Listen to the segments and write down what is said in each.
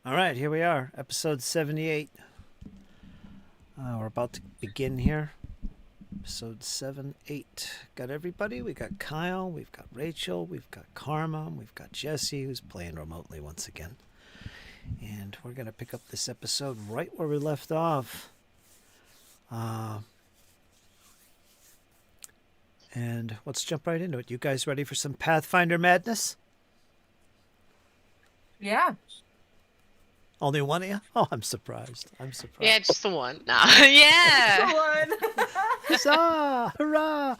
All right, here we are, episode 78. We're about to begin here. Episode 7, 8. Got everybody. We got Kyle, we've got Rachel, we've got Karma, we've got Jesse, who's playing remotely once again. And we're going to pick up this episode right where we left off. And let's jump right into it. You guys ready for some Pathfinder madness? Yeah. Only one of you? Oh, I'm surprised. Yeah, just the one. No. Yeah. One. Huzzah! Hurrah!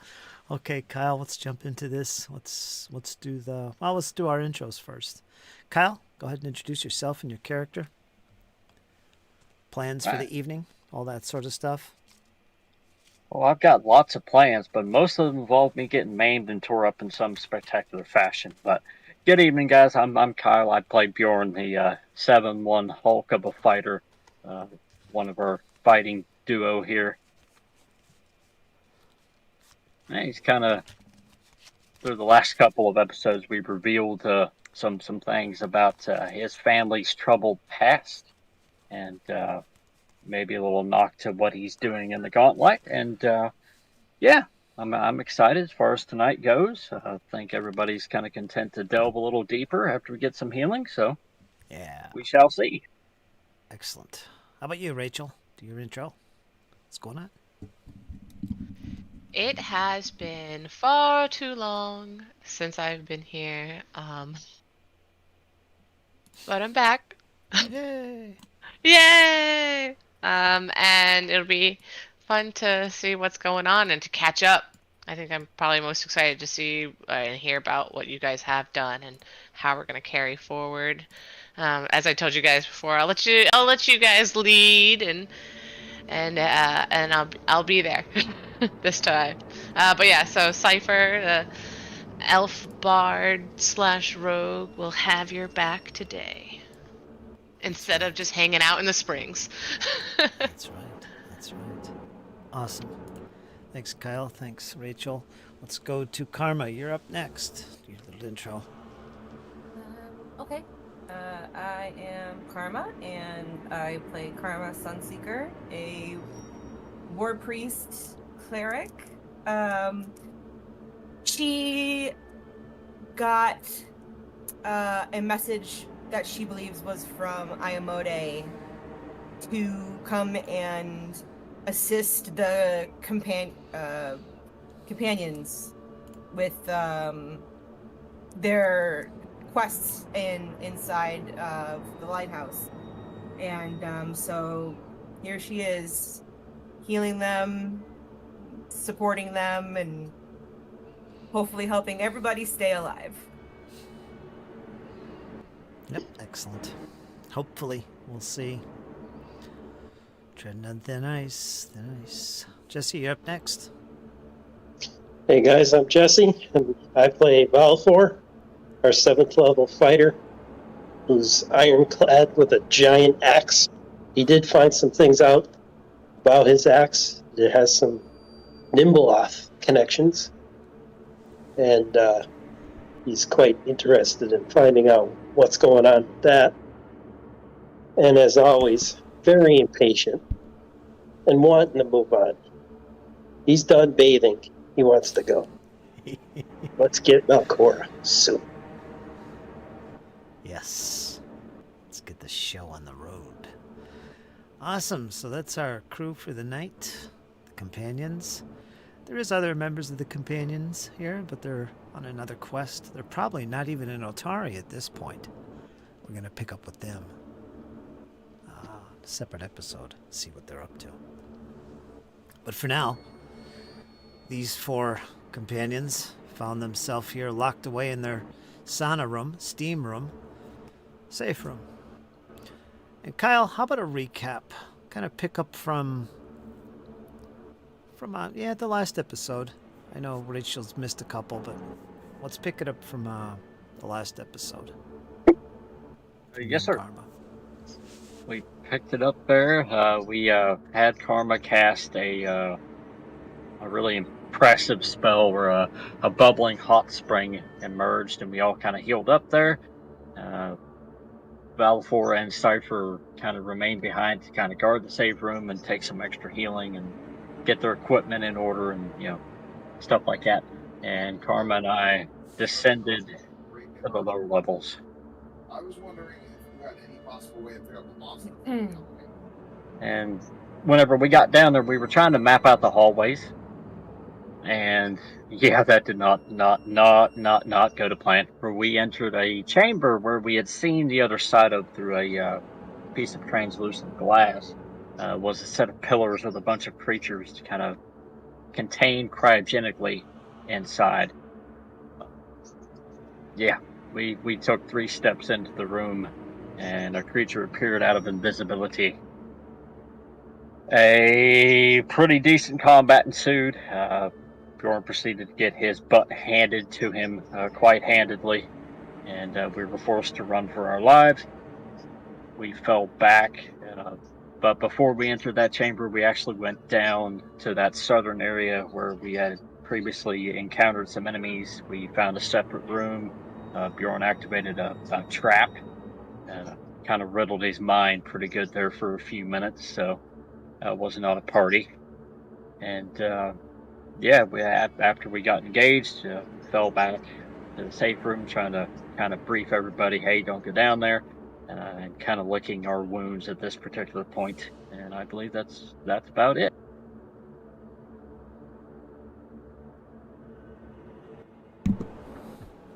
Okay, Kyle, let's jump into this. Let's do let's do our intros first. Kyle, go ahead and introduce yourself and your character. Plans for the evening, all that sort of stuff. Well, I've got lots of plans, but most of them involve me getting maimed and tore up in some spectacular fashion. But good evening, guys. I'm Kyle. I play Bjorn, the 7-1 Hulk of a fighter, one of our fighting duo here. And he's kind of, through the last couple of episodes, we've revealed some things about his family's troubled past, and maybe a little knock to what he's doing in the Gauntlet. And yeah, I'm excited as far as tonight goes. I think everybody's kind of content to delve a little deeper after we get some healing. So yeah, we shall see. Excellent. How about you, Rachel? Do your intro. What's going on? It has been far too long since I've been here. But I'm back. Yay! Yay! And it'll be fun to see what's going on and to catch up. I think I'm probably most excited to see and hear about what you guys have done and how we're gonna carry forward. As I told you guys before, I'll let you guys lead and I'll be there this time. But yeah, so Cypher, the elf bard / rogue, will have your back today instead of just hanging out in the springs. That's right. Awesome. Thanks, Kyle. Thanks, Rachel. Let's go to Karma. You're up next. Your little intro. Okay. I am Karma, and I play Karma Sunseeker, a war priest cleric. She got a message that she believes was from Ayamode to come and assist the companions with their quests inside of the lighthouse. And so here she is, healing them, supporting them, and hopefully helping everybody stay alive. Yep, excellent. Hopefully, we'll see. Treading on thin ice. Jesse, you're up next. Hey guys, I'm Jesse, and I play Balfour, our 7th level fighter, who's ironclad with a giant axe. He did find some things out about his axe. It has some Nimbleoth connections, and he's quite interested in finding out what's going on with that. And as always, very impatient and wanting to move on. He's done bathing. He wants to go. Let's get Melkora soon. Yes. Let's get the show on the road. Awesome. So that's our crew for the night. The companions. There is other members of the companions here, but they're on another quest. They're probably not even in Otari at this point. We're going to pick up with them. Separate episode. See what they're up to. But for now, these 4 companions found themselves here locked away in their sauna room, steam room, safe room. And Kyle, how about a recap? Kind of pick up from the last episode. I know Rachel's missed a couple, but let's pick it up from the last episode. Yes, sir. Karma. We picked it up there. We had Karma cast a really impressive spell where a bubbling hot spring emerged, and we all kind of healed up there. Valifor and Cypher kind of remain behind to kind of guard the save room and take some extra healing and get their equipment in order and, stuff like that. And Karma and I descended to the lower levels. I was wondering if you had any possible way of figuring out the monster. And whenever we got down there, we were trying to map out the hallways. And yeah, that did not go to plan. Where we entered a chamber where we had seen the other side of through a piece of translucent glass was a set of pillars with a bunch of creatures to kind of contain cryogenically inside. Yeah, we took 3 steps into the room, and a creature appeared out of invisibility. A pretty decent combat ensued. Bjorn proceeded to get his butt handed to him quite handedly, and we were forced to run for our lives. We fell back, but before we entered that chamber, we actually went down to that southern area where we had previously encountered some enemies. We found a separate room. Bjorn activated a trap, and kind of riddled his mind pretty good there for a few minutes, so it was not a party. And after we got engaged, fell back to the safe room, trying to kind of brief everybody, hey, don't go down there, and kind of licking our wounds at this particular point. And I believe that's about it.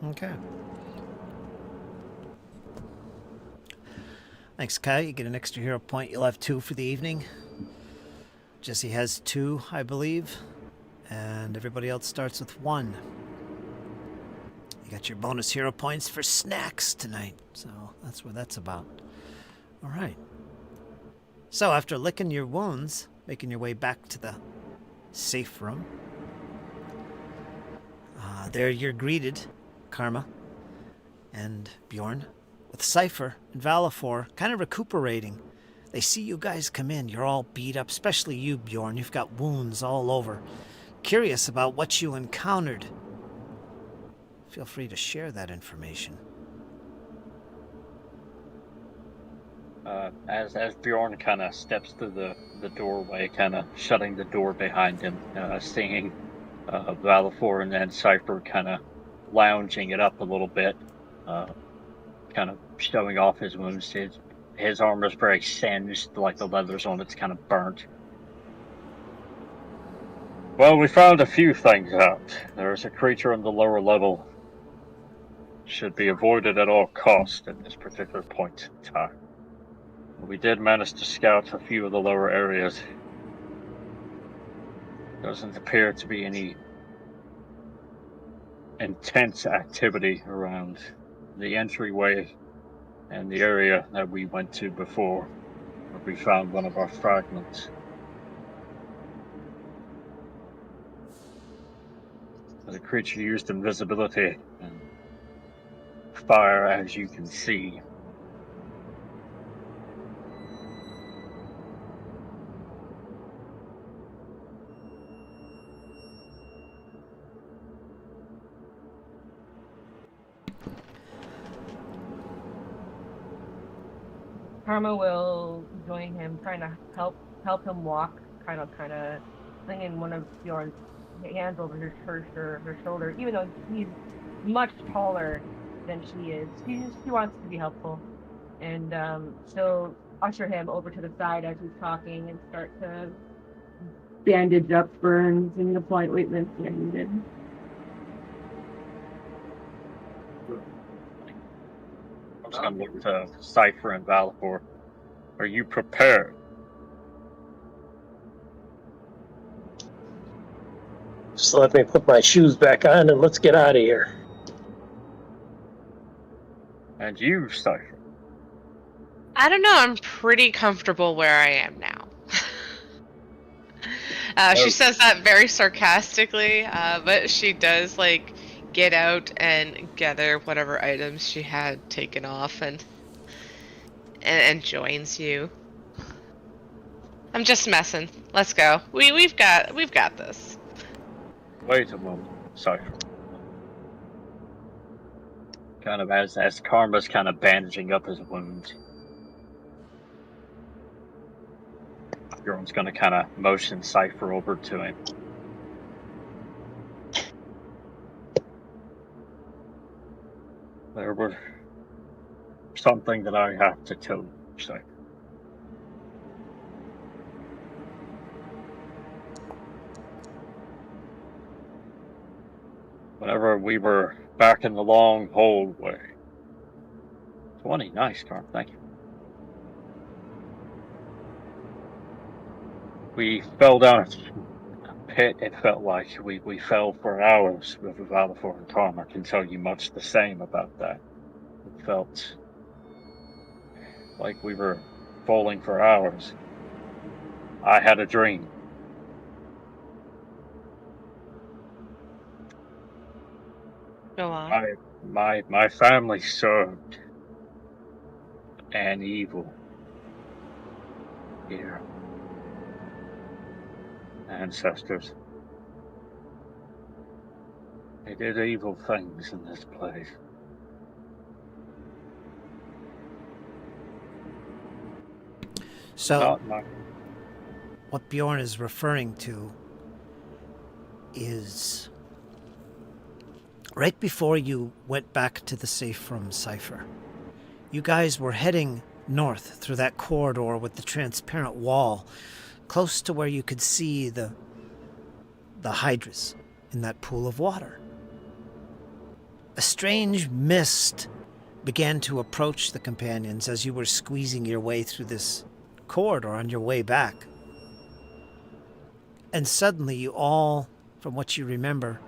Okay. Thanks, Kai. You get an extra hero point. You'll have 2 for the evening. Jesse has 2, I believe. And everybody else starts with 1. You got your bonus hero points for snacks tonight. So that's what that's about. All right. So after licking your wounds, making your way back to the safe room, there you're greeted, Karma and Bjorn, with Cypher and Valifor kind of recuperating. They see you guys come in. You're all beat up, especially you, Bjorn. You've got wounds all over. Curious about what you encountered. Feel free to share that information. As Bjorn kind of steps through the doorway, kind of shutting the door behind him, seeing Valifor and then Cypher kind of lounging it up a little bit, kind of showing off his wounds. His armor's very singed, like the leather's on it's kind of burnt. Well, we found a few things out. There's a creature on the lower level. Should be avoided at all costs at this particular point in time. We did manage to scout a few of the lower areas. Doesn't appear to be any intense activity around the entryway and the area that we went to before, where we found one of our fragments. The creature used invisibility and fire, as you can see. Karma will join him, trying to help him walk, kind of flinging one of Bjorn's hands over her shoulder, even though he's much taller than she is. She wants to be helpful, and she'll usher him over to the side as he's talking and start to bandage up burns and apply ointments when needed. I'm just going to look to Cypher and Valifor. Are you prepared? Just let me put my shoes back on and let's get out of here. And you, Cypher? I don't know. I'm pretty comfortable where I am now. She says that very sarcastically, but she does get out and gather whatever items she had taken off and joins you. I'm just messing. Let's go. We've got this. Wait a moment, Cypher. kind of as Karma's kind of bandaging up his wounds. Bjorn's going to kind of motion Cypher over to him. There was something that I have to tell you, Cypher. Whenever we were back in the long hallway. 20, nice, Karma, thank you. We fell down a pit. It felt like we fell for hours with Valifor and Karma. I can tell you much the same about that. It felt like we were falling for hours. I had a dream. Go on. My family served an evil here. Ancestors. They did evil things in this place. So, what Bjorn is referring to is right before you went back to the safe room, Cypher. You guys were heading north through that corridor with the transparent wall, close to where you could see the hydras in that pool of water. A strange mist began to approach the companions as you were squeezing your way through this corridor on your way back. And suddenly you all, from what you remember,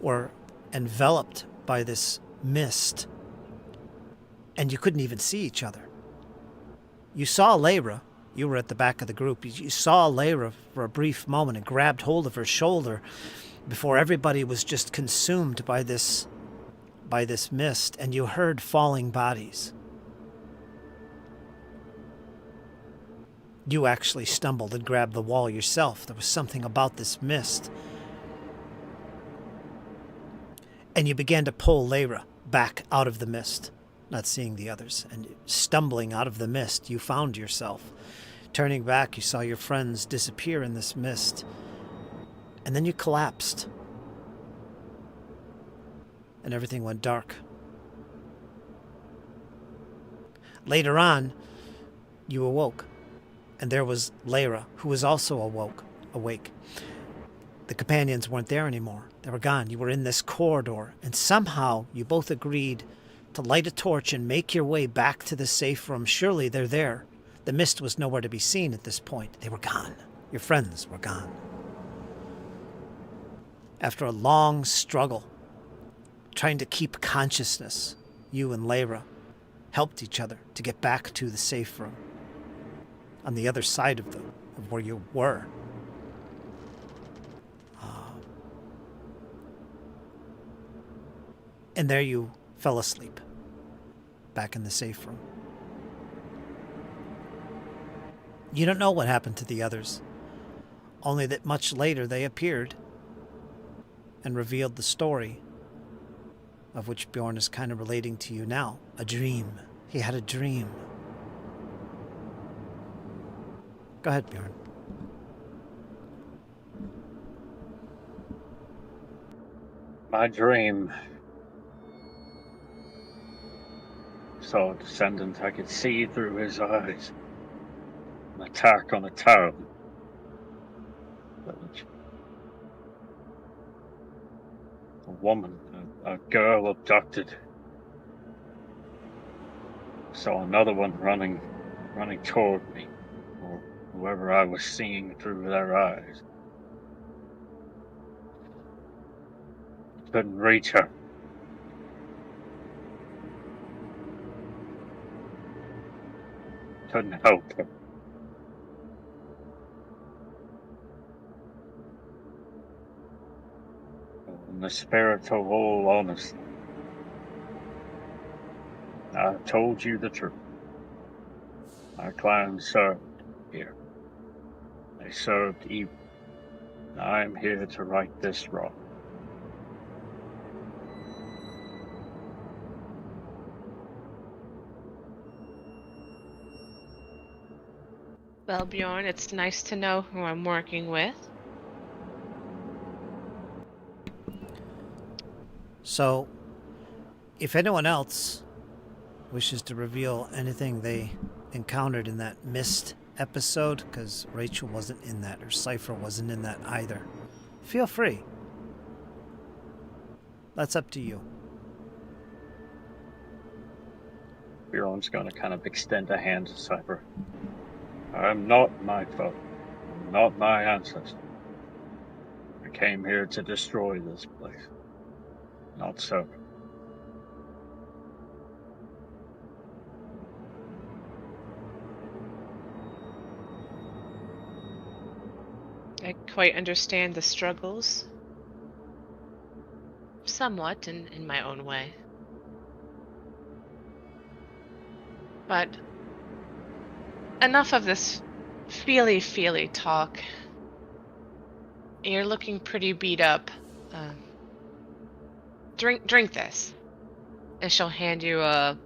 were enveloped by this mist. And you couldn't even see each other. You saw Lyra. You were at the back of the group. You saw Lyra for a brief moment and grabbed hold of her shoulder before everybody was just consumed by this mist, and you heard falling bodies. You actually stumbled and grabbed the wall yourself. There was something about this mist. And you began to pull Lyra back out of the mist, not seeing the others. And stumbling out of the mist, you found yourself. Turning back, you saw your friends disappear in this mist. And then you collapsed. And everything went dark. Later on, you awoke. And there was Lyra, who was also awake. The companions weren't there anymore. They were gone. You were in this corridor, and somehow you both agreed to light a torch and make your way back to the safe room. Surely they're there. The mist was nowhere to be seen at this point. They were gone. Your friends were gone. After a long struggle, trying to keep consciousness, you and Lyra helped each other to get back to the safe room on the other side of where you were. And there you fell asleep, back in the safe room. You don't know what happened to the others, only that much later they appeared and revealed the story of which Bjorn is kind of relating to you now. A dream. He had a dream. Go ahead, Bjorn. My dream saw a descendant. I could see through his eyes. An attack on a town. Village. A woman, a girl abducted. Saw another one running toward me, or whoever I was seeing through their eyes. Couldn't reach her. Couldn't help her. In the spirit of all honesty, I told you the truth. Our clan served here. They served evil. I am here to right this wrong. Well, Bjorn, it's nice to know who I'm working with. So, if anyone else wishes to reveal anything they encountered in that mist episode, because Rachel wasn't in that, or Cypher wasn't in that either, feel free. That's up to you. Bjorn's going to kind of extend a hand to Cypher. I'm not my foe. I'm not my ancestor. I came here to destroy this place. Not so. I quite understand the struggles. Somewhat, in my own way. But enough of this feely talk. You're looking pretty beat up. Drink this. And she'll hand you a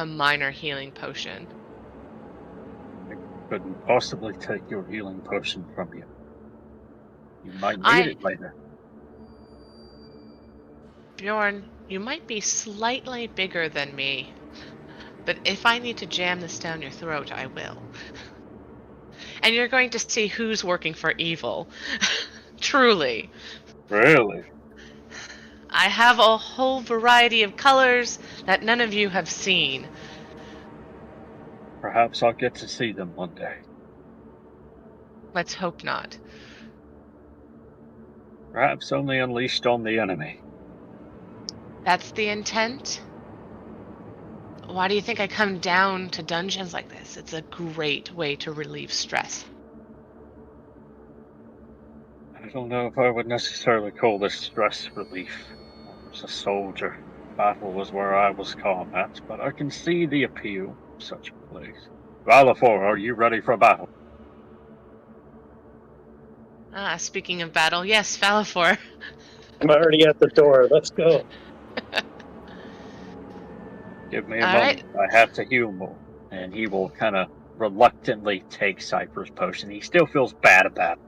minor healing potion. I couldn't possibly take your healing potion from you. You might need it later. Bjorn, you might be slightly bigger than me, but if I need to jam this down your throat, I will. And you're going to see who's working for evil. Truly. Really? I have a whole variety of colors that none of you have seen. Perhaps I'll get to see them one day. Let's hope not. Perhaps only unleashed on the enemy. That's the intent? Why do you think I come down to dungeons like this? It's a great way to relieve stress. I don't know if I would necessarily call this stress relief. I was a soldier. Battle was where I was calm at, but I can see the appeal of such a place. Valafor, are you ready for battle? Speaking of battle, yes, Valafor. I'm already at the door. Let's go. Give me a All moment. I have to heal more. And he will kind of reluctantly take Cypher's potion. He still feels bad about it.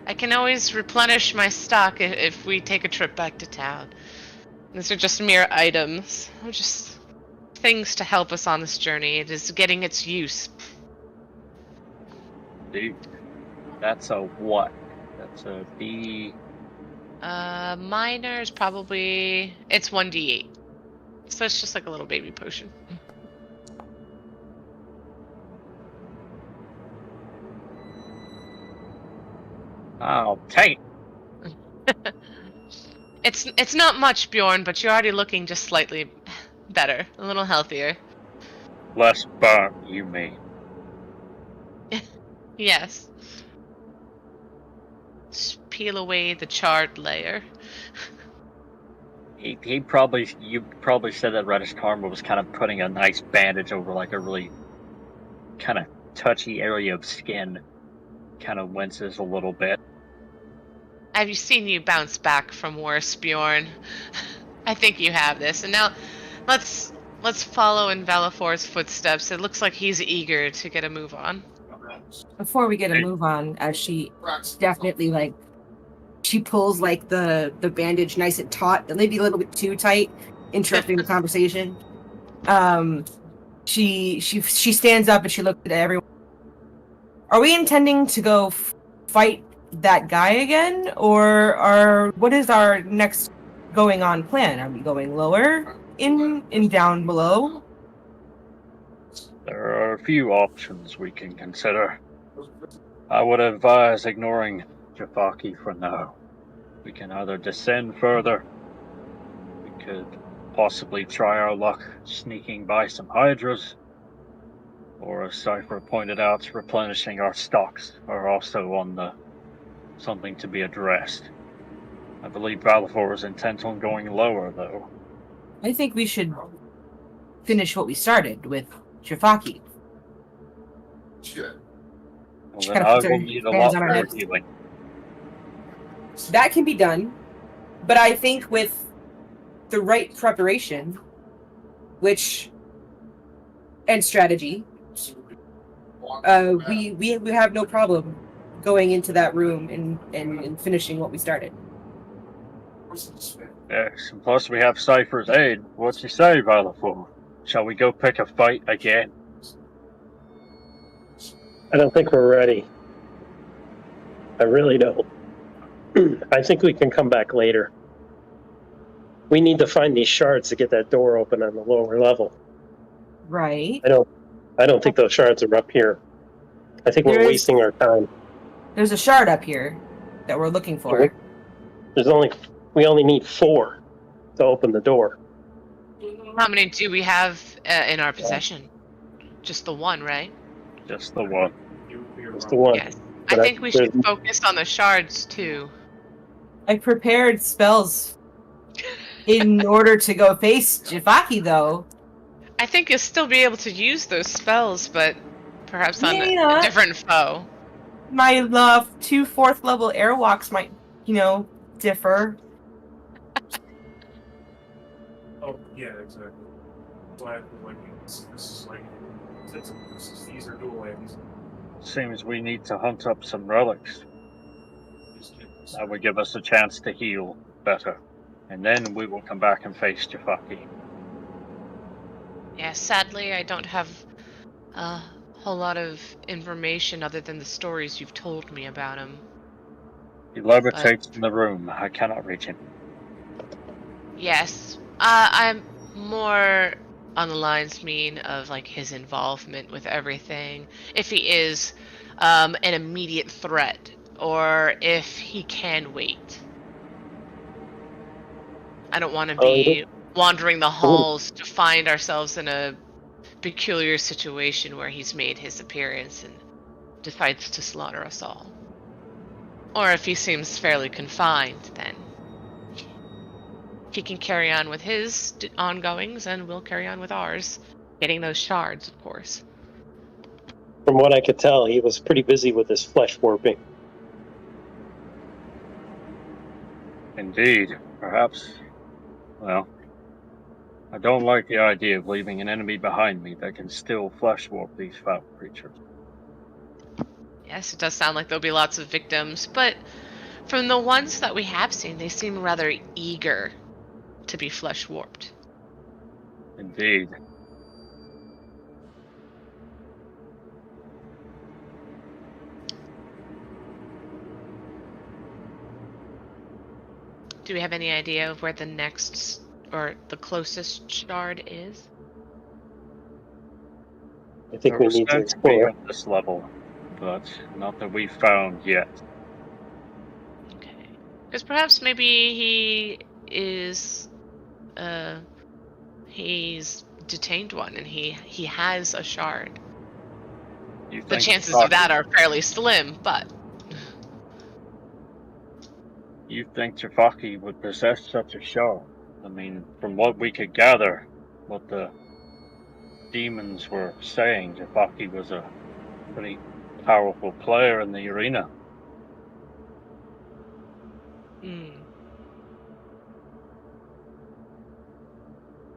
I can always replenish my stock if we take a trip back to town. These are just mere items. They're just things to help us on this journey. It is getting its use. Dude, that's a what? That's a D... Minor is probably... It's 1d8. So it's just like a little baby potion. I'll take. It's not much, Bjorn, but you're already looking just slightly better. A little healthier. Less burn, you mean? Yes. Just peel away the charred layer. You probably said that Reddish Karma was kind of putting a nice bandage over like a really kind of touchy area of skin. Kind of winces a little bit. Have you seen you bounce back from worse, Bjorn? I think you have this. And now, let's follow in Valafor's footsteps. It looks like he's eager to get a move on. Before we get a move on, as she definitely she pulls the bandage nice and taut, maybe a little bit too tight, interrupting the conversation. She stands up and she looks at everyone. Are we intending to go fight that guy again, or what is our next going on plan? Are we going lower in down below? There are a few options we can consider. I would advise ignoring Jafaki for now. We can either descend further. We could possibly try our luck sneaking by some hydras. Or as Cypher pointed out, replenishing our stocks are also on the something to be addressed. I believe Valafor is intent on going lower, though. I think we should finish what we started with Jafaki. Shit. Well, She then kinda I puts her will need a hands lot on her more hips. healing. That can be done, but I think with the right preparation, which and strategy, we have no problem going into that room and finishing what we started. Yes, and plus we have Cypher's aid. What you say, Valafor? Shall we go pick a fight again? I don't think we're ready. I really don't. I think we can come back later. We need to find these shards to get that door open on the lower level. Right. I don't think those shards are up here. I think we're wasting our time. There's a shard up here that we're looking for. We only need 4 to open the door. How many do we have in our possession? Just the one, right? Just the one. Just the one. Yes. I think we should focus on the shards too. I prepared spells in order to go face Jafaki, though. I think you'll still be able to use those spells, but perhaps on Maybe a not. different foe. My 2 4th level airwalks might, differ. Oh, yeah, exactly. Glad this is like these are dual lands. Seems we need to hunt up some relics. That would give us a chance to heal better. And then we will come back and face Jafaki. Yeah, sadly, I don't have a whole lot of information other than the stories you've told me about him. He levitates in the room. I cannot reach him. Yes. I'm more on the lines, of like his involvement with everything. If he is an immediate threat, or if he can wait. I don't want to be wandering the halls to find ourselves in a peculiar situation where he's made his appearance and decides to slaughter us all. Or if he seems fairly confined, then he can carry on with his ongoings and we'll carry on with ours. Getting those shards, of course. From what I could tell, he was pretty busy with his flesh warping. Indeed. Perhaps. Well, I don't like the idea of leaving an enemy behind me that can still flesh warp these foul creatures. Yes, it does sound like there'll be lots of victims, but from the ones that we have seen, they seem rather eager to be flesh warped. Indeed. Do we have any idea of where the next or the closest shard is? I think we need to explore. At this level, but not that we've found yet. Okay. Because perhaps maybe he is he's detained one and he has a shard. The chances of that are fairly slim, but you think Jafaki would possess such a shard? I mean, from what we could gather, what the demons were saying, Jafaki was a pretty powerful player in the arena.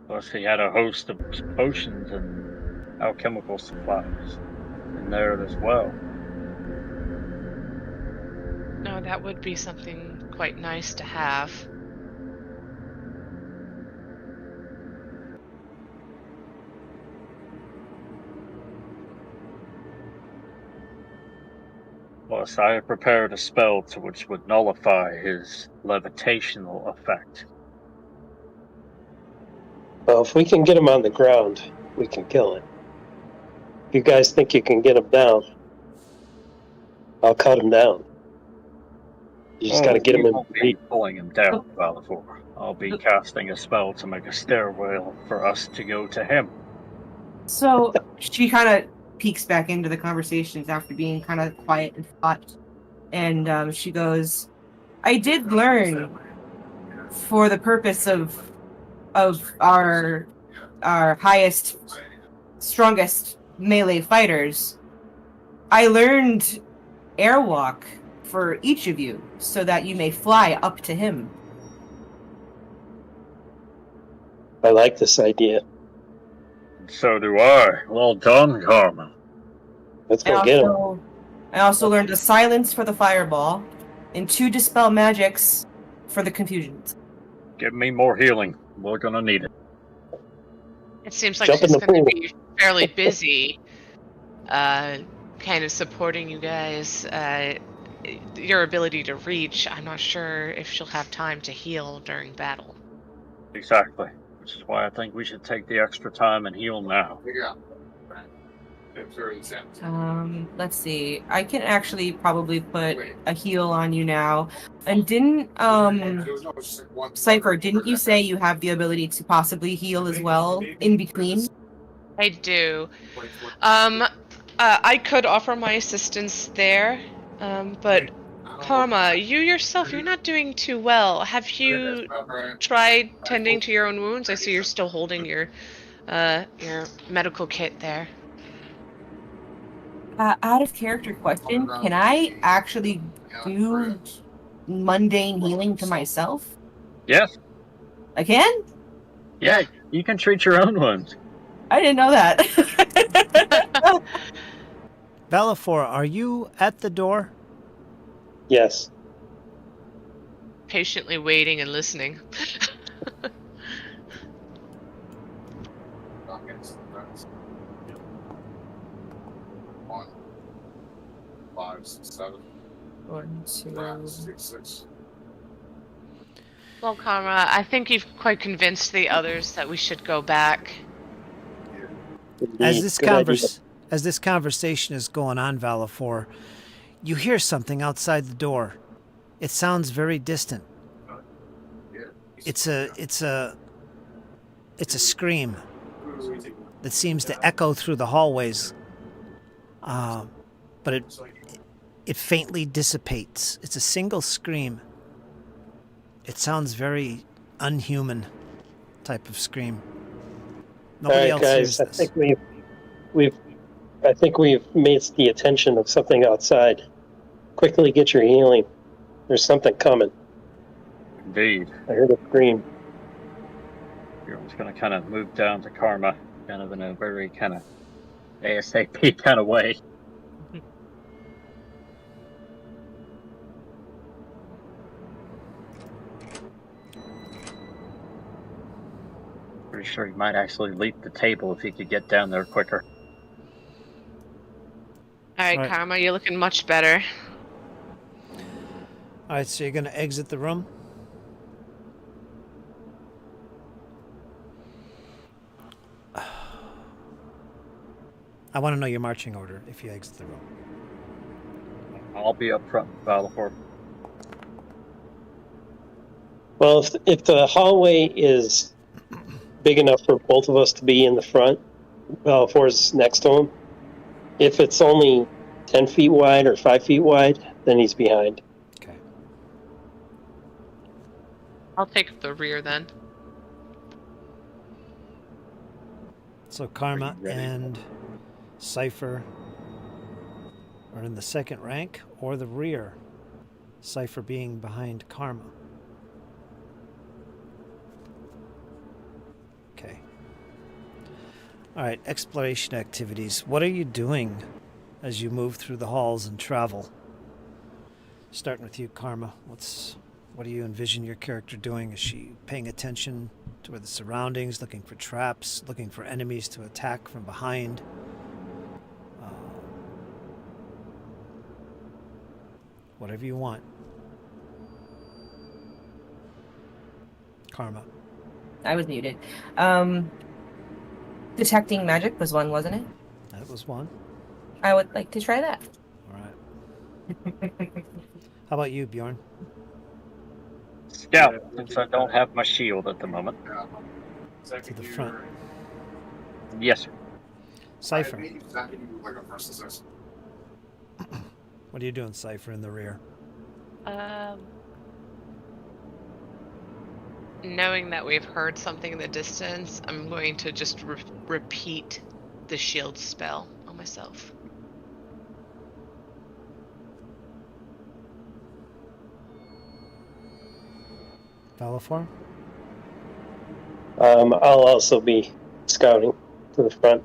Plus, he had a host of potions and alchemical supplies in there as well. no, that would be something quite nice to have. Plus, I have prepared a spell which would nullify his levitational effect. Well, if we can get him on the ground, we can kill it. If you guys think you can get him down, I'll cut him down. You just got to get him in. Be pulling him down, Valafor. I'll be casting a spell to make a stairwell for us to go to him. So she kind of peeks back into the conversations after being kind of quiet and thought. And she goes, I did learn for the purpose of our highest, strongest melee fighters, I learned airwalk for each of you so that you may fly up to him. I like this idea. So do I. Well done, Karma. Let's go get him. I also learned a silence for the fireball and 2 dispel magics for the confusions. Give me more healing. We're gonna need it. It seems like Jump in she's the going to pool. be fairly busy, kind of supporting you guys. Your ability to reach, I'm not sure if she'll have time to heal during battle. Exactly. Which is why I think we should take the extra time and heal now. Yeah. It's very intense. Let's see. I can actually probably put a heal on you now. And didn't Cypher, didn't you say you have the ability to possibly heal as well in between? I do. I could offer my assistance there, but Karma, you yourself, you're not doing too well. Have you tried tending to your own wounds? I see you're still holding your medical kit there. Out of character question, can I actually do mundane healing to myself? Yes. I can? Yeah, you can treat your own wounds. I didn't know that. Valifor, are you at the door? Yes. Patiently waiting and listening. One, 5, 6, 7. 1, 2. 6. Well, Karma, I think you've quite convinced the others that we should go back. As Indeed, this conversation is going on, Valifor, you hear something outside the door. It sounds very distant. It's a scream that seems to echo through the hallways, but it faintly dissipates. It's a single scream. It sounds very unhuman type of scream. Nobody All right, else hears guys. I this. think we've made the attention of something outside. Quickly get your healing. There's something coming. Indeed. I heard a scream. Bjorn's gonna kind of move down to Karma, kind of in a very kind of ASAP kind of way. Pretty sure he might actually leap the table if he could get down there quicker. Alright, Right. Karma, you're looking much better. All right, so you're going to exit the room? I want to know your marching order if you exit the room. I'll be up front, Valifor. Well, if the hallway is big enough for both of us to be in the front, Valifor's next to him. If it's only 10 feet wide or 5 feet wide, then he's behind. Okay. I'll take the rear then. So Karma ready? and Cypher are in the second rank or the rear. Cypher being behind Karma. Okay. All right, exploration activities. What are you doing as you move through the halls and travel? Starting with you, Karma. What do you envision your character doing? Is she paying attention to the surroundings, looking for traps, looking for enemies to attack from behind? Whatever you want. Karma. I was muted. Detecting magic was one, wasn't it? That was one. I would like to try that. All right. How about you, Bjorn? Scout, since I don't have my shield at the moment. To the front. Yes, sir. Cypher. Like a first assessment. What are you doing, Cypher, in the rear? Knowing that we've heard something in the distance, I'm going to just repeat the shield spell on myself. Valifor? I'll also be scouting. to the front.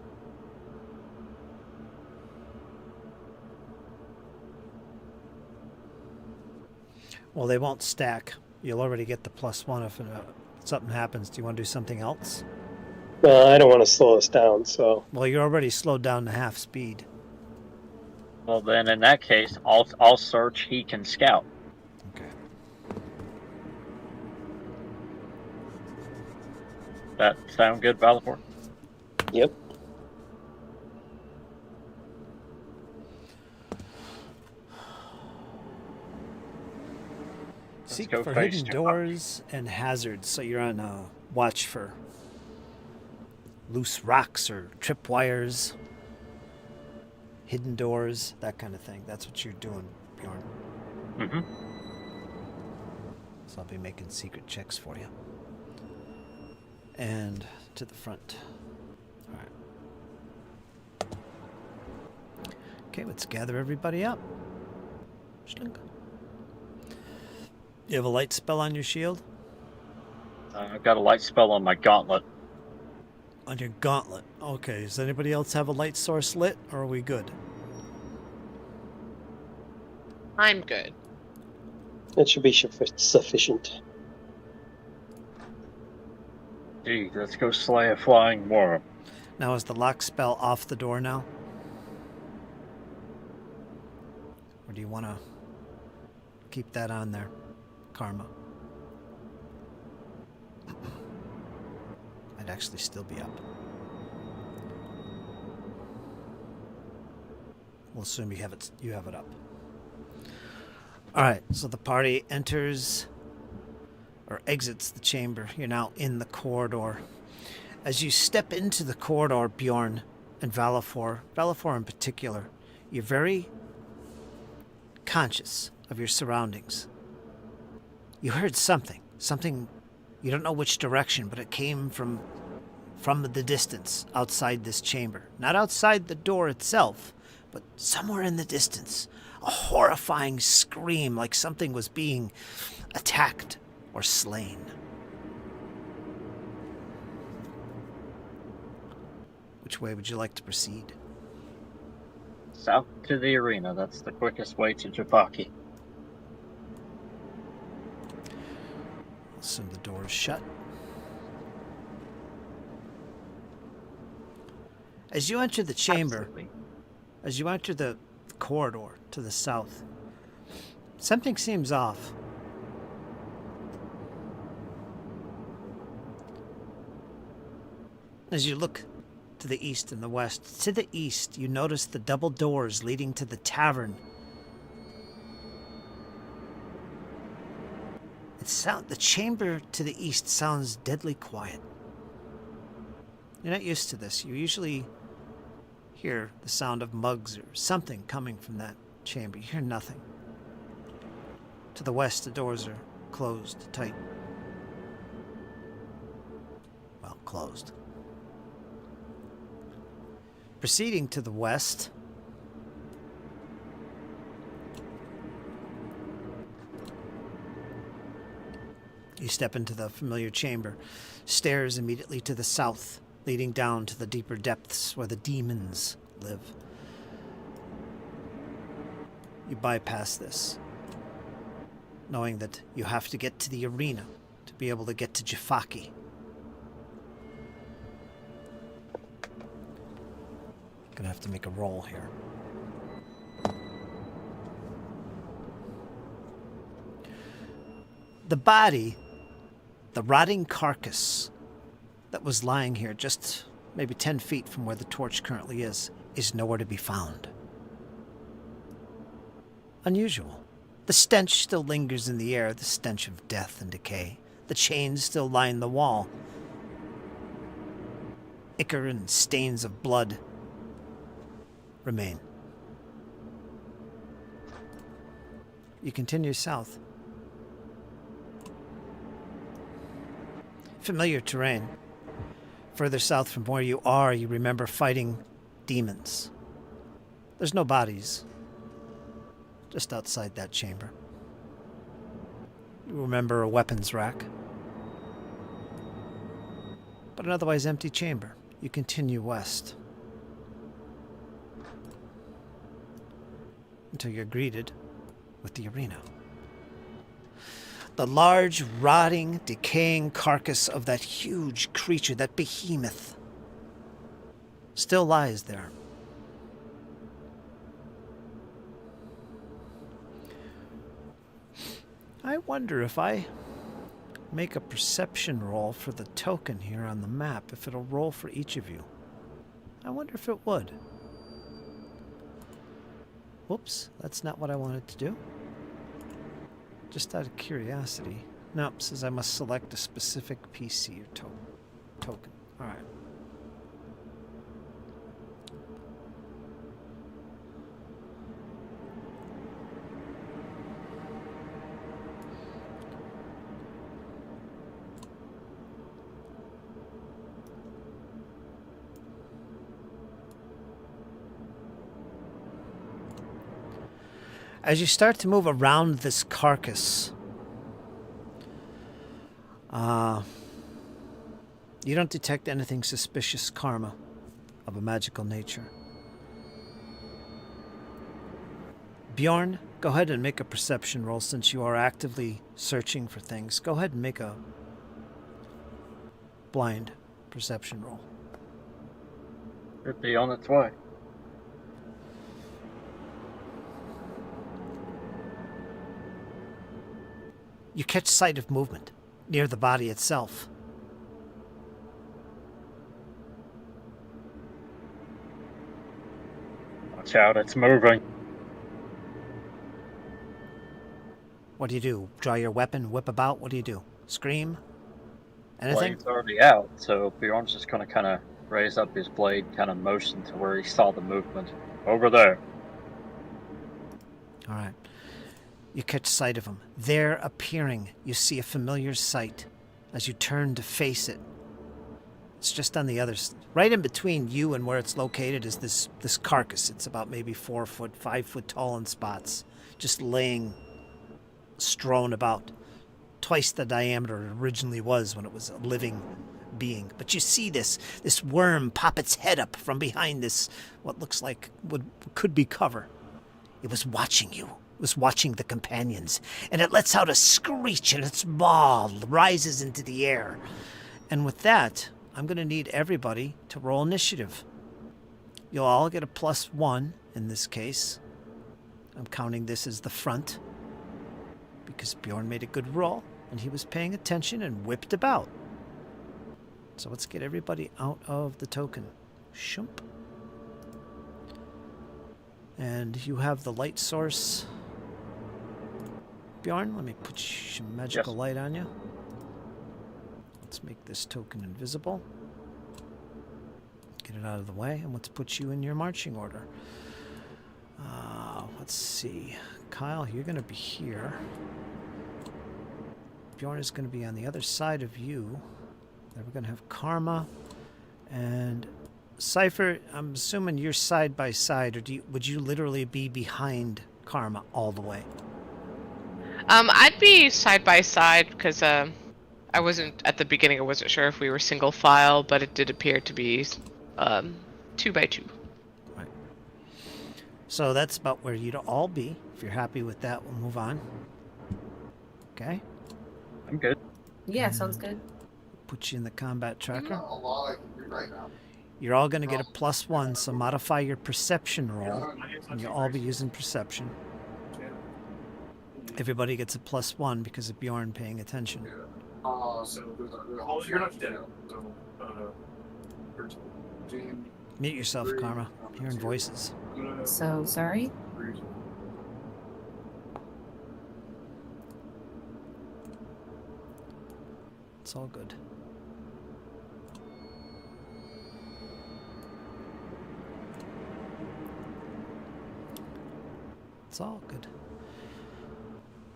Well, they won't stack. You'll already get the +1 if something happens. Do you want to do something else? Well, I don't want to slow us down, so Well, you're already slowed down to half speed. Well, then in that case, I'll search. He can scout. Okay. That sound good, Valipore? yep. Seek go for face hidden Jafaki. doors and hazards, so you're on a watch for loose rocks or tripwires, hidden doors, that kind of thing. That's what you're doing, Bjorn. Mm-hmm. So I'll be making secret checks for you. And to the front. All right. Okay, let's gather everybody up. Schlink. You have a light spell on your shield? I've got a light spell on my gauntlet. On your gauntlet. Okay, does anybody else have a light source lit, or are we good? I'm good. It should be sufficient. Gee, let's go slay a flying worm. Now is the lock spell off the door now? Or do you want to keep that on there? Karma. Might actually still be up. We'll assume you have it up. Alright, so the party enters or exits the chamber. You're now in the corridor. As you step into the corridor, Bjorn and Valipore in particular, you're very conscious of your surroundings. You heard something, you don't know which direction, but it came from the distance outside this chamber. Not outside the door itself, but somewhere in the distance. A horrifying scream like something was being attacked or slain. Which way would you like to proceed? South to the arena. That's the quickest way to Jafaki. Assume the door is shut. As you enter the chamber, Absolutely. as you enter the corridor to the south, something seems off. As you look to the east and the west, to the east, you notice the double doors leading to the tavern. The chamber to the east sounds deadly quiet. You're not used to this. You usually hear the sound of mugs or something coming from that chamber. You hear nothing. To the west, the doors are closed tight. Well, closed. Proceeding to the west, you step into the familiar chamber. Stairs immediately to the south, leading down to the deeper depths where the demons live. You bypass this, knowing that you have to get to the arena to be able to get to Jafaki. Gonna have to make a roll here. The body, the rotting carcass that was lying here just maybe 10 feet from where the torch currently is nowhere to be found. Unusual. The stench still lingers in the air, the stench of death and decay. The chains still line the wall. Ichor and stains of blood remain. You continue south. Familiar terrain. Further south from where you are, you remember fighting demons. There's no bodies. Just outside that chamber. You remember a weapons rack. But an otherwise empty chamber. you continue west until you're greeted with the arena. The large, rotting, decaying carcass of that huge creature, that behemoth, still lies there. I wonder if I make a perception roll for the token here on the map, if it'll roll for each of you. I wonder if it would. Whoops, that's not what I wanted to do. Just out of curiosity. No, it says I must select a specific PC or token. Alright. As you start to move around this carcass, you don't detect anything suspicious, Karma, of a magical nature. Bjorn, go ahead and make a perception roll since you are actively searching for things. Go ahead and make a blind perception roll. Should be on its way. You catch sight of movement near the body itself. Watch out, it's moving. What do? Draw your weapon, whip about? What do? Scream? Anything? Blade's already out, so Bjorn's just gonna kind of raise up his blade, kind of motion to where he saw the movement. Over there. All right. You catch sight of him. There appearing, you see a familiar sight as you turn to face it. It's just on the other right in between you and where it's located is this carcass. It's about maybe 4 foot, 5 foot tall in spots, just laying strewn about. Twice the diameter it originally was when it was a living being. But you see this worm pop its head up from behind this, what looks like could be cover. It was watching you. It was watching the companions, and it lets out a screech, and its maw rises into the air. And with that, I'm going to need everybody to roll initiative. You'll all get a +1 in this case. I'm counting this as the front, because Bjorn made a good roll, and he was paying attention and whipped about. So let's get everybody out of the token. Shump. And you have the light source. Bjorn, let me put some magical light on you. Let's make this token invisible. Get it out of the way, and let's put you in your marching order. Let's see. Kyle, you're going to be here. Bjorn is going to be on the other side of you. Then we're going to have Karma. And Cypher, I'm assuming you're side by side, or would you literally be behind Karma all the way? I'd be side by side because I wasn't at the beginning. I wasn't sure if we were single file, but it did appear to be 2 by 2. Right. So that's about where you'd all be. If you're happy with that, we'll move on. Okay. I'm good. Yeah, sounds good. Put you in the combat tracker. Not a lot I can do right now. You're all going to get a +1, so modify your perception roll, and you'll all be using perception. Everybody gets a +1 because of Bjorn paying attention. So Oh, you're not dead. So, Mute yourself, Karma. I'm hearing voices. So sorry. It's all good. It's all good.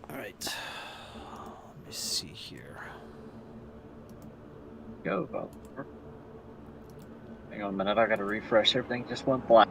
All right. Let me see here. Go, Valor. Hang on a minute, I gotta refresh everything. Just went blank.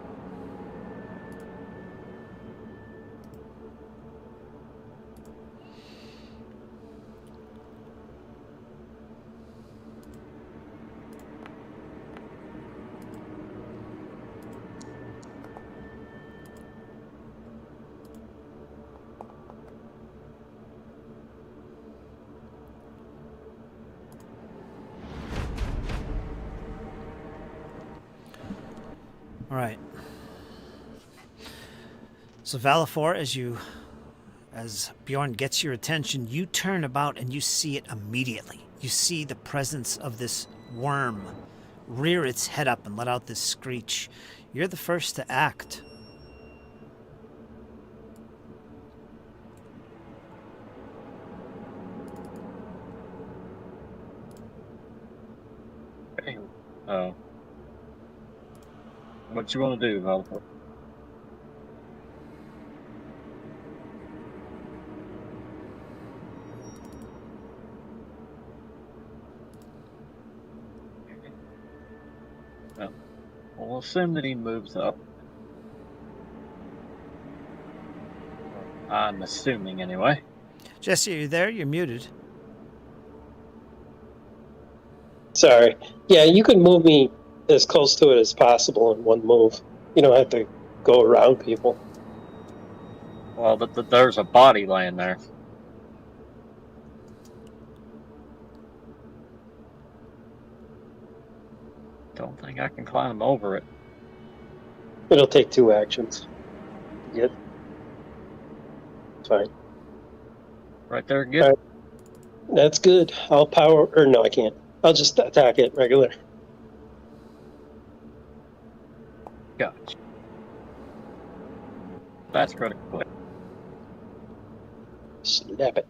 All right. So Valifor, as Bjorn gets your attention, you turn about and you see it immediately. You see the presence of this worm rear its head up and let out this screech. You're the first to act. Okay. What you want to do, Valor? Well, we'll assume that he moves up. I'm assuming, anyway. Jesse, are you there? You're muted. Sorry. Yeah, you can move me as close to it as possible in one move. You don't have to go around people. Well, there's a body laying there. Don't think I can climb over it. It'll take 2 actions. Yep. Fine. Right there, good. All right. That's good. I'll power... Or no, I can't. I'll just attack it regular. Gotcha. That's pretty quick. Snap it.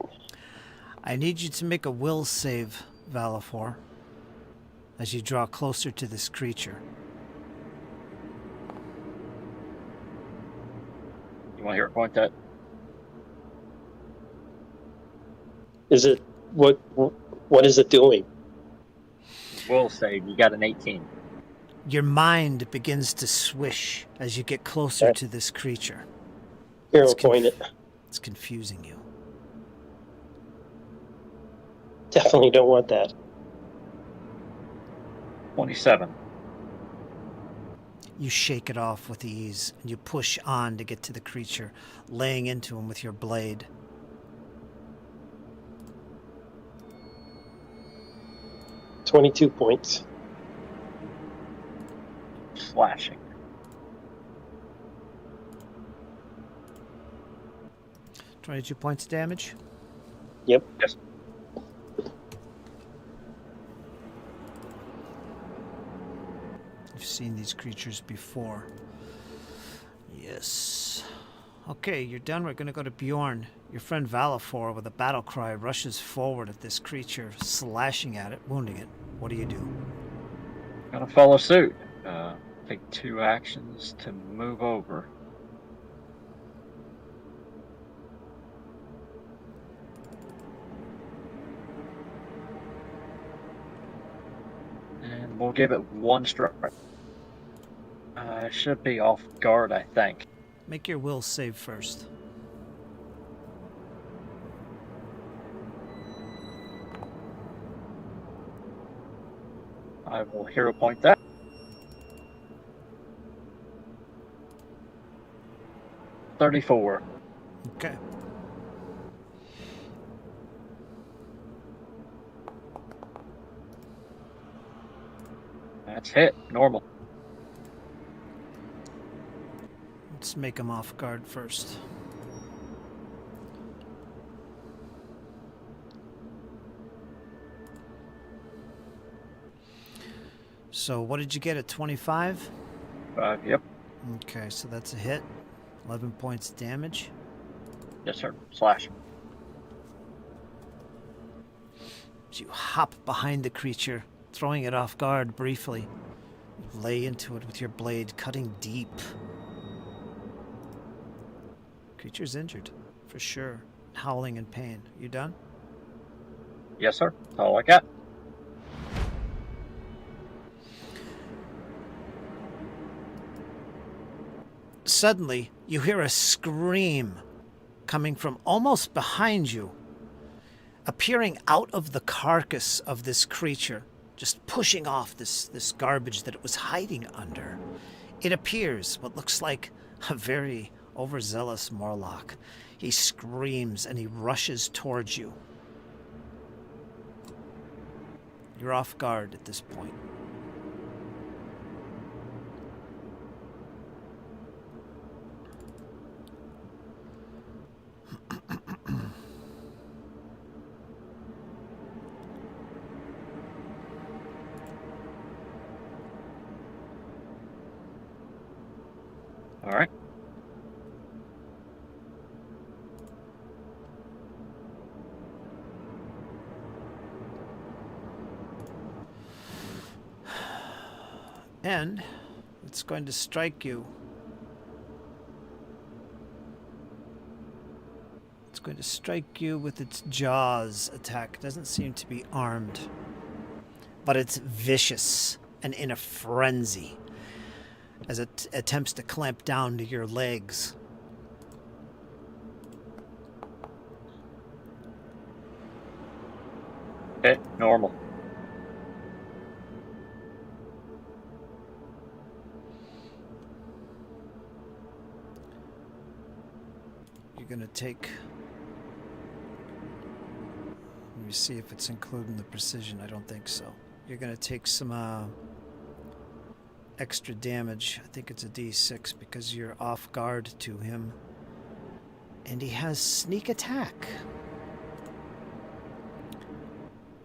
I need you to make a will save, Valifor, as you draw closer to this creature. You want to hear it point that? Is it... What is it doing? Will save. You got an 18. Your mind begins to swish as you get closer Okay. to this creature. Here, It's I'll point it. It's confusing you. Definitely don't want that. 27. You shake it off with ease, and you push on to get to the creature, laying into him with your blade. $22 points. Slashing. $22 points of damage. Yep. Yes. You've seen these creatures before. Yes. Okay, you're done. We're going to go to Bjorn. Your friend Valifor, with a battle cry, rushes forward at this creature, slashing at it, wounding it. What do you do? Gonna follow suit. Take 2 actions to move over. And we'll give it 1 strike. Should be off guard, I think. Make your will save first. I will hero point that. 34. Okay. That's hit. Normal. Let's make him off guard first. So what did you get at 25? 5. Yep. Okay, so that's a hit. 11 points damage. Yes, sir. Slash. So you hop behind the creature, throwing it off guard briefly. You lay into it with your blade, cutting deep. Creature's injured, for sure. Howling in pain. You done? Yes, sir. That's all I got. Suddenly, you hear a scream coming from almost behind you, appearing out of the carcass of this creature, just pushing off this garbage that it was hiding under. It appears what looks like a very overzealous Morlock. He screams and he rushes towards you. You're off guard at this point. All right. And it's going to strike you. It's going to strike you with its jaws attack. It doesn't seem to be armed, but it's vicious and in a frenzy as it attempts to clamp down to your legs. Okay, normal. You're going to take... Let me see if it's including the precision. I don't think so. You're going to take some extra damage. I think it's a D6 because you're off guard to him. And he has sneak attack.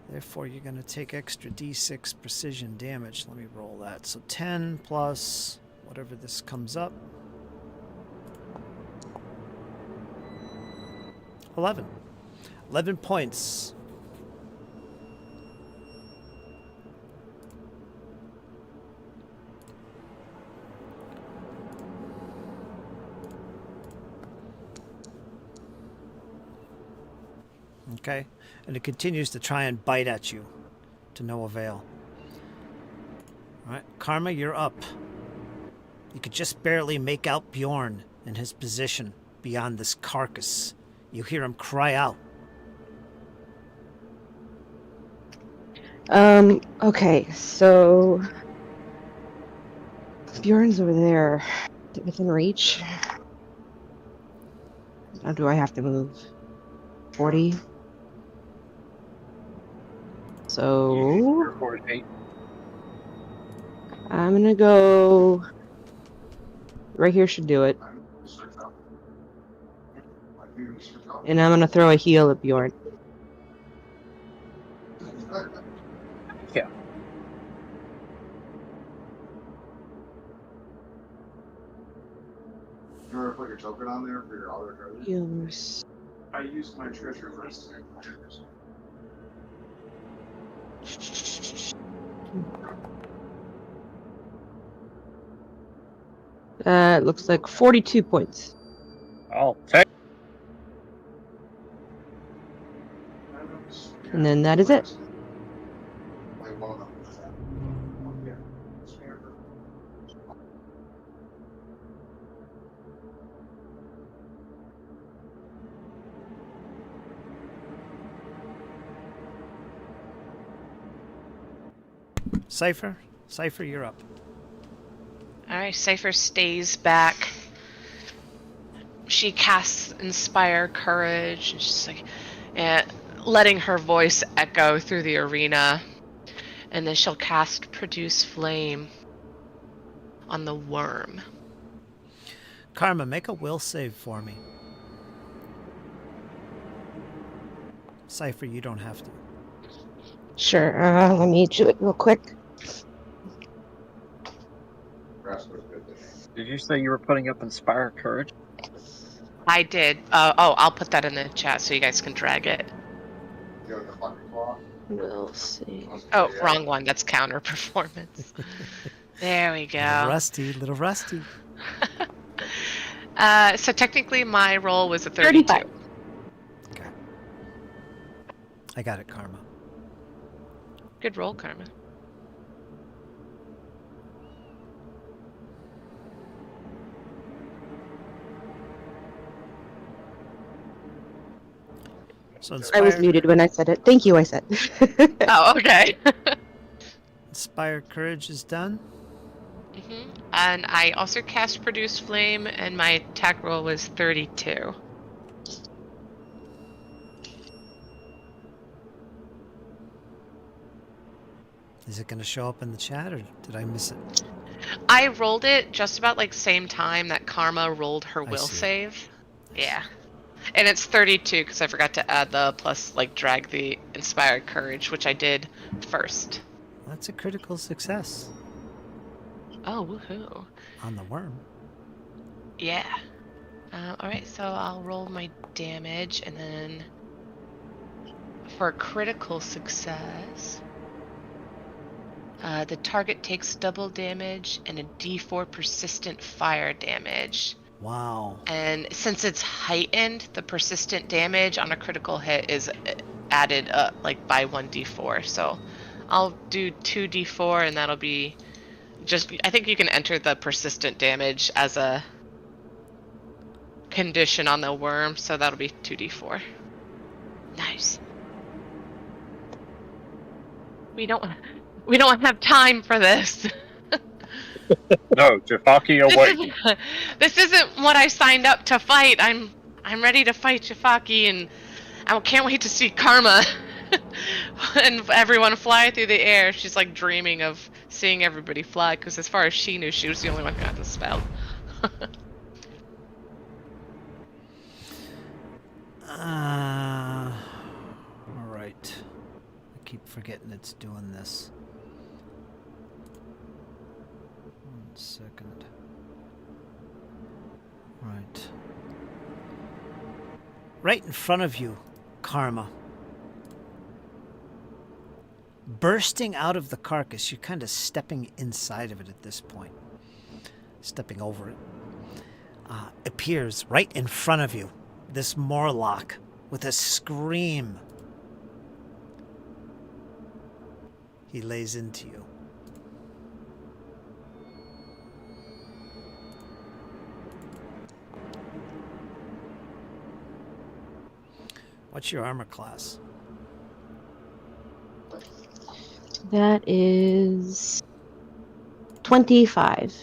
Therefore, you're going to take extra D6 precision damage. Let me roll that. So 10 plus whatever this comes up. 11. 11 points. Okay, and it continues to try and bite at you, to no avail. All right, Karma, you're up. You could just barely make out Bjorn in his position beyond this carcass. You hear him cry out. Okay, so Bjorn's over there, within reach. Now do I have to move? 40? So I'm gonna go right here should do it. And I'm gonna throw a heal at Bjorn. Yeah. You want to put your token on there for your other treasure? Heals. I used my treasure first. Looks like 42 points. I'll take. And then that is it. Cypher, you're up. Alright, Cypher stays back. She casts Inspire Courage, and she's like, letting her voice echo through the arena. And then she'll cast Produce Flame on the worm. Karma, make a will save for me. Cypher, you don't have to. Sure, let me do it real quick. Did you say you were putting up Inspire Courage? I did. I'll put that in the chat so you guys can drag it. We'll see. Oh, wrong one. That's counter performance. There we go. Little rusty. So technically my roll was a 32. 35. Okay. I got it, Karma. Good roll, Karma. So I was muted when I said it. Thank you, I said. Oh, okay. Inspire Courage is done. Mm-hmm. And I also cast Produce Flame, and my attack roll was 32. Is it going to show up in the chat, or did I miss it? I rolled it just about like same time that Karma rolled her will see. save. Yeah. And it's 32 because I forgot to add the plus, like, drag the Inspired Courage, which I did first. That's a critical success Oh, woohoo. on the worm. Yeah. Alright, so I'll roll my damage, and then for critical success, the target takes double damage and a d4 persistent fire damage. Wow. And since it's heightened, the persistent damage on a critical hit is added up like by 1d4. So I'll do 2d4, and that'll be just, I think you can enter the persistent damage as a condition on the worm, so that'll be 2d4. Nice. We don't have time for this. No, Jafaki away. This isn't what I signed up to fight. I'm ready to fight Jafaki, and I can't wait to see Karma and everyone fly through the air. She's like dreaming of seeing everybody fly, because as far as she knew, she was the only one who got the spell. All right. I keep forgetting it's doing this. 1 second. Right. Right in front of you, Karma. Bursting out of the carcass, you're kind of stepping inside of it at this point. Stepping over it. Appears right in front of you, this Morlock, with a scream. He lays into you. What's your armor class? That is 25.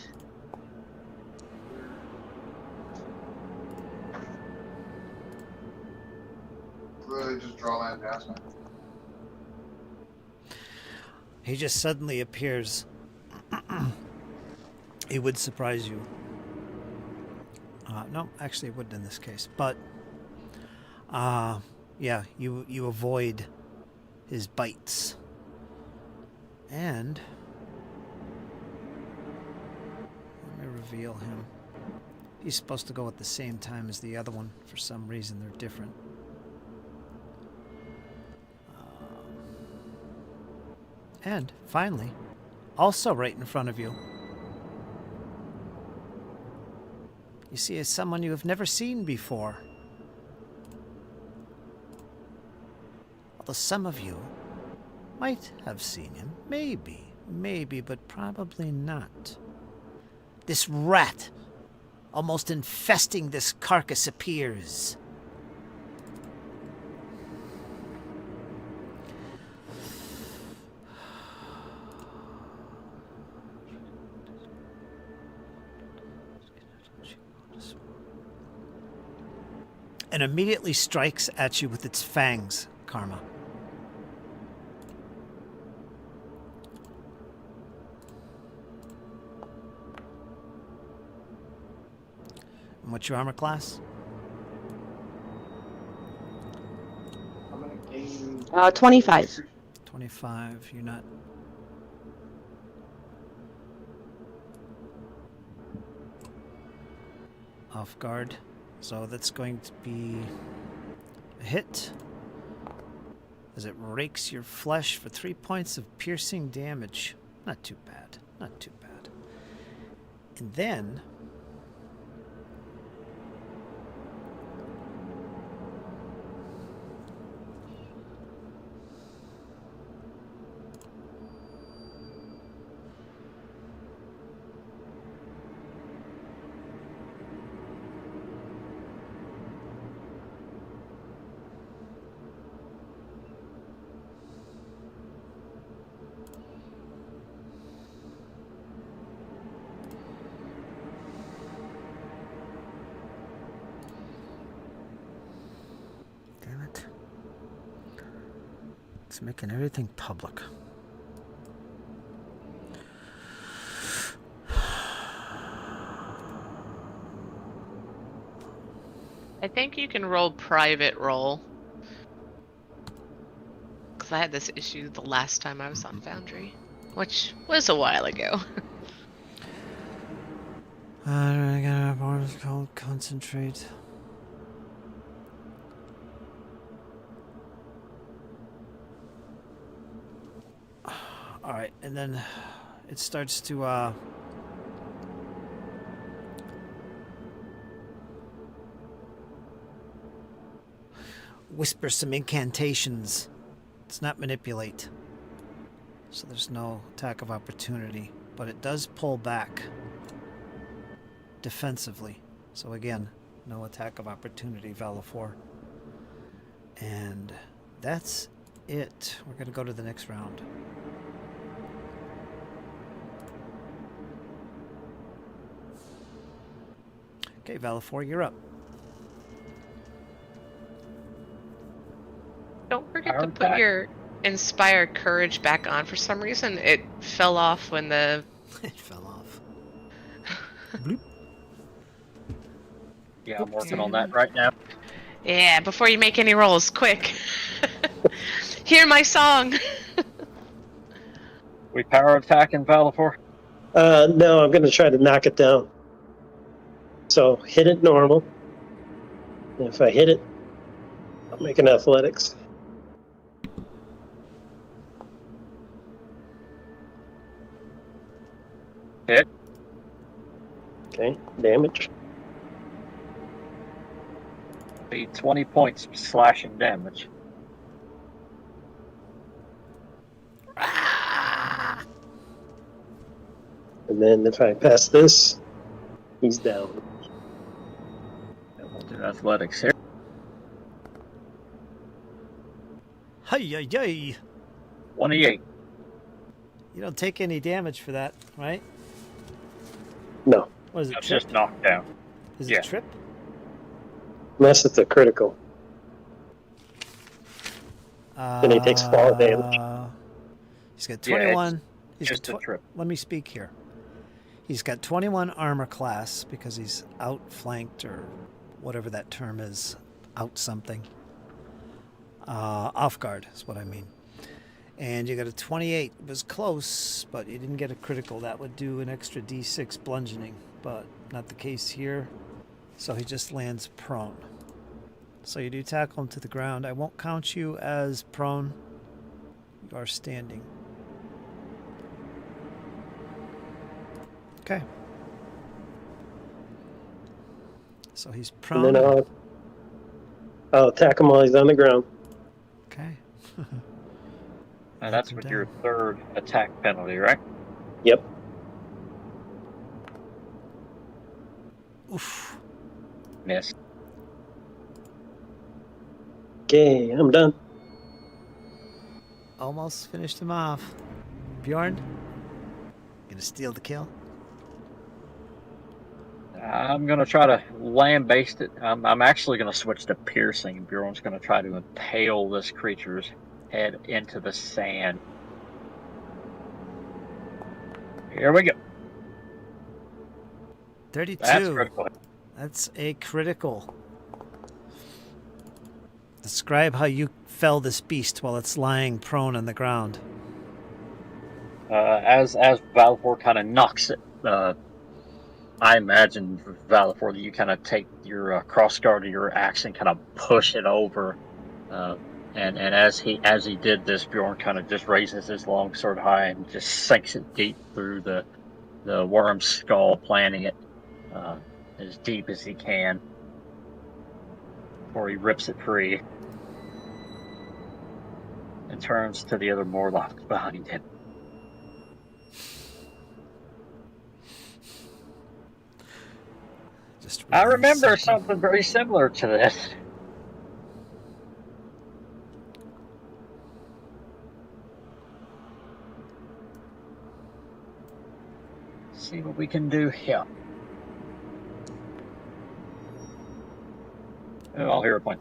Really just draw that advancement. He just suddenly appears. He would surprise you. No, actually it wouldn't in this case. But, yeah, you avoid his bites. And let me reveal him. He's supposed to go at the same time as the other one. For some reason, they're different. And finally, also right in front of you, you see someone you have never seen before. Although some of you might have seen him. Maybe, but probably not. This rat, almost infesting this carcass, appears. And immediately strikes at you with its fangs, Karma. And what's your armor class? 25. 25. You're not... off guard. So that's going to be a hit. As it rakes your flesh for 3 points of piercing damage. Not too bad. Not too bad. And then... it's making everything public. I think you can roll private roll. Because I had this issue the last time I was on Foundry, which was a while ago. I got a bonus called concentrate. All right, and then it starts to whisper some incantations. It's not manipulate, so there's no attack of opportunity, but it does pull back defensively. So again, no attack of opportunity, Valafor. And that's it. We're going to go to the next round. Okay, Valafor, you're up. Don't forget Power to put attack. your inspire courage back on for some reason. It fell off when the It fell off. Yeah, I'm working on that right now. Yeah, before you make any rolls, quick. Hear my song. We power attacking Valafor. No, I'm going to try to knock it down. So hit it normal. And if I hit it, I'll make an athletics. Hit. Okay, damage. Be 20 points slashing damage. And then if I pass this, he's down. And we'll do athletics here. Hi-yi-yi! 28. You don't take any damage for that, right? No, What is it, That's trip? just knocked down. Is yeah. it trip? unless it's a critical. Then he takes fall damage. He's got Yeah, 21. He's Just a got trip. Let me speak here. He's got 21 armor class because he's outflanked, or whatever that term is, out something. Off guard is what I mean. And you got a 28. It was close, but you didn't get a critical. That would do an extra d6 bludgeoning, but not the case here. So he just lands prone. So you do tackle him to the ground. I won't count you as prone. You are standing. Okay. So he's prone. And then I'll attack him while he's on the ground. Okay. And that's with your third attack penalty, right? Yep. Oof. Miss. Okay, I'm done. Almost finished him off. Bjorn, gonna steal the kill? I'm going to try to lambaste it. I'm actually going to switch to piercing. Bjorn's going to try to impale this creature's head into the sand. Here we go. 32. That's critical. That's a critical. Describe how you fell this beast while it's lying prone on the ground. As Valafor kind of knocks it, I imagine, Valafor, that you kind of take your cross guard of your axe and kind of push it over. And as he did this, Bjorn kind of just raises his long sword high and just sinks it deep through the worm's skull, planting it as deep as he can before he rips it free and turns to the other Morlocks behind him. I remember something very similar to this. See what we can do here. Oh, I'll hear a point.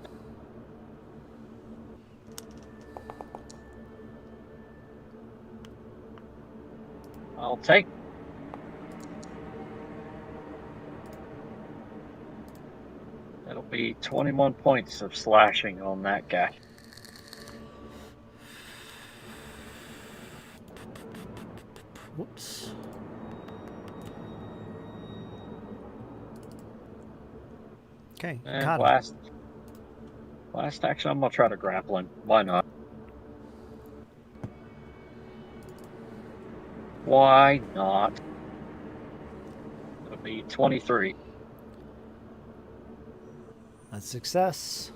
I'll take. That'll be 21 points of slashing on that guy. Whoops. Okay, you And got him. last action, I'm gonna try to grapple him. Why not? Why not? It'll be 23. That's success.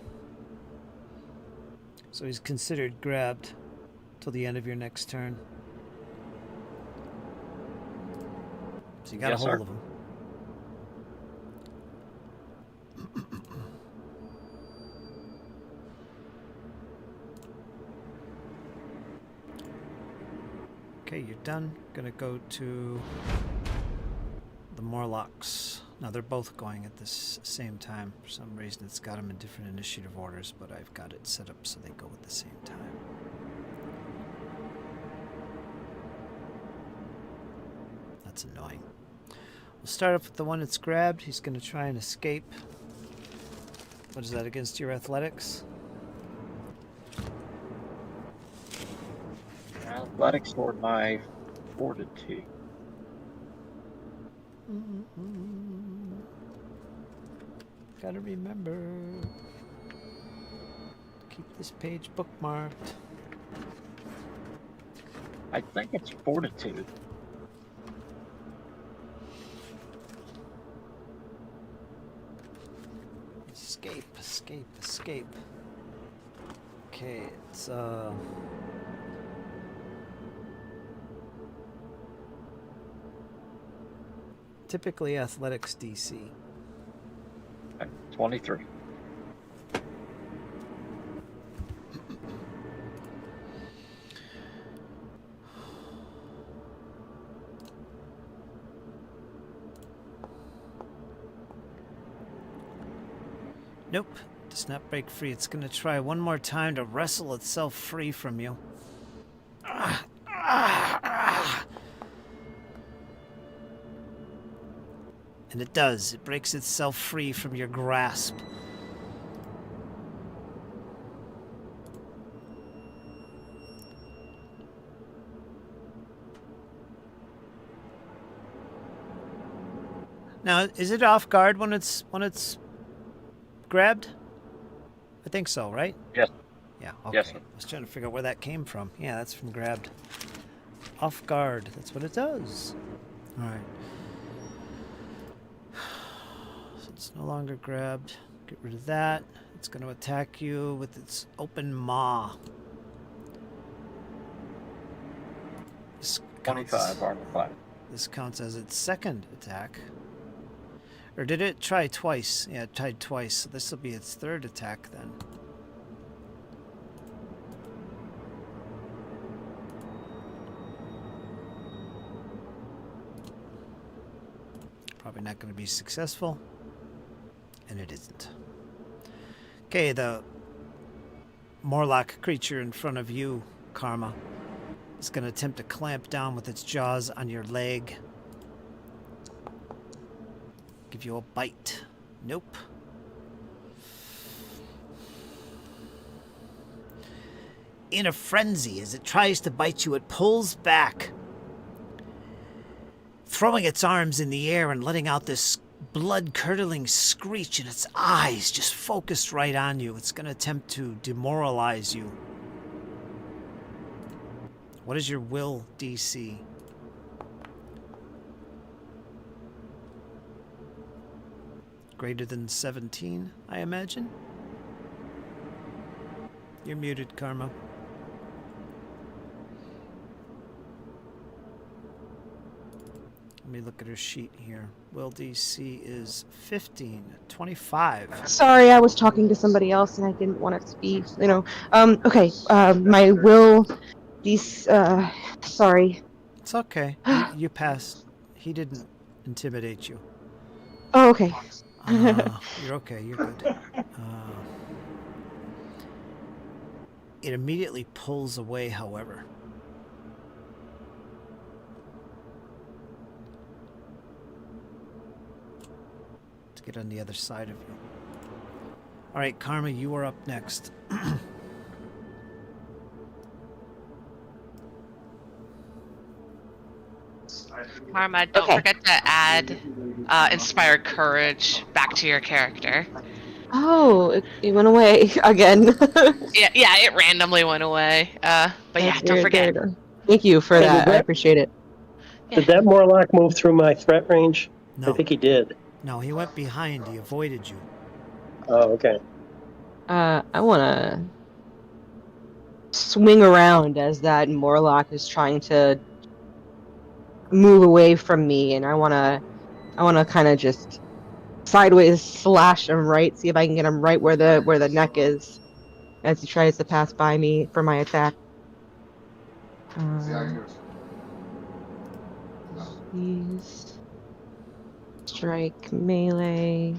So he's considered grabbed till the end of your next turn. So you got Yes, a hold sir. of him. Okay, you're done. Gonna go to the Morlocks. Now they're both going at this same time. For some reason it's got them in different initiative orders, but I've got it set up so they go at the same time. That's annoying. We'll start off with the one that's grabbed. He's gonna try and escape. What is that, against your athletics? Athletics or my fortitude. Gotta remember. Keep this page bookmarked. I think it's fortitude. Escape, escape, escape. Okay, it's typically athletics DC. 23. Nope, does not break free. It's gonna try one more time to wrestle itself free from you. And it does. It breaks itself free from your grasp. Now, is it off guard when it's grabbed? I think so, right? Yes. Yeah, okay. Yes, sir. I was trying to figure out where that came from. Yeah, that's from grabbed. Off guard. That's what it does. All right. So it's no longer grabbed. Get rid of that. It's going to attack you with its open maw. This 25 armor class. This counts as its second attack. Or did it try twice? Yeah, it tried twice. So this will be its third attack then. Probably not going to be successful. And it isn't. Okay, the Morlock creature in front of you, Karma, is going to attempt to clamp down with its jaws on your leg. Give you a bite. Nope. In a frenzy, as it tries to bite you, it pulls back, throwing its arms in the air and letting out this blood-curdling screech, and its eyes just focused right on you. It's going to attempt to demoralize you. What is your will DC? Greater than 17, I imagine? You're muted, Karma. Let me look at her sheet here. Will DC is 15, 25. Sorry, I was talking to somebody else and I didn't want it to be, okay, my will, sorry. It's okay. You passed. He didn't intimidate you. Oh, okay. You're okay. You're good. It immediately pulls away, however. To get on the other side of you. All right, Karma, you are up next. Karma, don't Okay. forget to add inspired courage back to your character. Oh, it went away again. Yeah, it randomly went away. But yeah, That's don't weird. forget. There we go. Thank you for Hey, that. I appreciate it. did that Morlock move through my threat range? I No, think he did. no, he went behind. He avoided you. Oh, okay. I wanna swing around as that Morlock is trying to move away from me, and I wanna kind of just sideways slash him right, see if I can get him right where the neck is as he tries to pass by me for my attack. Please strike melee.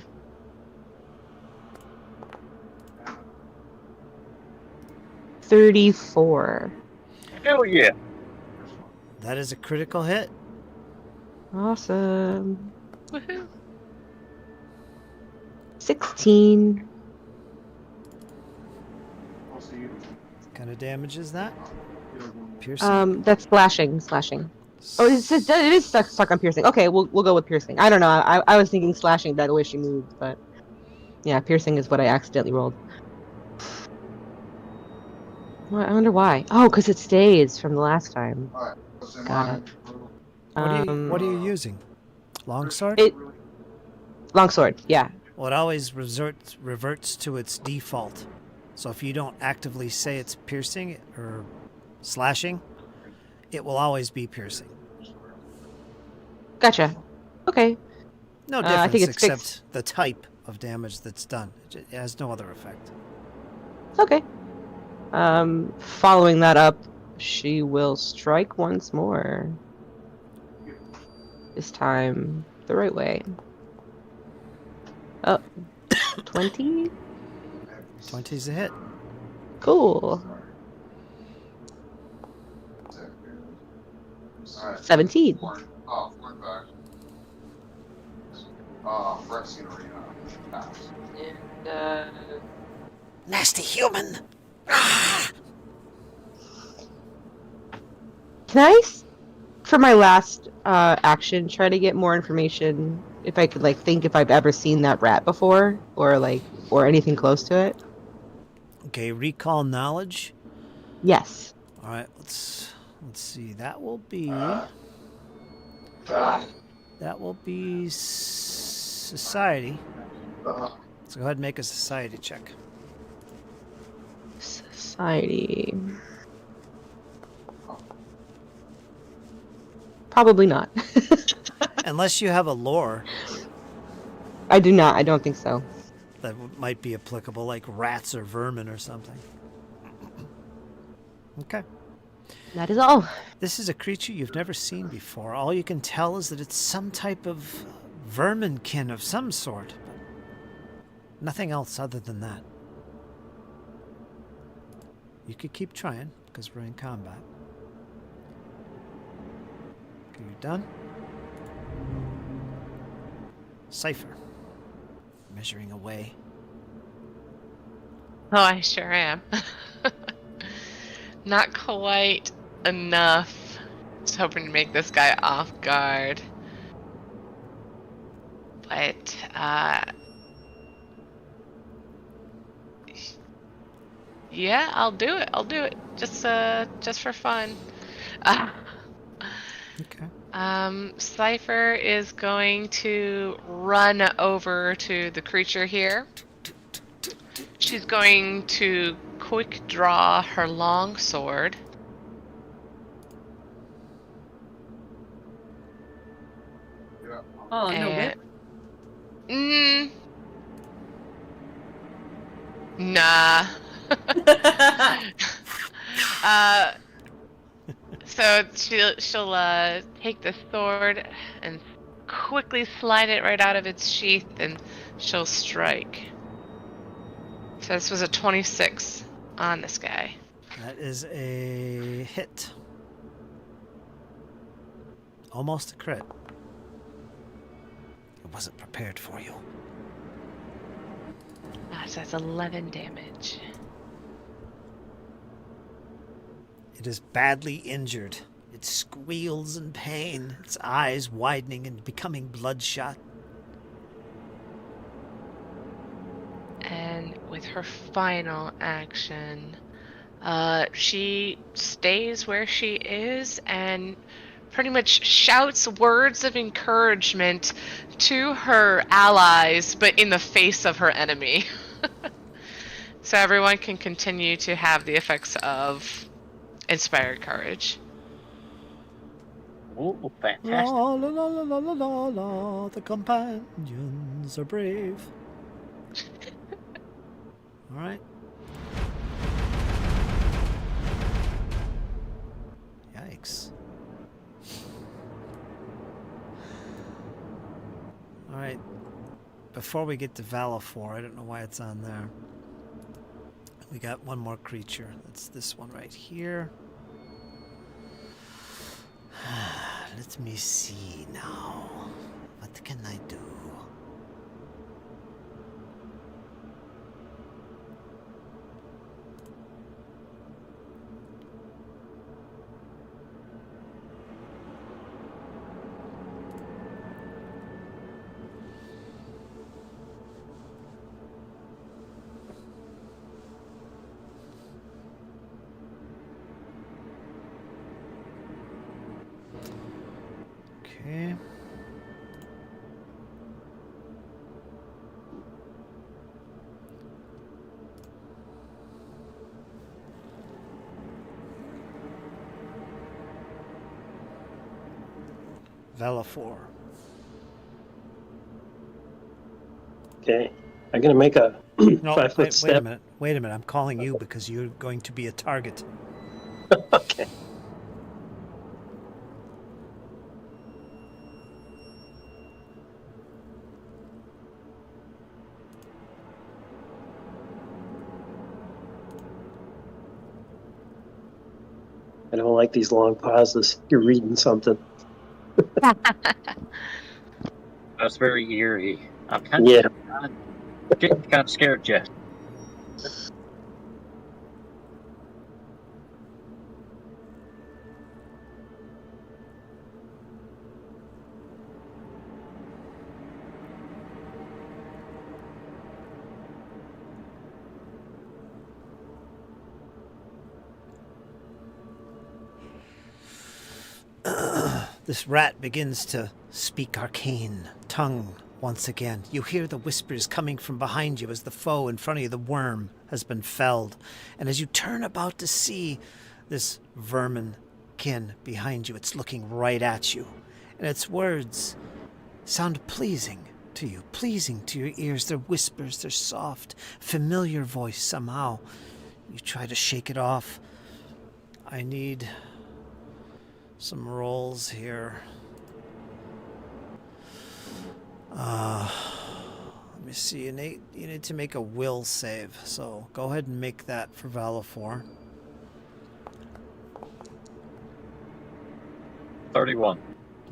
34. Hell yeah. That is a critical hit. Awesome. Woohoo. 16. What kind of damage is that? Piercing? That's slashing. Oh, it is stuck on piercing. Okay, we'll go with piercing. I don't know. I was thinking slashing that way she moved, but yeah, piercing is what I accidentally rolled. Well, I wonder why. Oh, because it stays from the last time. Got it. What are you using? Longsword? Longsword, yeah. Well, it always reverts to its default. So if you don't actively say it's piercing or slashing, it will always be piercing. Gotcha. Okay. No difference I think it's except fixed. the type of damage that's done. It has no other effect. Okay. Following that up, she will strike once more. This time the right way. Oh, 20? 20's a hit. Cool. 17. And, Nasty human! can I, for my last action, try to get more information? If I could, think if I've ever seen that rat before, or anything close to it. Okay, recall knowledge. Yes. All right, let's see. That will be society. So go ahead and make a society check. Society. Probably not. Unless you have a lore I do not. I don't think so. that might be applicable, like rats or vermin or something. Okay. That is all. This is a creature you've never seen before. All you can tell is that it's some type of verminkin of some sort. But nothing else other than that. You could keep trying, because we're in combat. Okay, you're done. Cypher. Measuring away. Oh, I sure am. Not quite enough. Just hoping to make this guy off guard. But, yeah, I'll do it. Just for fun. Okay. Cypher is going to run over to the creature here. She's going to quick draw her long sword. Oh, no whip. Nah. So she'll take the sword and quickly slide it right out of its sheath, and she'll strike. So this was a 26 on this guy. That is a hit. Almost a crit. I wasn't prepared for you. So that's 11 damage. It is badly injured. It squeals in pain, its eyes widening and becoming bloodshot. with her final action, she stays where she is and pretty much shouts words of encouragement to her allies, but in the face of her enemy. So everyone can continue to have the effects of inspired courage. Ooh, La fantastic. la la la la la la la. The companions are brave. All right. Yikes. All right. Before we get to Valafor, I don't know why it's on there. We got one more creature. That's this one right here. Let me see now. What can I do? Okay. Valafor. Okay. I'm going to make a No, 5 foot wait a step. minute. Wait a minute. I'm calling you because you're going to be a target. Okay. I don't like these long pauses. You're reading something. That's very eerie. I'm Yeah. getting kind of scared, Jess. This rat begins to speak arcane tongue once again. You hear the whispers coming from behind you as the foe in front of you, the worm, has been felled. And as you turn about to see this vermin kin behind you, it's looking right at you. And its words sound pleasing to you, pleasing to your ears. They're whispers, they're soft, familiar voice somehow. You try to shake it off. I need some rolls here. Let me see. You need to make a will save. So go ahead and make that for Valafor. 31.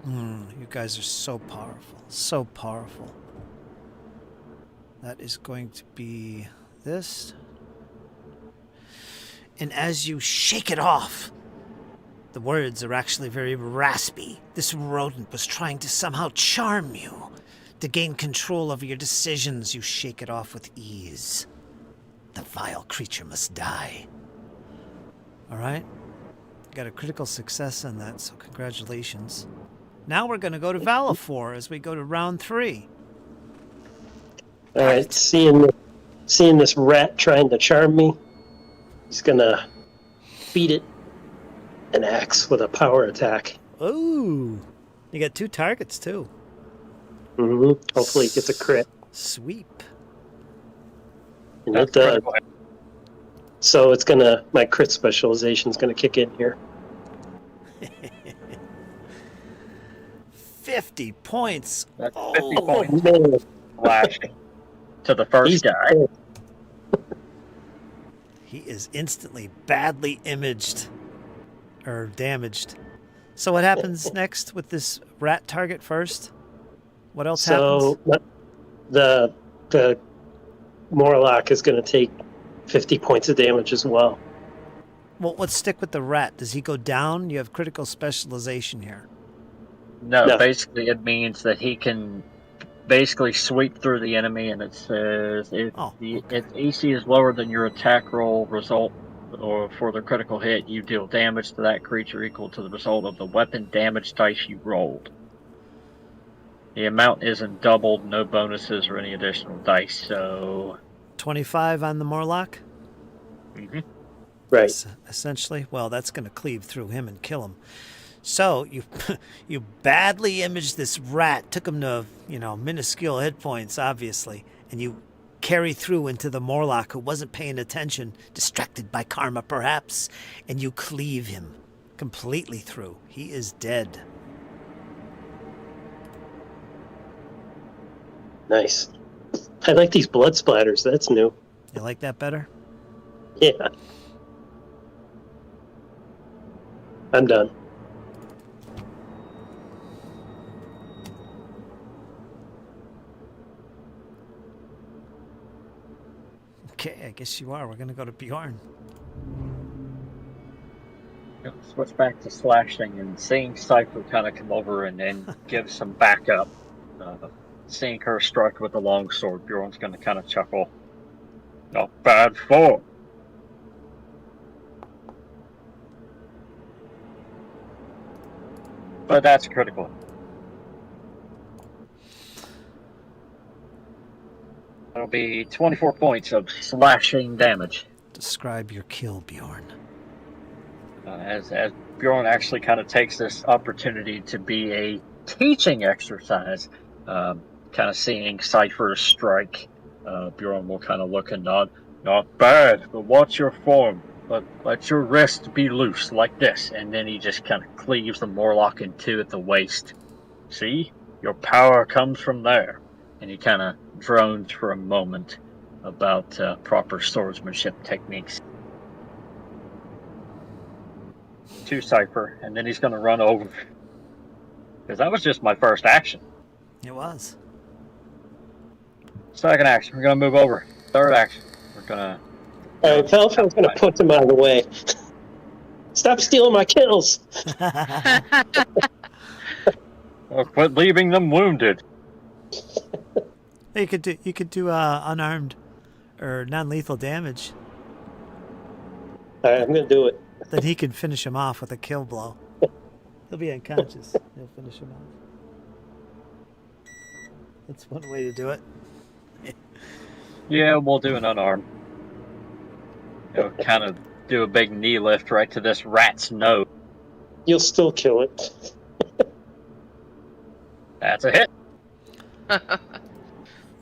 You guys are so powerful. So powerful. That is going to be this. And as you shake it off, the words are actually very raspy. This rodent was trying to somehow charm you, to gain control over your decisions. You shake it off with ease. The vile creature must die. All right? You got a critical success on that, so congratulations. Now we're going to go to Valafor as we go to round 3. All right. Seeing this rat trying to charm me, he's going to beat it an axe with a power attack. Ooh. You got 2 targets, too. Hopefully it gets a crit. Sweep. And That's it does. critical. So it's my crit specialization's gonna kick in here. 50 points. That's 50 Oh. points. Man, Flashing to the first he's guy. He is instantly badly imaged. Or damaged. So what happens next with this rat target first? What else happens? So the Morlock is gonna take 50 points of damage as well. Well, let's stick with the rat. Does he go down? You have critical specialization here. No, No. basically it means that he can basically sweep through the enemy, and it says if its AC is lower than your attack roll result or for the critical hit, you deal damage to that creature equal to the result of the weapon damage dice you rolled. The amount isn't doubled, no bonuses or any additional dice, so 25 on the Morlock? Right. Essentially. Well, that's going to cleave through him and kill him. So you you badly imaged this rat, took him to, minuscule hit points, obviously, and you carry through into the Morlock who wasn't paying attention, distracted by karma perhaps, and you cleave him completely through. He is dead. Nice. I like these blood splatters. That's new. You like that better? Yeah. I'm done. Okay, I guess you are. We're going to go to Bjorn. Switch back to slashing and seeing Cypher kind of come over and give some backup. Seeing her strike with the longsword, Bjorn's going to kind of chuckle. Not bad form. But that's critical. That'll be 24 points of slashing damage. Describe your kill, Bjorn. As Bjorn actually kind of takes this opportunity to be a teaching exercise, kind of seeing Cypher strike, Bjorn will kind of look and nod. Not bad, but watch your form. But let your wrist be loose like this. And then he just kind of cleaves the Morlock in two at the waist. See? Your power comes from there. And he kind of drones for a moment about proper swordsmanship techniques. To Cypher, and then he's going to run over. Because that was just my first action. It was. Second action, we're going to move over. Third action, we're going to... Alright, Felfon's going to put them out of the way. Stop stealing my kills! Well, quit leaving them wounded. You could do unarmed or non-lethal damage. Alright, I'm going to do it. Then he can finish him off with a kill blow. He'll be unconscious. He'll finish him off. That's one way to do it. Yeah, we'll do an unarmed. Kind of do a big knee lift right to this rat's nose. You'll still kill it. That's a hit.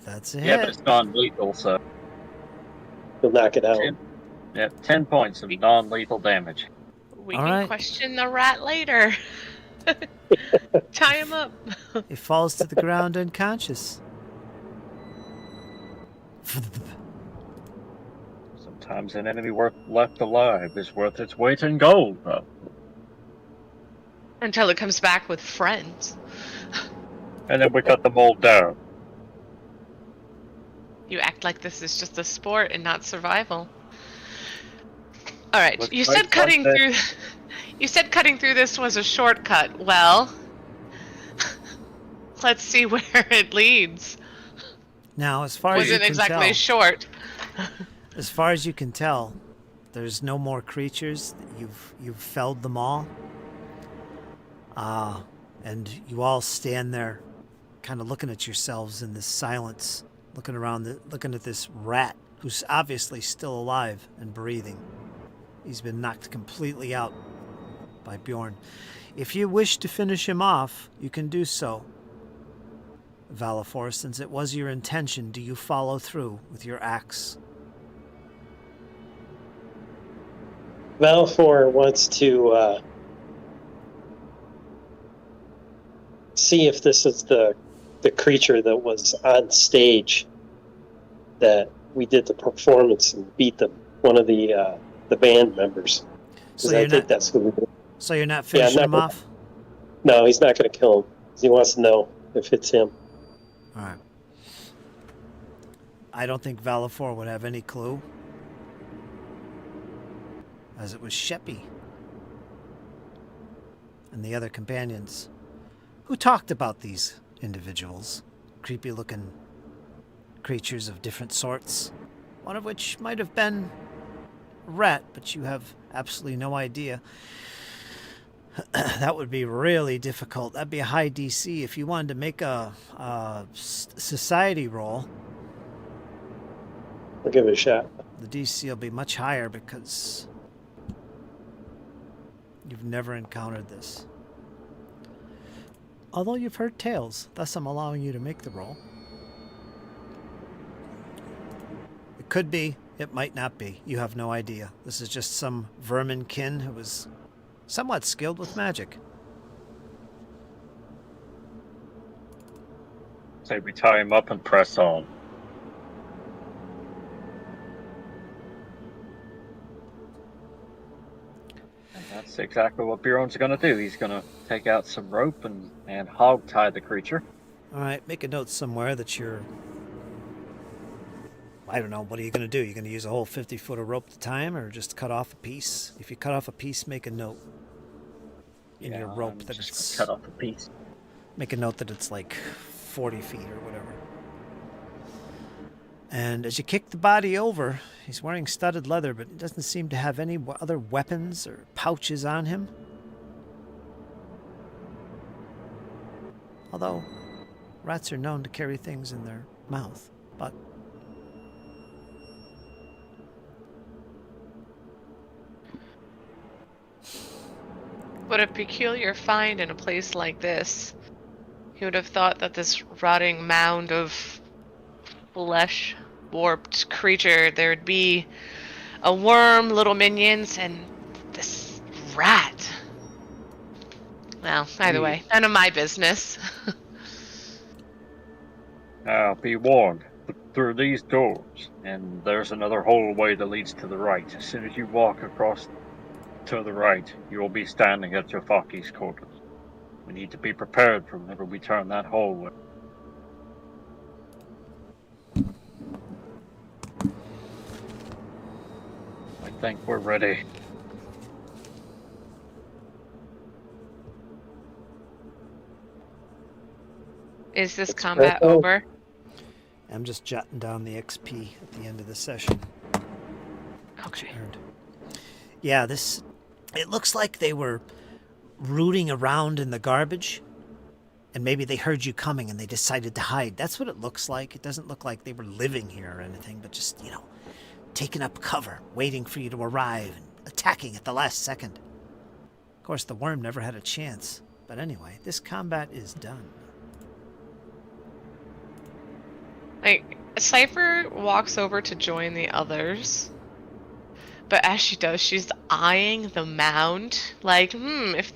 That's a Yeah, hit. but it's non-lethal, so... You'll knock it out. 10 points of non-lethal damage. We All can right. question the rat later. Tie him up. He falls to the ground unconscious. Sometimes an enemy left alive is worth its weight in gold. Until it comes back with friends. And then we cut the mold down. You act like this is just a sport and not survival. All right, Looks you like said cutting fun through. You said cutting through this was a shortcut. Well, let's see where it leads. Now, as far as you Wasn't can exactly tell, short. as far as you can tell, there's no more creatures. You've felled them all. And you all stand there, kind of looking at yourselves in this silence, looking around, looking at this rat who's obviously still alive and breathing. He's been knocked completely out by Bjorn. If you wish to finish him off, you can do so. Valifor, since it was your intention, do you follow through with your axe? Valifor wants to see if this is the creature that was on stage that we did the performance and beat them. One of the band members. So I think that's who we did. So you're not finishing him off? No, he's not going to kill him. He wants to know if it's him. All right. I don't think Valifor would have any clue, as it was Sheppy and the other companions who talked about these individuals. creepy looking creatures of different sorts. One of which might have been a rat, but you have absolutely no idea. That would be really difficult. That'd be a high DC. If you wanted to make a society roll, I'll give it a shot. the DC will be much higher because you've never encountered this. Although you've heard tales, thus I'm allowing you to make the roll. It could be, it might not be. You have no idea. This is just some verminkin who was somewhat skilled with magic. Say we tie him up and press on. And that's exactly what Bjorn's going to do. He's going to take out some rope and hog tie the creature. All right, make a note somewhere that you're... I don't know, what are you going to do? You're going to use a whole 50-foot of rope to tie him, or just cut off a piece? If you cut off a piece, make a note in your rope I'm that just it's... gonna cut off a piece. Make a note that it's like 40 feet or whatever. And as you kick the body over, he's wearing studded leather, but he doesn't seem to have any other weapons or pouches on him. Although, rats are known to carry things in their mouth, but... What a peculiar find in a place like this. You would have thought that this rotting mound of flesh warped creature, there'd be a worm, little minions, and this rat. Well, either way, none of my business. Now, be warned. Through these doors, and there's another hallway that leads to the right. As soon as you walk across to the right, you will be standing at Jafaki's quarters. We need to be prepared for whenever we turn that hallway. I think we're ready. Is this combat over? I'm just jotting down the XP at the end of the session. Okay. Yeah, this... It looks like they were rooting around in the garbage, and maybe they heard you coming and they decided to hide. That's what it looks like. It doesn't look like they were living here or anything, but just, taking up cover, waiting for you to arrive, and attacking at the last second. Of course, the worm never had a chance. But anyway, this combat is done. Like, Cypher walks over to join the others. But as she does, she's eyeing the mound. Like, if...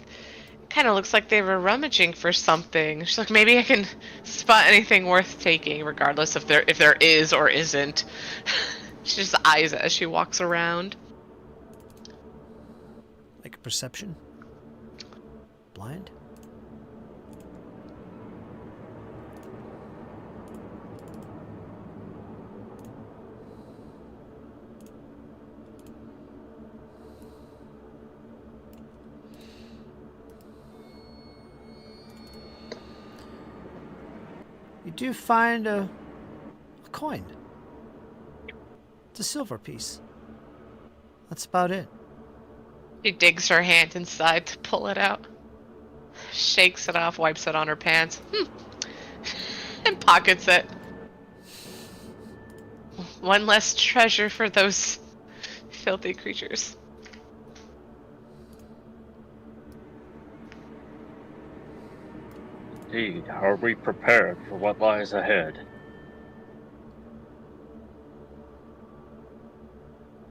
Kind of looks like they were rummaging for something. She's like, maybe I can spot anything worth taking, regardless if there is or isn't. She just eyes it as she walks around. Make a perception. Blind. You do find a coin. It's a silver piece. That's about it. She digs her hand inside to pull it out. Shakes it off, wipes it on her pants. And pockets it. One less treasure for those filthy creatures. Indeed, are we prepared for what lies ahead?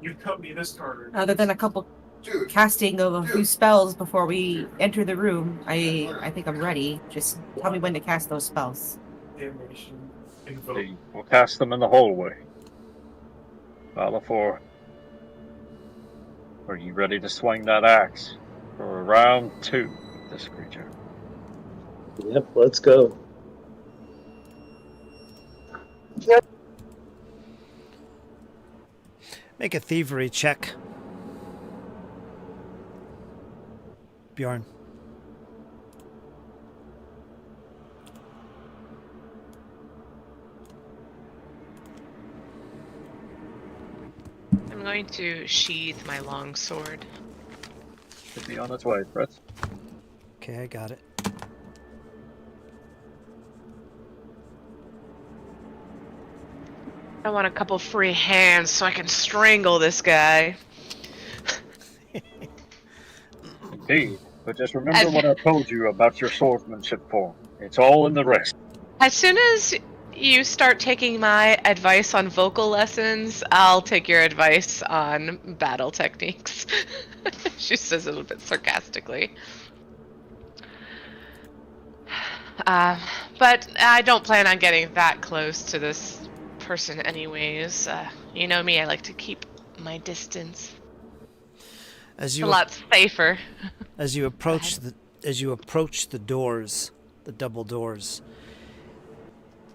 You cut me this card. Other than a couple Dude, casting of a few spells before we enter the room, I think I'm ready. Just tell me when to cast those spells. Damnation. Invoke. Indeed, we'll cast them in the hallway. Balafor, are you ready to swing that axe for round 2 with this creature? Yep, let's go. Make a thievery check. Bjorn. going to sheath my long sword. Should be on its way, Fritz. Okay, I got it. I want a couple free hands so I can strangle this guy. Indeed. But just remember what I told you about your swordsmanship form. It's all in the rest. As soon as you start taking my advice on vocal lessons, I'll take your advice on battle techniques. She says it a bit sarcastically. But I don't plan on getting that close to this person anyways. You know me, I like to keep my distance. As It's you a lot safer. as you approach the doors, the double doors,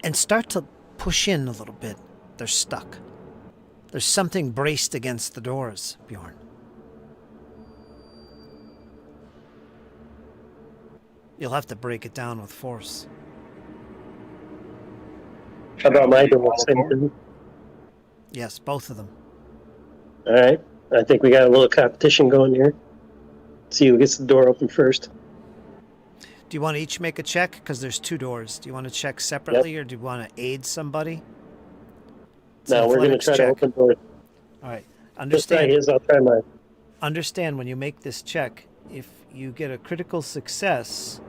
and start to push in a little bit, they're stuck. There's something braced against the doors, Bjorn. You'll have to break it down with force. How about my door? Same thing? Yes, both of them. All right. I think we got a little competition going here. See who gets the door open first. Do you want to each make a check? Because there's two doors. Do you want to check separately, or do you want to aid somebody? It's No, an we're going to athletics try check. to open doors. All right. Just try Understand. his, I'll try mine. Understand when you make this check, if you get a critical success,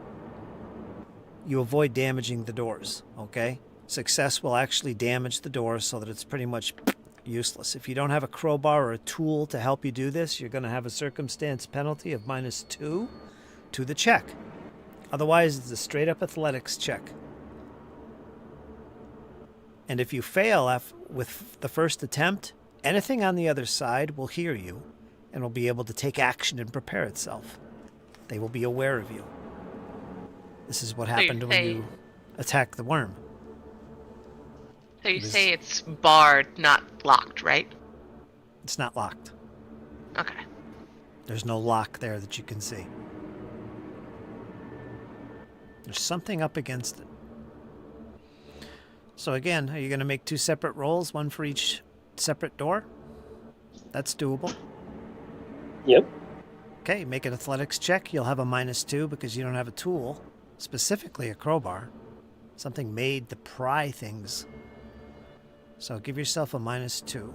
you avoid damaging the doors, okay? Success will actually damage the doors so that it's pretty much useless. If you don't have a crowbar or a tool to help you do this, you're going to have a circumstance penalty of -2 to the check. Otherwise, it's a straight-up athletics check. And if you fail with the first attempt, anything on the other side will hear you and will be able to take action and prepare itself. They will be aware of you. This is what happened when you attacked the worm. So you say it's barred, not locked, right? It's not locked. Okay. There's no lock there that you can see. There's something up against it. So again, are you going to make two separate rolls, one for each separate door? That's doable. Yep. Okay, make an athletics check. You'll have a -2 because you don't have a tool, specifically a crowbar. Something made to pry things. So give yourself a -2.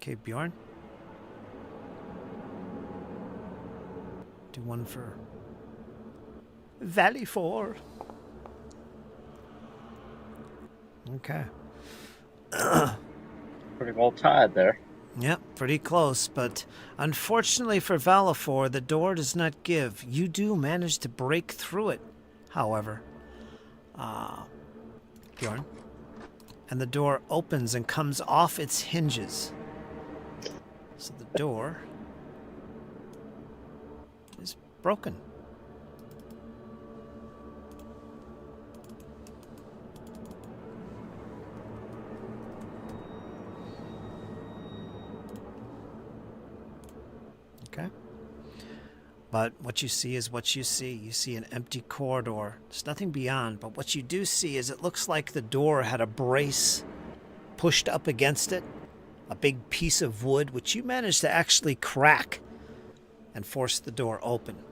Okay, Bjorn. Do one for Valley 4. Okay. Pretty well tied there. Yep, pretty close, but unfortunately for Valifor, the door does not give. You do manage to break through it, however. Bjorn. And the door opens and comes off its hinges. So the door is broken. Okay. But what you see is what you see. You see an empty corridor. There's nothing beyond, but what you do see is it looks like the door had a brace pushed up against it. A big piece of wood, which you managed to actually crack and force the door open.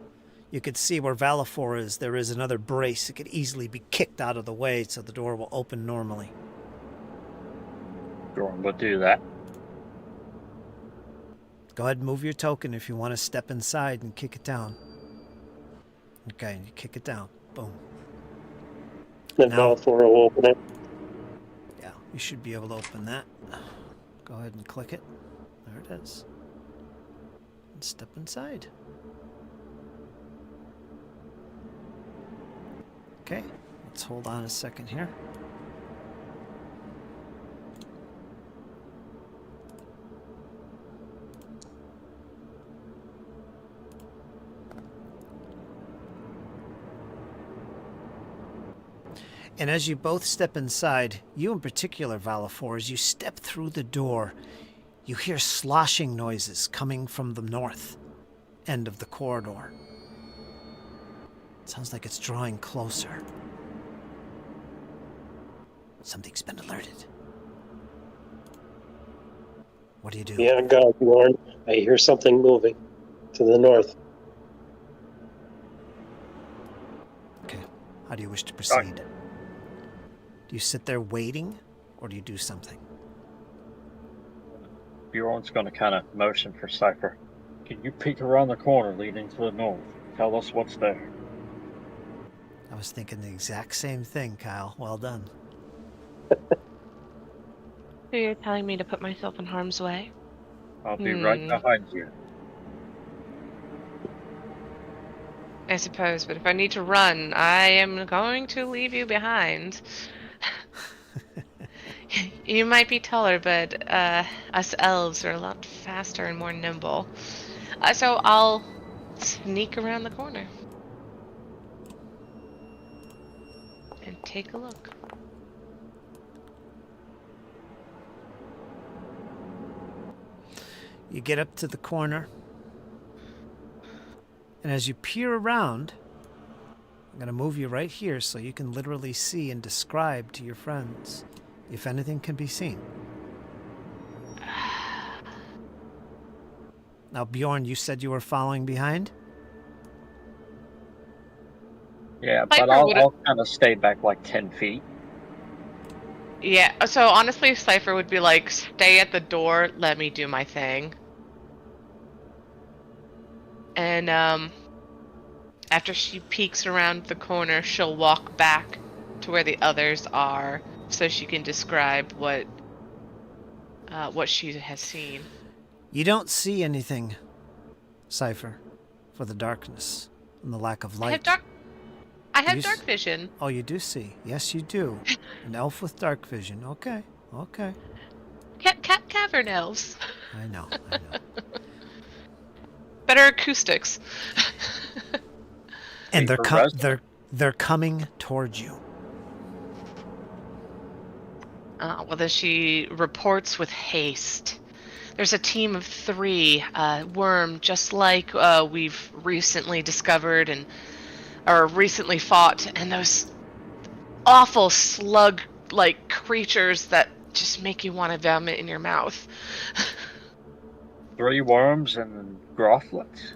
You could see where Valifor is, there is another brace. It could easily be kicked out of the way so the door will open normally. Bjorn would do that. Go ahead and move your token if you want to step inside and kick it down. Okay, and you kick it down. Boom. Then Now- Valifor will open it. Yeah, you should be able to open that. Go ahead and click it. There it is. And step inside. Okay, let's hold on a second here. And as you both step inside, you in particular, Valifor, as you step through the door, you hear sloshing noises coming from the north. end of the corridor. It sounds like it's drawing closer. Something's been alerted. What do you do? Yeah, God, Bjorn. I hear something moving to the north. Okay. How do you wish to proceed? Do you sit there waiting, or do you do something? Bjorn's going to kind of motion for Cypher. Can you peek around the corner leading to the north? Tell us what's there. I was thinking the exact same thing, Kyle. Well done. So you're telling me to put myself in harm's way? I'll be right behind you. I suppose, but if I need to run, I am going to leave you behind. You might be taller, but us elves are a lot faster and more nimble. So I'll sneak around the corner and take a look. You get up to the corner, and as you peer around, I'm going to move you right here so you can literally see and describe to your friends if anything can be seen. Now, Bjorn, you said you were following behind? Yeah, but I'll kind of stay back like 10 feet. Yeah, so honestly, Cypher would be like, stay at the door, let me do my thing. And after she peeks around the corner, she'll walk back to where the others are so she can describe what she has seen. You don't see anything, Cypher, for the darkness and the lack of light. I have dark vision. Oh, you do see. Yes, you do. An elf with dark vision. Okay. Cavern elves. I know. Better acoustics. And they're coming towards you. Well, then she reports with haste. There's a team of 3, worm, just like we've recently discovered or recently fought, and those awful slug-like creatures that just make you want to vomit in your mouth. 3 worms and grothlets.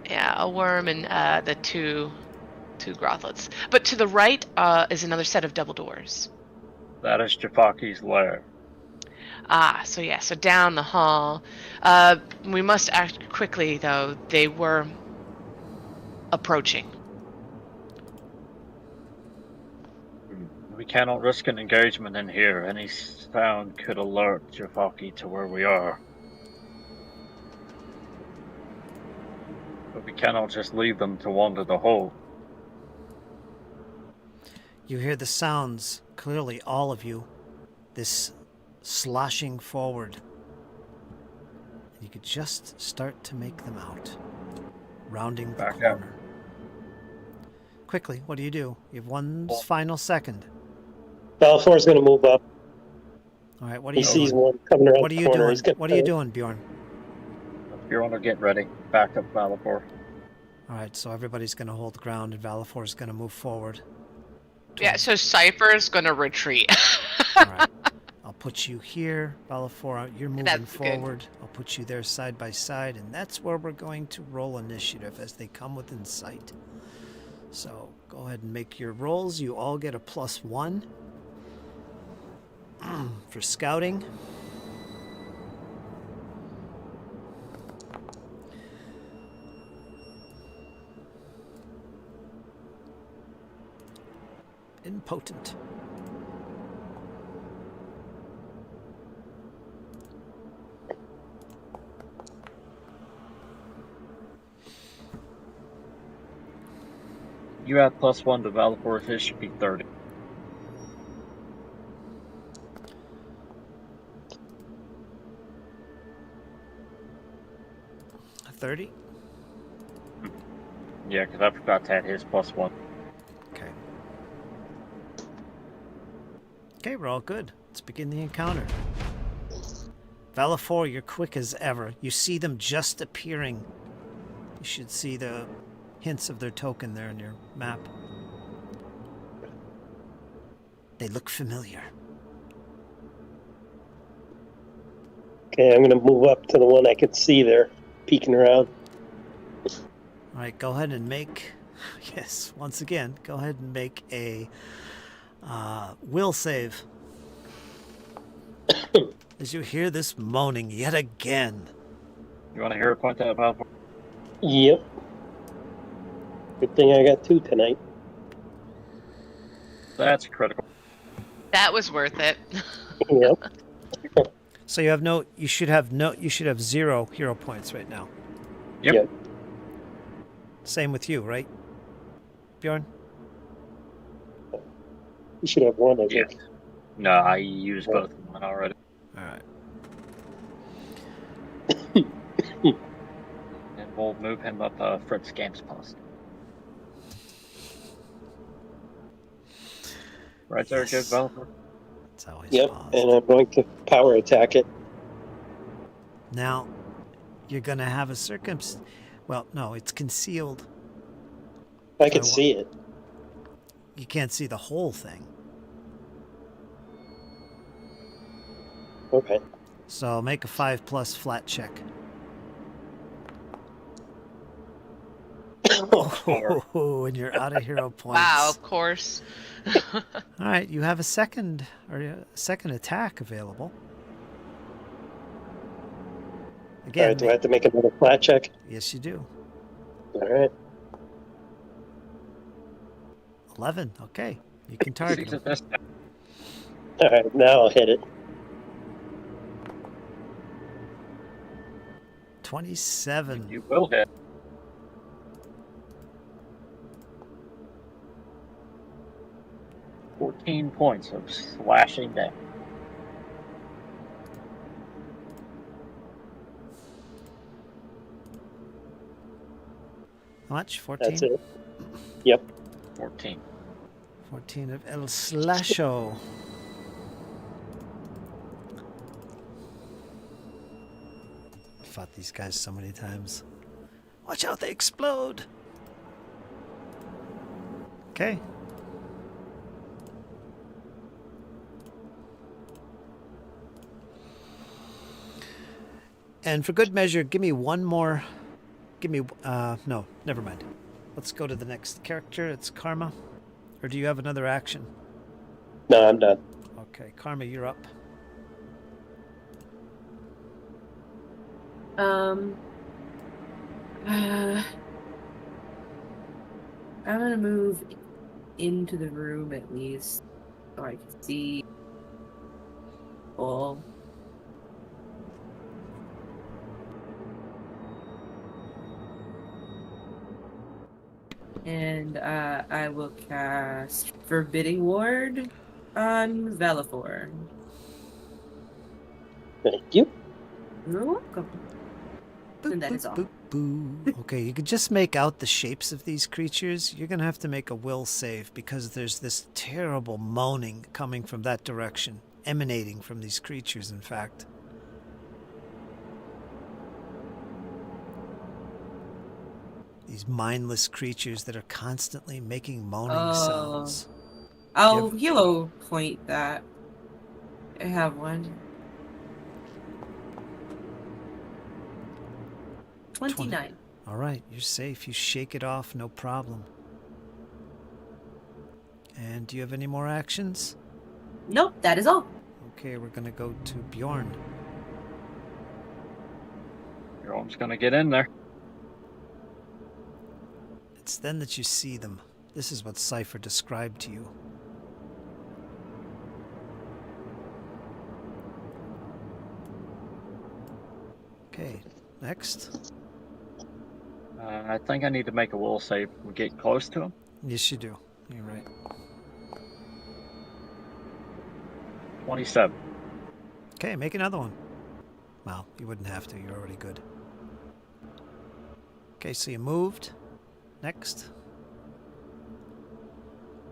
Yeah, a worm and the two grothlets. But to the right is another set of double doors. That is Jafaki's lair. So down the hall. We must act quickly, though. They were approaching. We cannot risk an engagement in here. Any sound could alert Jafaki to where we are. But we cannot just leave them to wander the hole. You hear the sounds, clearly all of you, this sloshing forward. You could just start to make them out, rounding the corner. Quickly, what do? You have one final second. Balfour's going to move up. All right, what are you doing? doing? He sees one coming around the corner. What are you doing, Bjorn? Bjorn will get ready. Back up Valafor. All right, so everybody's going to hold ground, and Valafor's going to move forward. Yeah, so Cypher's going to retreat. All right. I'll put you here, Valafor. You're moving That's forward. good. I'll put you there side by side, and that's where we're going to roll initiative as they come within sight. So go ahead and make your rolls. You all get a +1 for scouting. Impotent. You have +1 developers. It should be 30. $30? Yeah, because I forgot to add his +1. Okay. Okay, we're all good. Let's begin the encounter. Valifor, you're quick as ever. You see them just appearing. You should see the hints of their token there in your map. They look familiar. Okay, I'm gonna move up to the one I can see there, peeking around. All right, go ahead and make... Yes, once again, go ahead and make a will save. As you hear this moaning yet again. You want to hear a point that about? Yep. Good thing I got 2 tonight. That's critical. That was worth it. Yep. So you have no... You should have 0 hero points right now. Yep. Same with you, right, Bjorn? You should have 1, I Yeah. think. No, I used both of them already. All right. And we'll move him up Fritz Games Post. Right there, Yes. good developer. It's always Yep, paused. and I'm going to power attack it. Now, you're going to have a Well, no, it's concealed. I can I wa- see it. You can't see the whole thing. Okay. So make a 5+ flat check. Oh, and you're out of hero points. Wow, of course. All right, you have a second attack available. All Again, right, do I have to make another flat check? yes, you do. All right. 11. Okay, you can target Six him. at this time. All right, now I'll hit it. 27. You will hit. $14 points of slashing damage. How much? 14? That's it. Yep. 14. 14 of El Slasho. I fought these guys so many times. Watch out, they explode! Okay. And for good measure, give me one more. Give me. No, never mind. Let's go to the next character. It's Karma. Or do you have another action? No, I'm done. Okay, Karma, you're up. I'm gonna move into the room at least so I can see all. And I will cast Forbidding Ward on Valifor. Thank you. You're welcome. And that is all. Boo. Okay, you can just make out the shapes of these creatures. You're going to have to make a will save because there's this terrible moaning coming from that direction, emanating from these creatures, in fact. These mindless creatures that are constantly making moaning sounds. I'll Give- hero point that. I have one. 29. All right, you're safe. You shake it off, no problem. And do you have any more actions? Nope, that is all. Okay, we're going to go to Bjorn. You're almost going to get in there. It's then that you see them. This is what Cypher described to you. Okay, next. I think I need to make a will save. We get close to him. Yes, you do. You're right. 27. Okay, make another one. Well, you wouldn't have to. You're already good. Okay, so you moved. Next.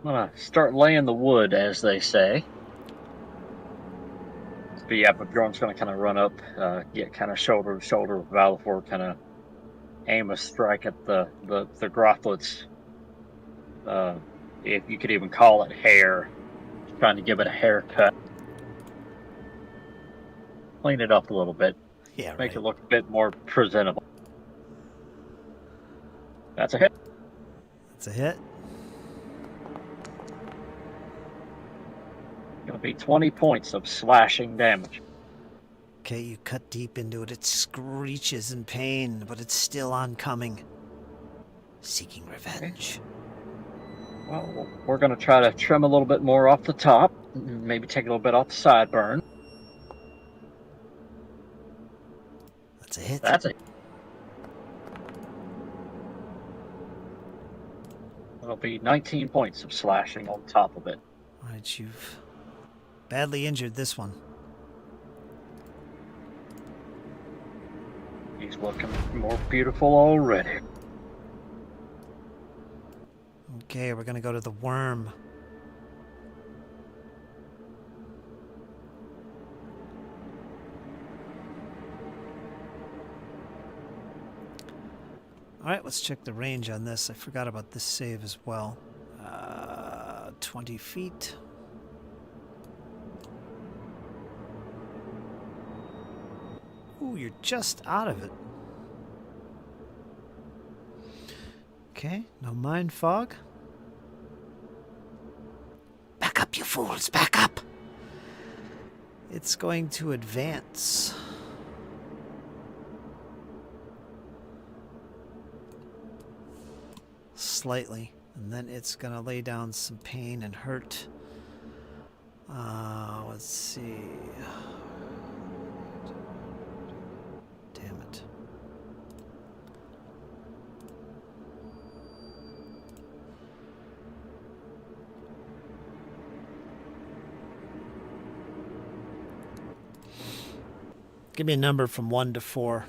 I'm going to start laying the wood, as they say. but Bjorn's going to kind of run up, get kind of shoulder to shoulder with Valifor, kind of aim a strike at the Grothlets. If you could even call it hair, trying to give it a haircut, clean it up a little bit, Yeah, make right. it look a bit more presentable. That's a hit. That's a hit. Going to be 20 points of slashing damage. Okay, you cut deep into it. It screeches in pain, but it's still oncoming. Seeking revenge. Well, we're going to try to trim a little bit more off the top, maybe take a little bit off the sideburn. That's a hit. That's it. It'll be 19 points of slashing on top of it. All right, you've badly injured this one. He's looking more beautiful already. Okay, we're going to go to the worm. All right, let's check the range on this. I forgot about this save as well. 20 feet. Ooh, you're just out of it. Okay, no mind fog. Back up, you fools, back up! It's going to advance. Slightly, and then it's gonna lay down some pain and hurt. Let's see. Damn it. Give me a number from 1 to 4.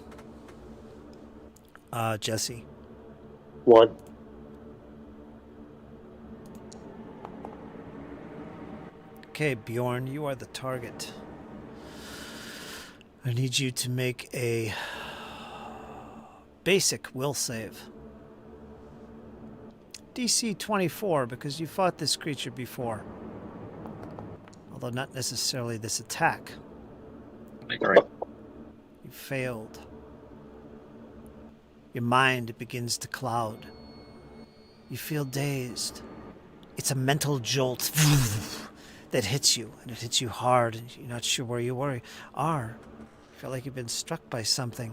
Jesse. 1. Okay, Bjorn, you are the target. I need you to make a basic will save. DC 24, because you fought this creature before. Although not necessarily this attack. Great. You failed. Your mind begins to cloud. You feel dazed. It's a mental jolt that hits you, and it hits you hard, and you're not sure where you are. You feel like you've been struck by something.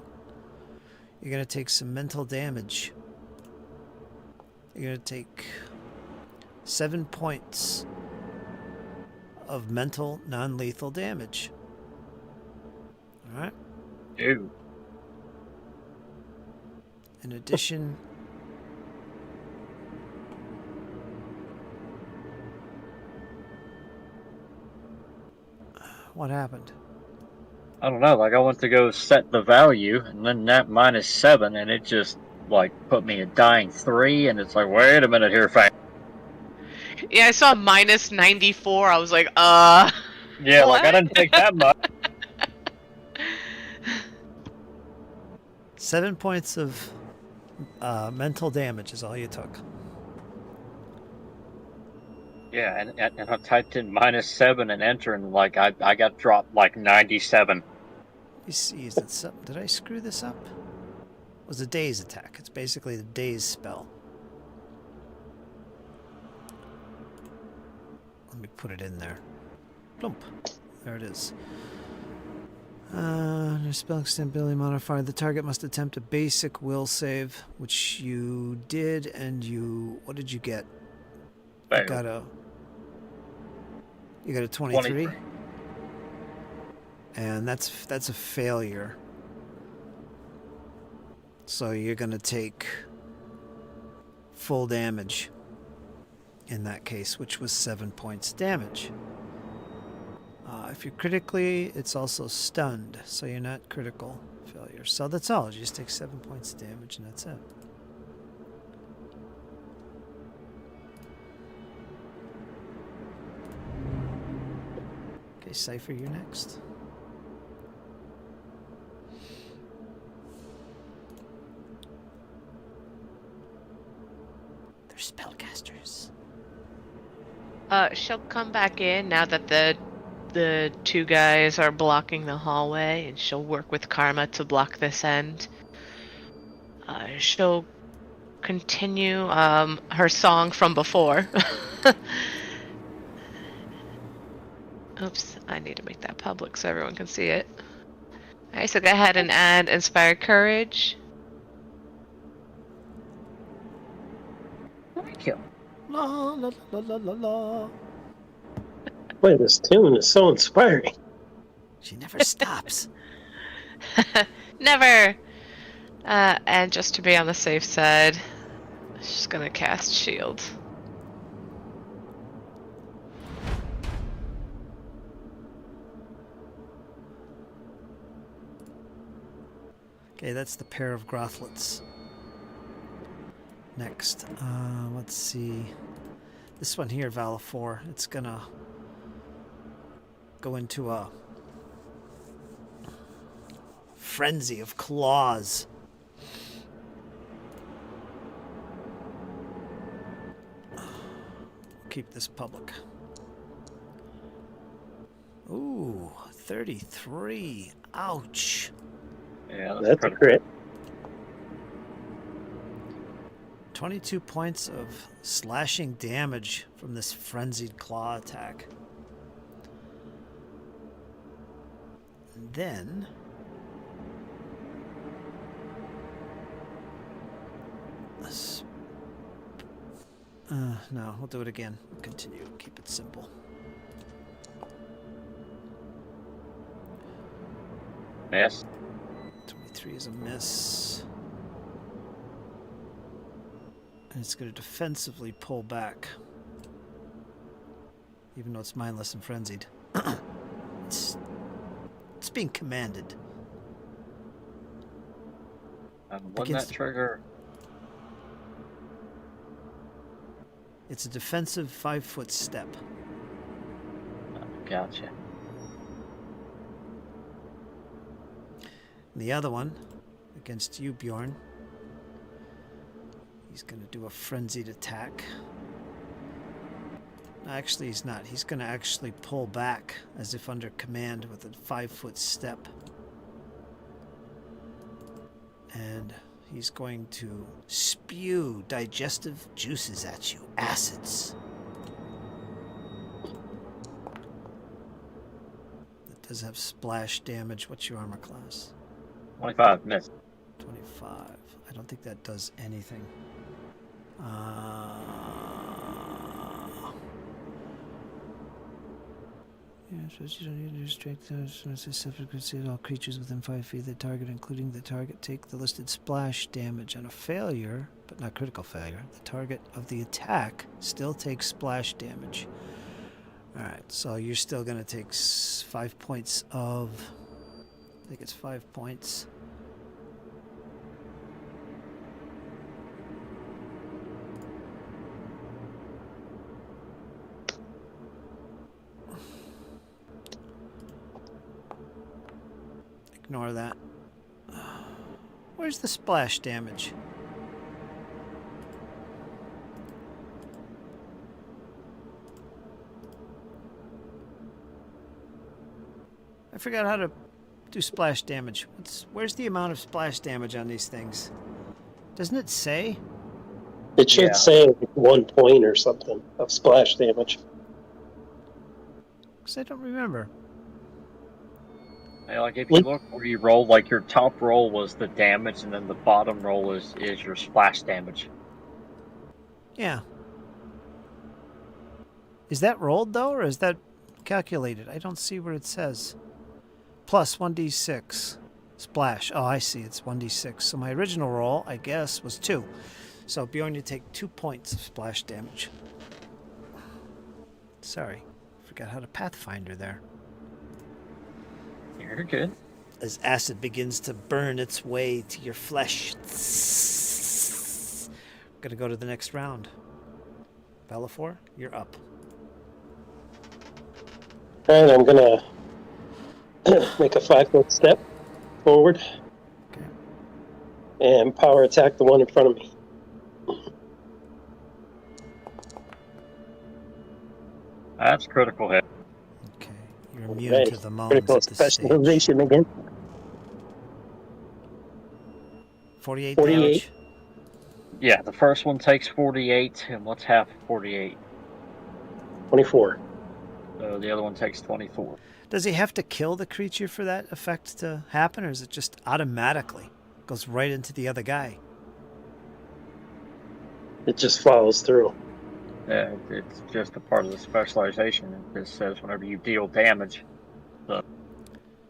You're going to take some mental damage. You're going to take 7 points of mental non-lethal damage. All right? Ew. In addition, what happened? I don't know, like I went to go set the value, and then that -7, and it just, like, put me at dying 3, and it's like, wait a minute here, fam. Yeah, I saw -94. I was like, Yeah, what? like, I didn't take that much. 7 points of mental damage is all you took. Yeah, and I typed in -7 and enter, and, like, I got dropped, like, 97. Let me see, is that something? Did I screw this up? It was a daze attack. It's basically the daze spell. Let me put it in there. Plump. There it is. Your spell extent ability modifier. The target must attempt a basic will save, which you did, and you... What did you get? You got a 23? And that's a failure. So you're going to take full damage in that case, which was 7 points damage. If you're critically, it's also stunned, so you're not critical failure. So that's all. You just take 7 points of damage, and that's it. Okay, Cypher, you're next. spellcasters. She'll come back in now that the two guys are blocking the hallway, and she'll work with Karma to block this end. She'll continue her song from before. Oops, I need to make that public so everyone can see it. Alright, so go ahead and add Inspire Courage. Thank you. La la la la la la. Boy, this tune is so inspiring. She never stops. Never! And just to be on the safe side, she's gonna cast Shield. Okay, that's the pair of grothlets. Next, let's see. This one here, Valafor, it's gonna go into a frenzy of claws. Keep this public. Ooh, 33. Ouch. Yeah, That's a pretty crit. 22 points of slashing damage from this frenzied claw attack. And then this. No, we'll do it again. We'll continue. Keep it simple. Miss. 23 is a miss. And it's going to defensively pull back. Even though it's mindless and frenzied. It's being commanded. Wasn't that trigger? It's a defensive 5-foot step. Gotcha. The other one, against you, Bjorn. He's going to do a frenzied attack. Actually, he's not. He's going to actually pull back as if under command with a 5-foot step. And he's going to spew digestive juices at you. Acids. That does have splash damage. What's your armor class? 25, miss. 25. I don't think that does anything. Yeah, so you don't need to restrict all creatures within 5 feet of the target, including the target, take the listed splash damage. On a failure, but not critical failure, the target of the attack still takes splash damage. Alright, so you're still going to take 5 points of... I think it's 5 points. Ignore that. Where's the splash damage? I forgot how to do splash damage. Where's the amount of splash damage on these things? Doesn't it say? It should say 1 point or something of splash damage. Because I don't remember. Yeah, like if you look where you roll, like your top roll was the damage, and then the bottom roll is your splash damage. Yeah. Is that rolled though, or is that calculated? I don't see where it says. Plus 1d6 splash. Oh, I see. It's 1d6. So my original roll, I guess, was 2. So Bjorn, you take 2 points of splash damage. Sorry, forgot how to Pathfinder there. You're good. As acid begins to burn its way to your flesh. We're gonna go to the next round. Valafor, you're up. Alright, I'm gonna make a 5-foot step forward. Okay. And power attack the one in front of me. That's critical hit. Okay. You're immune Right. to the moans Critical at this stage. specialization again. 48 48. damage. Yeah, the first one takes 48, and what's half of 48? 24. So the other one takes 24. Does he have to kill the creature for that effect to happen, or is it just automatically goes right into the other guy? It just follows through. It's just a part of the specialization. It just says whenever you deal damage.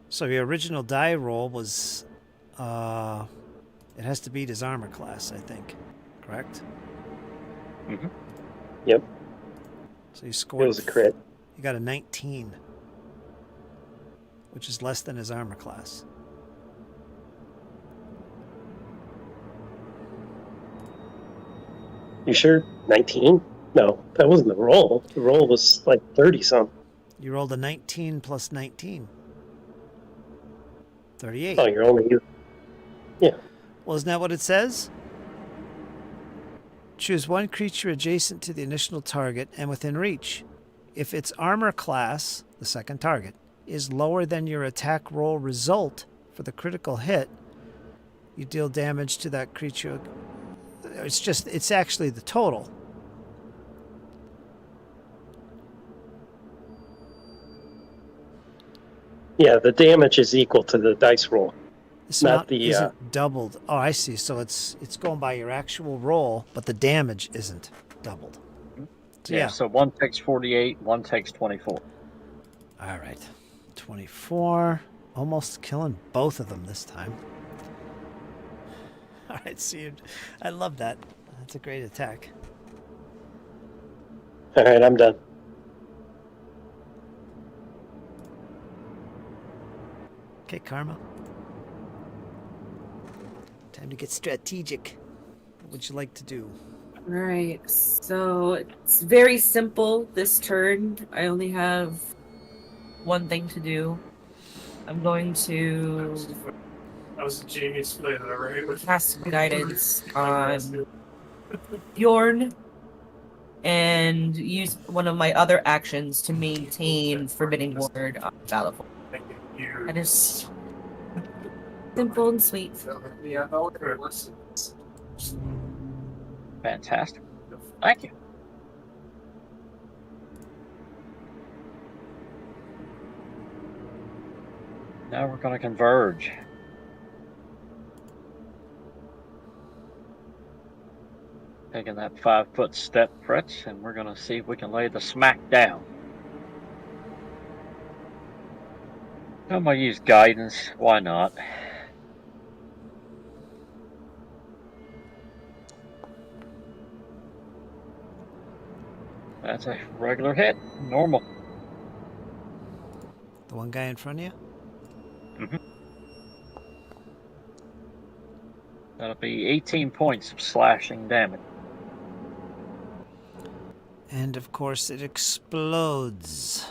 So your original die roll was, it has to beat his armor class, I think. Correct? Mm-hmm. Yep. So you It scored. was a crit. You got a 19, which is less than his armor class. You sure? 19? No, that wasn't the roll. The roll was like 30 something. You rolled a 19 plus 19. 38. Oh, you're only. Well, isn't that what it says? Choose one creature adjacent to the initial target and within reach. If its armor class, the second target, is lower than your attack roll result for the critical hit, you deal damage to that creature. It's actually the total. Yeah, the damage is equal to the dice roll. This Not amount the, isn't doubled. Oh, I see. So it's going by your actual roll, but the damage isn't doubled. So, yeah. So one takes 48, one takes 24. All right. 24. Almost killing both of them this time. All right, so I love that. That's a great attack. All right, I'm done. Okay, Karma. Time to get strategic. What would you like to do? Right. So it's very simple this turn. I only have one thing to do. I'm going to That was a genius play that I wrote. cast guidance on Bjorn and use one of my other actions to maintain Forbidding Ward on Balafor. Thank you. That is simple and sweet. Yeah, Fantastic. Thank you. Now we're going to converge. Taking that 5-foot step, Fritz, and we're going to see if we can lay the smack down. I'm going to use guidance. Why not? That's a regular hit. Normal. The one guy in front of you? Mm-hmm. That'll be 18 points of slashing damage. And of course it explodes.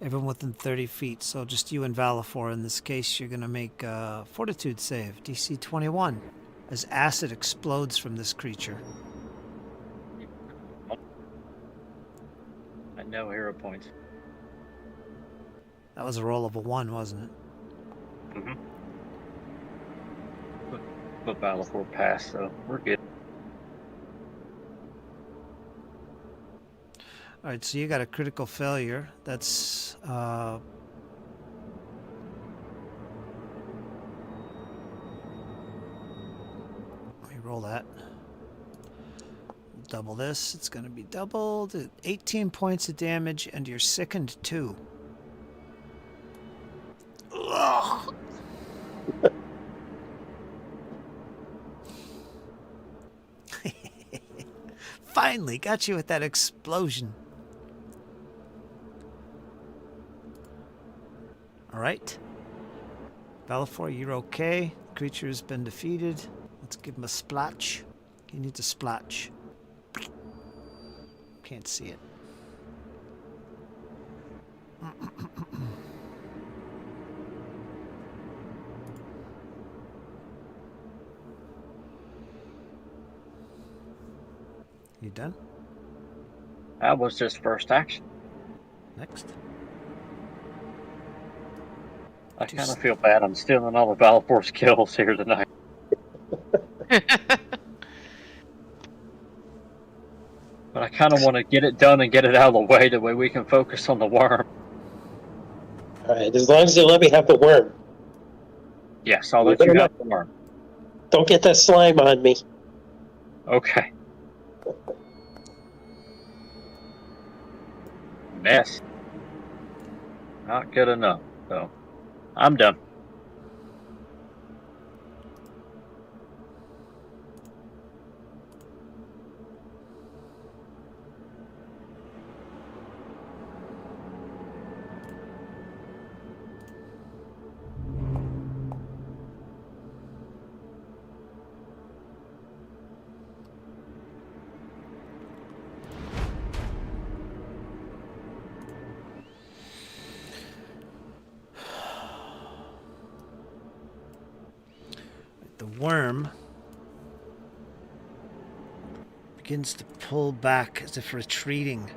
Everyone within 30 feet. So just you and Valafor. In this case, you're going to make a fortitude save. DC 21. As acid explodes from this creature. And no hero points. That was a roll of a 1, wasn't it? Mm-hmm. But Valafor passed, so we're good. All right, so you got a critical failure. That's let me roll that. Double this. It's going to be doubled. 18 points of damage, and you're sickened too. Ugh. Finally got you with that explosion. All right. Valafor, you're okay. Creature has been defeated. Let's give him a splotch. He needs a splotch. Can't see it. You done? That was his first action. Next. I kind of feel bad. I'm stealing all the Valfor's kills here tonight. But I kind of want to get it done and get it out of the way. The way we can focus on the worm. All right, as long as you let me have the worm. Yes, I'll let you have the worm. Don't get that slime on me. Okay. Mess. Not good enough, so I'm done. The worm begins to pull back as if retreating.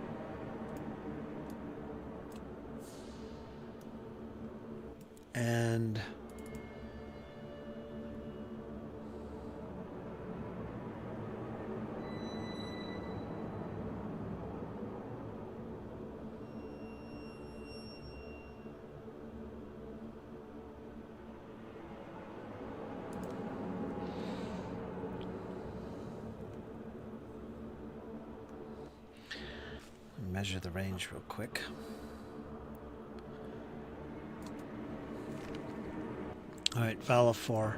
And measure the range real quick. All right, Valafor.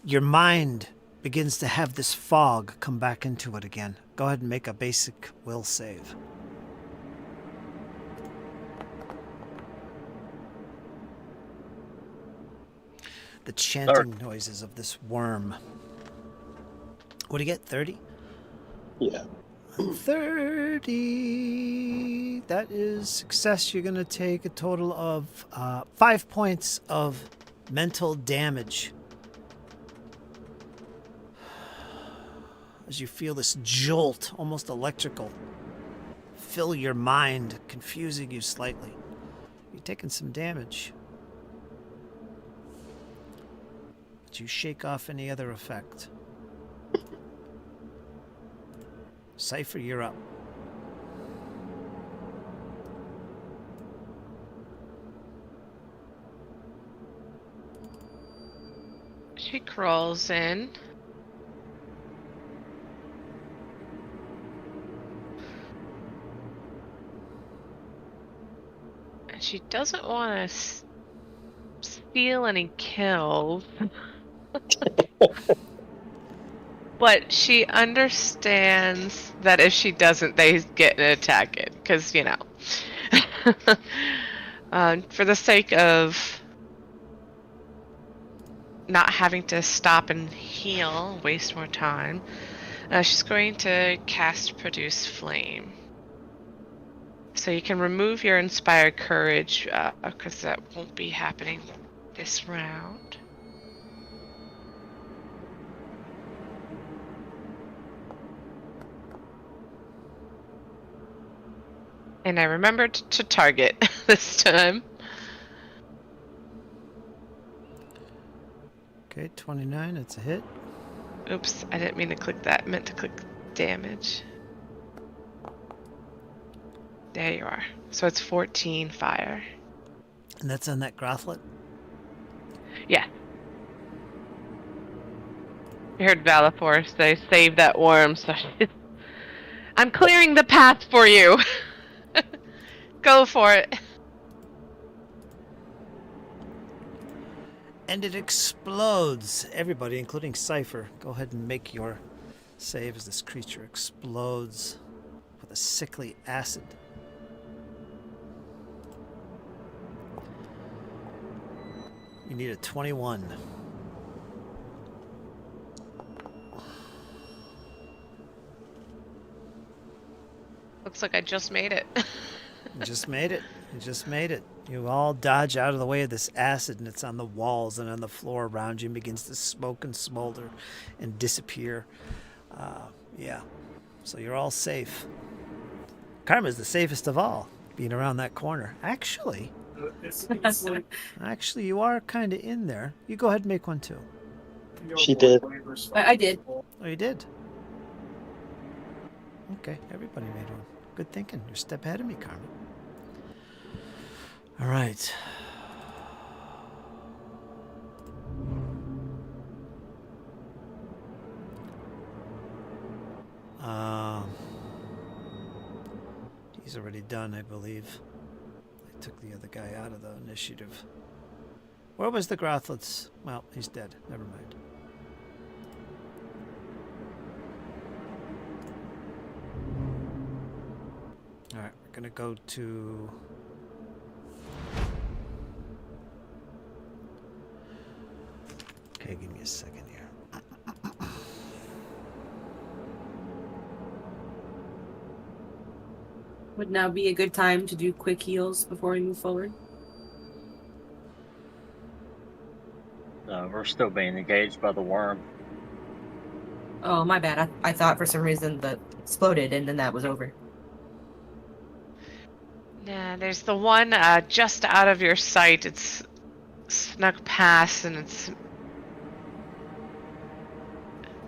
Your mind begins to have this fog come back into it again. Go ahead and make a basic will save. The chanting noises of this worm. What do you get? 30? Yeah. 30. That is success. You're going to take a total of 5 points of mental damage. As you feel this jolt, almost electrical, fill your mind, confusing you slightly. You're taking some damage. But you shake off any other effect. Cypher, you're up. She crawls in. And she doesn't want to steal any kills. But she understands that if she doesn't, they get an attack it. Because, you know. For the sake of not having to stop and heal, waste more time, she's going to cast Produce Flame. So you can remove your Inspired Courage, because that won't be happening this round. And I remembered to target this time. Okay, 29, it's a hit. Oops, I didn't mean to click that. I meant to click damage. There you are. So it's 14 fire. And that's on that Grothlet? Yeah. You heard Valafor say, save that worm, so she's... I'm clearing the path for you! Go for it. And it explodes. Everybody, including Cypher, go ahead and make your save as this creature explodes with a sickly acid. You need a 21. Looks like I just made it. You just made it. You just made it. You all dodge out of the way of this acid, and it's on the walls and on the floor around you and begins to smoke and smolder and disappear. Yeah. So you're all safe. Karma's the safest of all, being around that corner. Actually, It's like you are kind of in there. You go ahead and make one too. She did. I did. Oh, you did? Okay, everybody made one. Good thinking. You're a step ahead of me, Karma. All right. He's already done, I believe. I took the other guy out of the initiative. Where was the Grothlets? Well, he's dead. Never mind. Alright, we're gonna go to... Okay, give me a second here. Would now be a good time to do quick heals before we move forward? We're still being engaged by the worm. Oh, my bad. I thought for some reason that exploded and then that was over. Nah, there's the one just out of your sight. It's snuck past and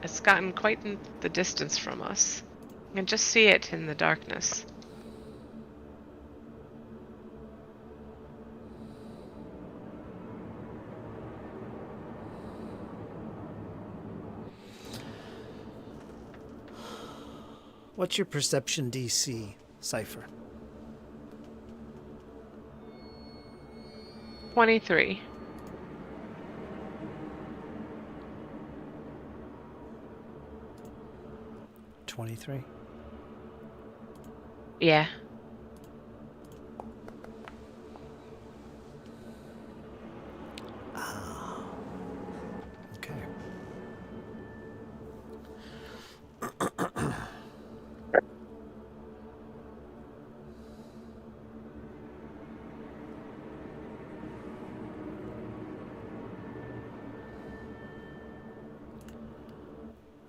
it's gotten quite in the distance from us. You can just see it in the darkness. What's your perception DC, Cypher? 23. $23. Yeah. Okay.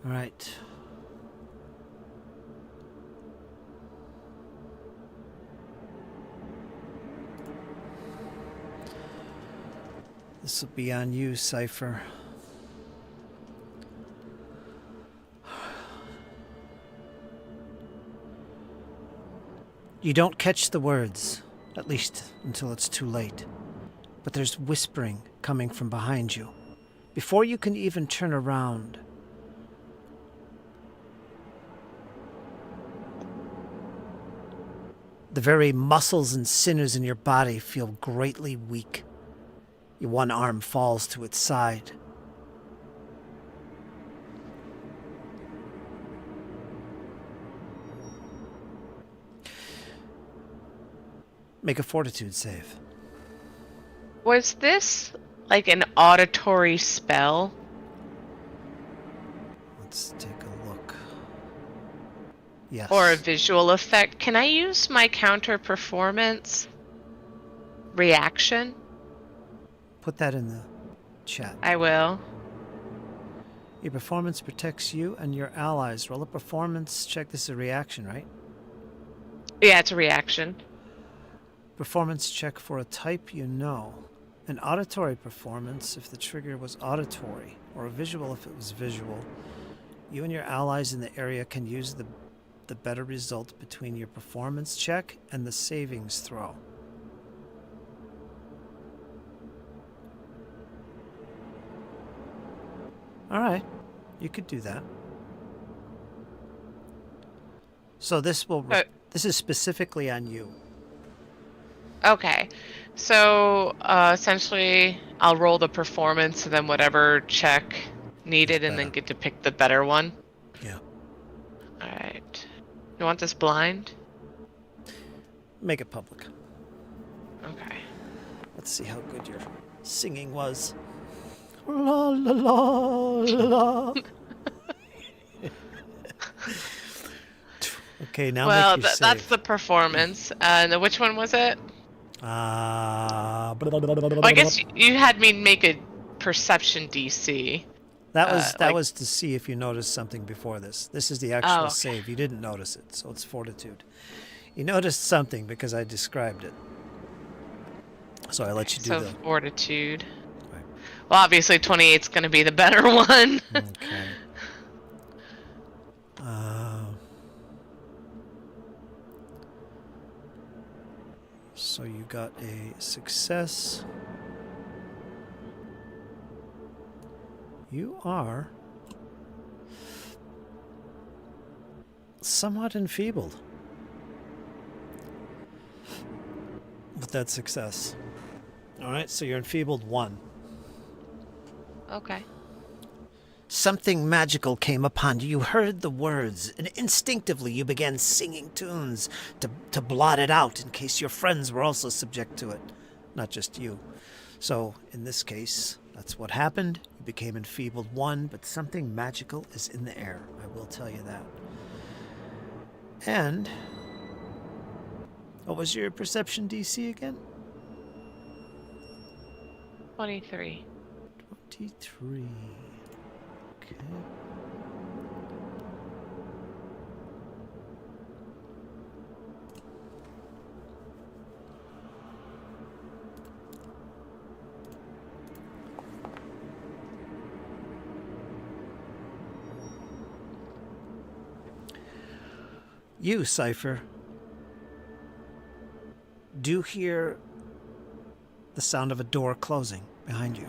All right. This will be on you, Cypher. You don't catch the words, at least until it's too late. But there's whispering coming from behind you. Before you can even turn around, the very muscles and sinews in your body feel greatly weak. Your one arm falls to its side. Make a fortitude save. Was this like an auditory spell? Let's take a look. Yes. Or a visual effect? Can I use my counter performance reaction? Put that in the chat. I will. Your performance protects you and your allies. Roll a performance check. This is a reaction, right? Yeah, it's a reaction. Performance check for a type you know. An auditory performance if the trigger was auditory, or a visual if it was visual. You and your allies in the area can use the better result between your performance check and the savings throw. Alright, you could do that. So this will... this is specifically on you. Okay. So, essentially, I'll roll the performance and then whatever check needed and then get to pick the better one. Yeah. Alright. You want this blind? Make it public. Okay. Let's see how good your singing was. La la la la. Okay, now well, make your save. that's the performance. And which one was it? Blah, blah, blah, blah, Well, I guess you had me make a perception DC. That like- was to see if you noticed something before this. This is the actual okay. save. You didn't notice it, so it's fortitude. You noticed something because I described it. So I let you do So the... fortitude. Right. Well, obviously 28's going to be the better one. Okay. So you got a success. You are somewhat enfeebled with that success. All right, so you're enfeebled 1. Okay. Something magical came upon you. You heard the words, and instinctively you began singing tunes to blot it out in case your friends were also subject to it, not just you. So, in this case, that's what happened. You became enfeebled 1, but something magical is in the air. I will tell you that. And what was your perception DC again? 23. 23. Okay. You, Cypher, do hear the sound of a door closing behind you.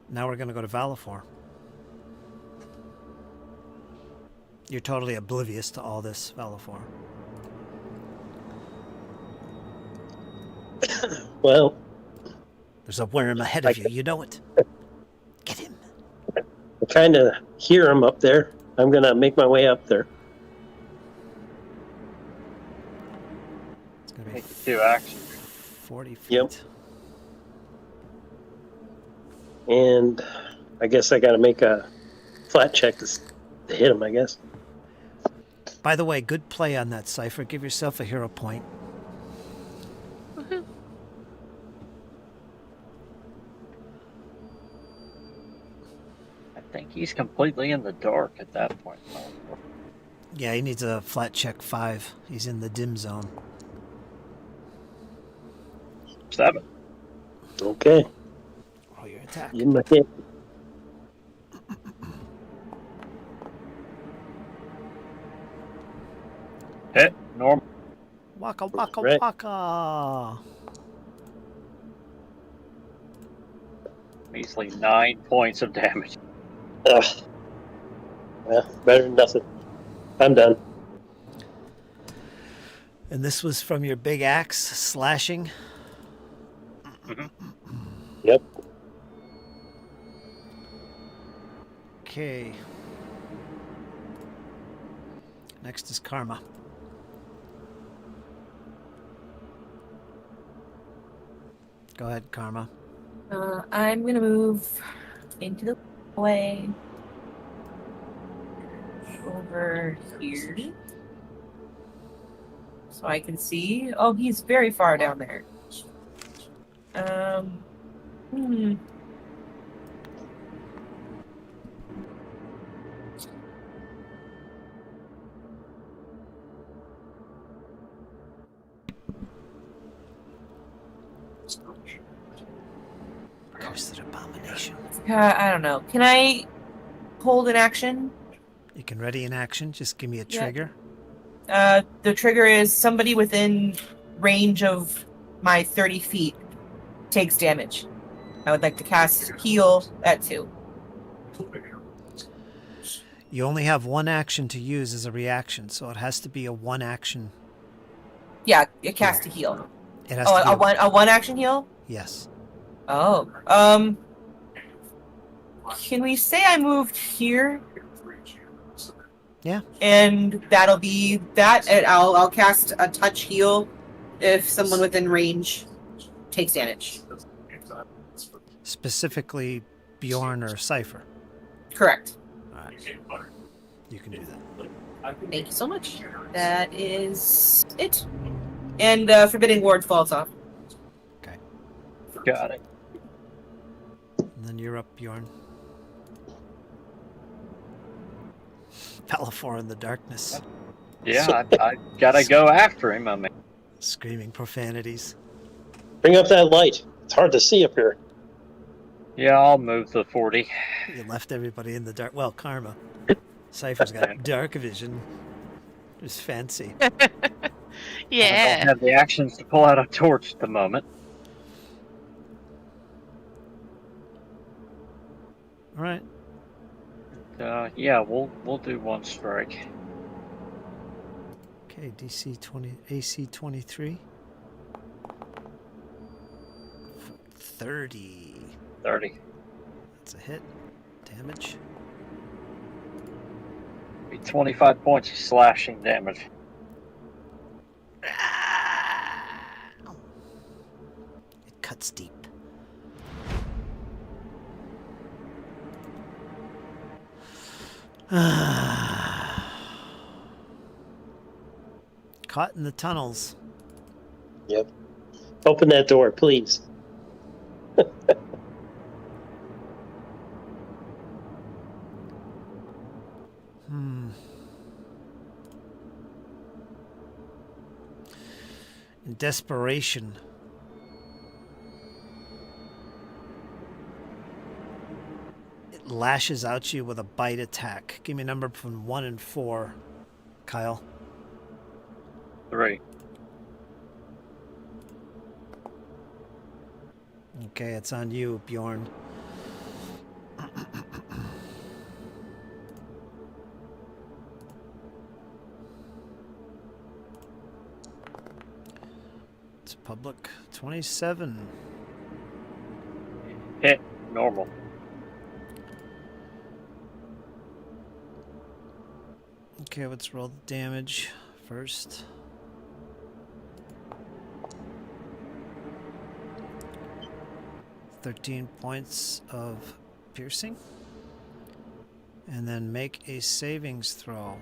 Now we're going to go to Valifor. You're totally oblivious to all this, Valifor. Well, There's a worm ahead of you. You know it. Get him. I kind of hear him up there. I'm going to make my way up there. It's going to be Make 2 actions. 40 feet. Yep. And I guess I got to make a flat check to hit him, I guess. By the way, good play on that, Cypher. Give yourself a hero point. Woohoo. I think he's completely in the dark at that point. Yeah, he needs a flat check 5. He's in the dim zone. 7. Okay. Roll your attack. Give him a hit. Hit. Normal. Waka waka Right. waka. Measly 9 points of damage. Ugh. Well, better than nothing. I'm done. And this was from your big axe slashing. Yep. Okay. Next is Karma. Go ahead, Karma. I'm gonna move into the way over here, so I can see. Oh, he's very far down there. Hmm. Cursed Abomination. I don't know. Can I hold an action? You can ready an action. Just give me a Yeah. trigger. The trigger is somebody within range of my 30 feet takes damage. I would like to cast heal at 2. You only have one action to use as a reaction, so it has to be a one action. Yeah, a cast to heal. It has Oh, to be a one action heal? Yes. Oh. Can we say I moved here? Yeah. And that'll be that, and I'll cast a touch heal if someone within range takes damage. Specifically, Bjorn or Cypher. Correct. All right. You can do that. Thank you so much. That is it. And Forbidding Ward falls off. Okay. Got it. And then you're up, Bjorn. Palafor in the darkness, Yeah, I gotta go after him. I mean, screaming profanities. Bring up that light. It's hard to see up here. yeah, I'll move the 40. You left everybody in the dark. Well, Karma. Cypher's got dark vision. It's fancy. I Yeah. don't have the actions to pull out a torch at the moment. All right. Yeah, we'll do one strike. Okay, DC 20, AC 23. 30. 30. That's a hit. Damage. Be 25 points of slashing damage. It cuts deep. Caught in the tunnels. Yep. Open that door, please. In desperation, it lashes out at you with a bite attack. Give me a number from 1 and 4, Kyle. 3. Okay, it's on you, Bjorn. It's public. 27. Hit. Normal. Okay, let's roll the damage first. $13 points of piercing. And then make a savings throw.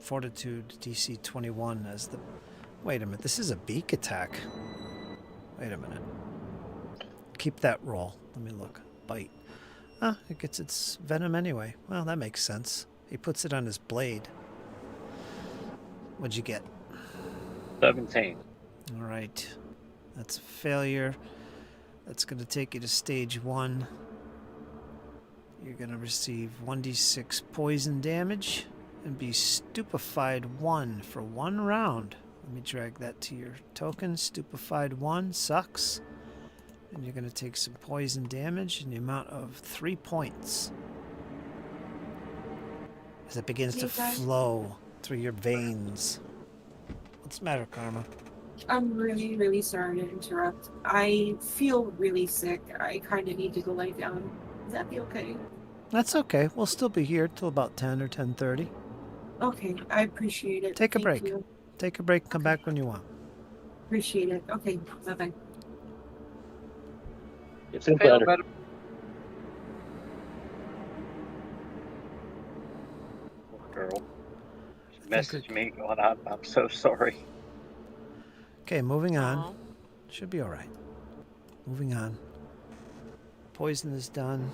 Fortitude DC 21 as the... Wait a minute, this is a beak attack. Wait a minute. Keep that roll. Let me look. Bite. Ah, it gets its venom anyway. Well, that makes sense. He puts it on his blade. What'd you get? 17. All right. That's a failure. That's going to take you to stage 1. You're going to receive 1d6 poison damage and be stupefied 1 for 1 round. Let me drag that to your token. Stupefied 1 sucks. And you're going to take some poison damage in the amount of 3 points. As it begins to flow through your veins. What's the matter, Karma? I'm really, really sorry to interrupt. I feel really sick. I kind of need to go lie down. Is that be okay? That's okay. We'll still be here till about 10 or 10:30. Okay, I appreciate it. Take a Thank break. you. Take a break. Come back when you want. Appreciate it. Okay, bye-bye. Feel better. Girl. She messaged me going, I'm so sorry. Okay, moving on. Aw. Should be all right. Moving on. Poison is done.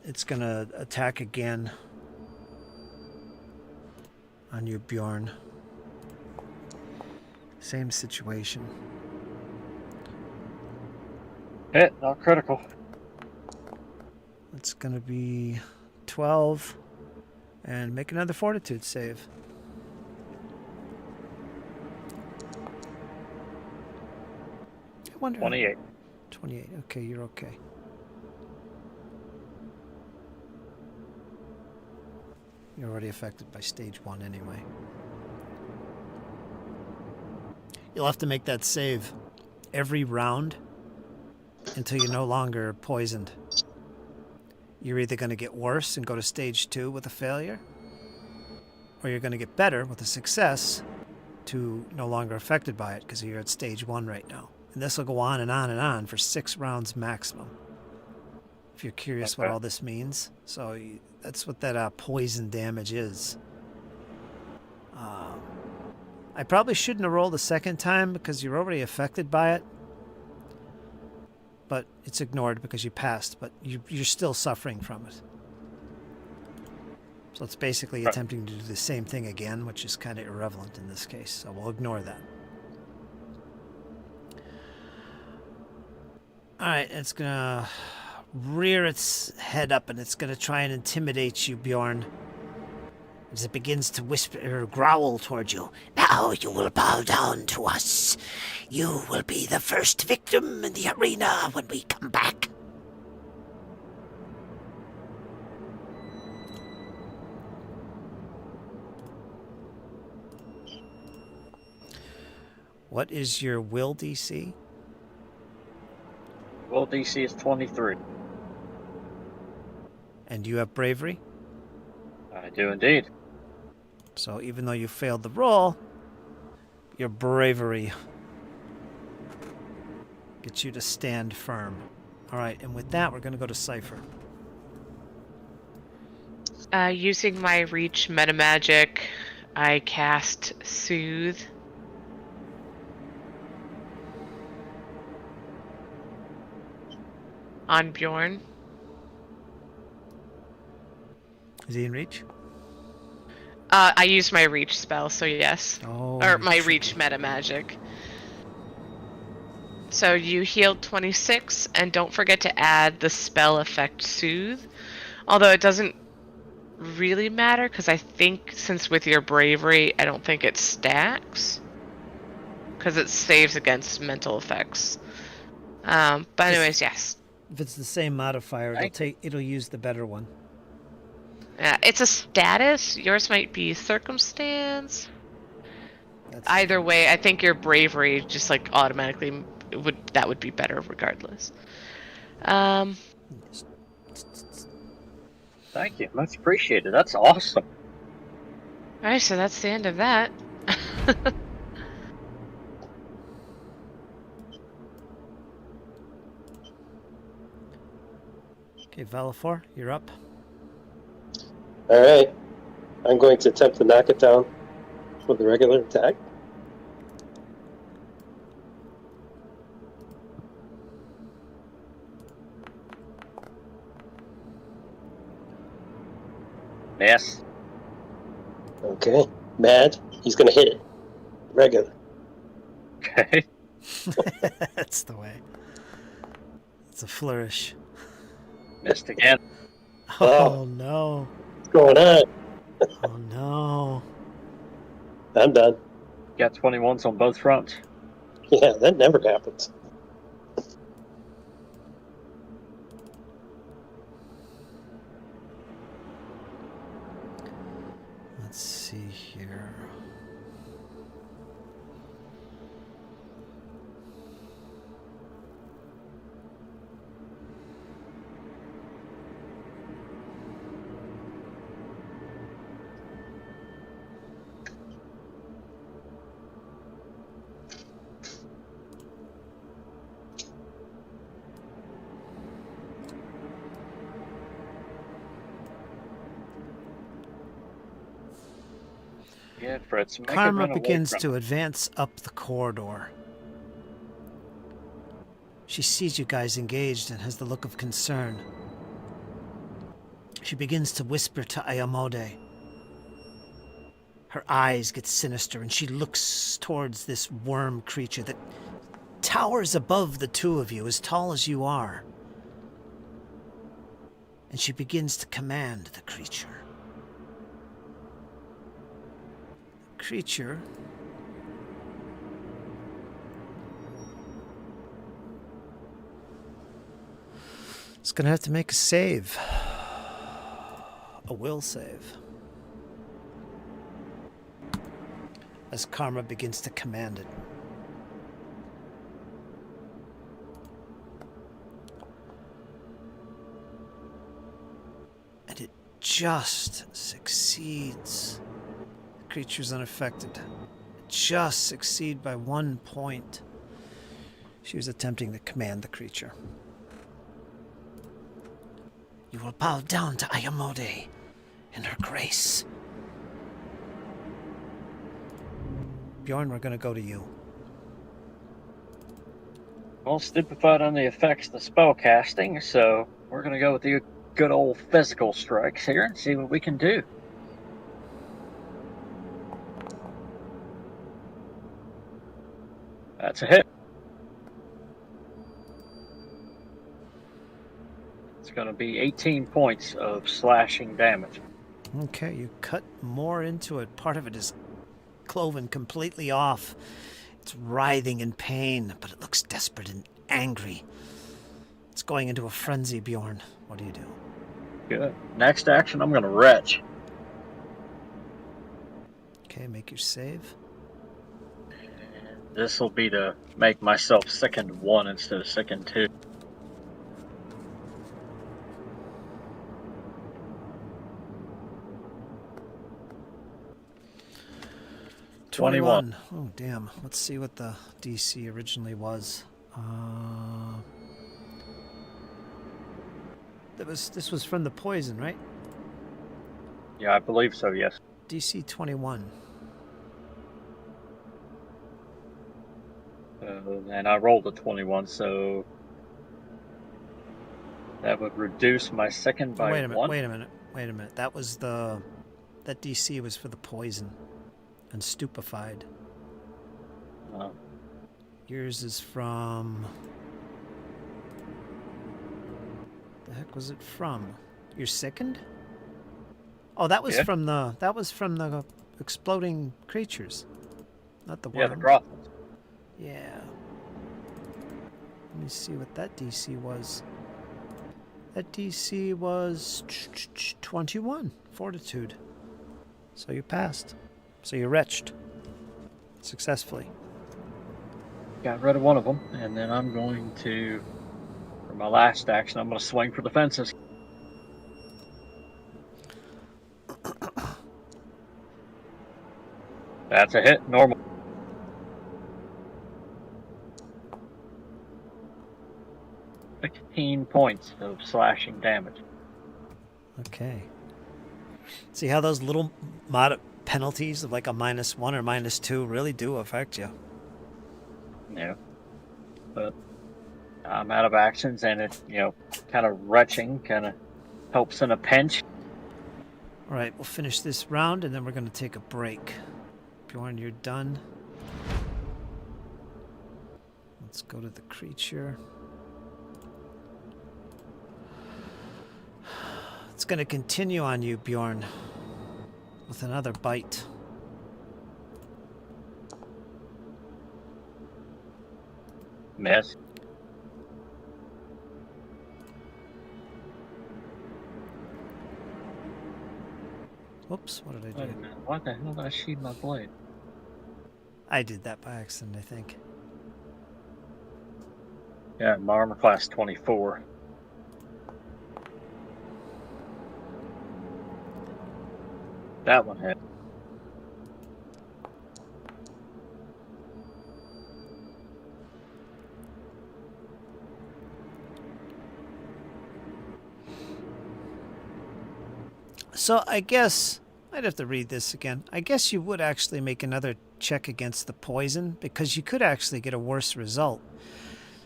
It's gonna attack again on you, Bjorn. Same situation. Hit. Not critical. It's gonna be 12. And make another fortitude save. I wonder. 28. 28. Okay, you're okay. You're already affected by stage 1 anyway. You'll have to make that save every round until you're no longer poisoned. You're either going to get worse and go to stage 2 with a failure, or you're going to get better with a success to no longer affected by it because you're at stage 1 right now. And this will go on and on and on for 6 rounds maximum. If you're curious what all this means. So that's what that poison damage is. I probably shouldn't have rolled a second time because you're already affected by it. But it's ignored because you passed, but you're still suffering from it. So it's basically attempting to do the same thing again, which is kind of irrelevant in this case. So we'll ignore that. Alright, it's gonna rear its head up and it's gonna try and intimidate you, Bjorn. As it begins to whisper or growl toward you. Now you will bow down to us. You will be the first victim in the arena when we come back. What is your will DC? Will DC is 23. And you have bravery? I do indeed. So even though you failed the roll, your bravery gets you to stand firm. All right, and with that, we're going to go to Cypher. Using my reach metamagic, I cast Soothe. On Bjorn. Is he in reach? I used my reach spell, so yes. Oh, Or my reach metamagic. So you healed 26, and don't forget to add the spell effect Soothe. Although it doesn't really matter, because I think since with your bravery, I don't think it stacks. Because it saves against mental effects. But anyways, yes. If it's the same modifier, it'll use the better one. It's a status. Yours might be circumstance. Either way, I think your bravery just like automatically would be better regardless. Thank you. Much appreciated. That's awesome. Alright, so that's the end of that. Okay, Valifor, you're up. Alright. I'm going to attempt to knock it down with a regular attack. Yes. Okay. Mad. He's going to hit it. Regular. Okay. That's the way. It's a flourish. Missed again. Oh no. What's going on? Oh no. I'm done. Got 21s on both fronts. Yeah, that never happens. Let's see here. Yeah, Fritz. Make it Karma run away begins from to advance up the corridor. She sees you guys engaged and has the look of concern. She begins to whisper to Ayamode. Her eyes get sinister and she looks towards this worm creature that towers above the two of you, as tall as you are. And she begins to command the creature. The creature is going to have to make a save. A will save. As Karma begins to command it. And it just succeeds. The creature's unaffected. Just succeed by 1 point. She was attempting to command the creature. You will bow down to Ayamode in her grace. Bjorn, we're going to go to you. Well, stupefied on the effects of the spell casting, so we're going to go with the good old physical strikes here and see what we can do. That's a hit. It's going to be 18 points of slashing damage. Okay, you cut more into it. Part of it is cloven completely off. It's writhing in pain, but it looks desperate and angry. It's going into a frenzy, Bjorn. What do you do? Good. Next action, I'm going to retch. Okay, make your save. This will be to make myself sickened 1 instead of sickened 2. $21. Oh, damn. Let's see what the DC originally was. This was from the poison, right? Yeah, I believe so, yes. DC 21. And I rolled a 21, so that would reduce my second by Wait a minute, 1. wait a minute. That DC was for the poison and stupefied. Yours is from... The heck was it from? You're sickened? Oh, that was from the exploding creatures, not the worm. Yeah, the brothels. Yeah. Let me see what that DC was. That DC was 21 fortitude. So you passed. So you retched successfully. Got rid of one of them, and then I'm going to, for my last action, I'm going to swing for the fences. That's a hit, normal. $16 points of slashing damage. Okay. See how those little mod penalties of like a -1 or -2 really do affect you. Yeah. But I'm out of actions, and it, kind of retching kind of helps in a pinch. All right, we'll finish this round, and then we're going to take a break. Bjorn, you're done. Let's go to the creature. It's going to continue on you, Bjorn, with another bite. Miss. Whoops, what did I do? Wait a minute. Why the hell did I sheathe my blade? I did that by accident, I think. Yeah, my armor class 24. That one hit. So I guess I'd have to read this again. I guess you would actually make another check against the poison because you could actually get a worse result.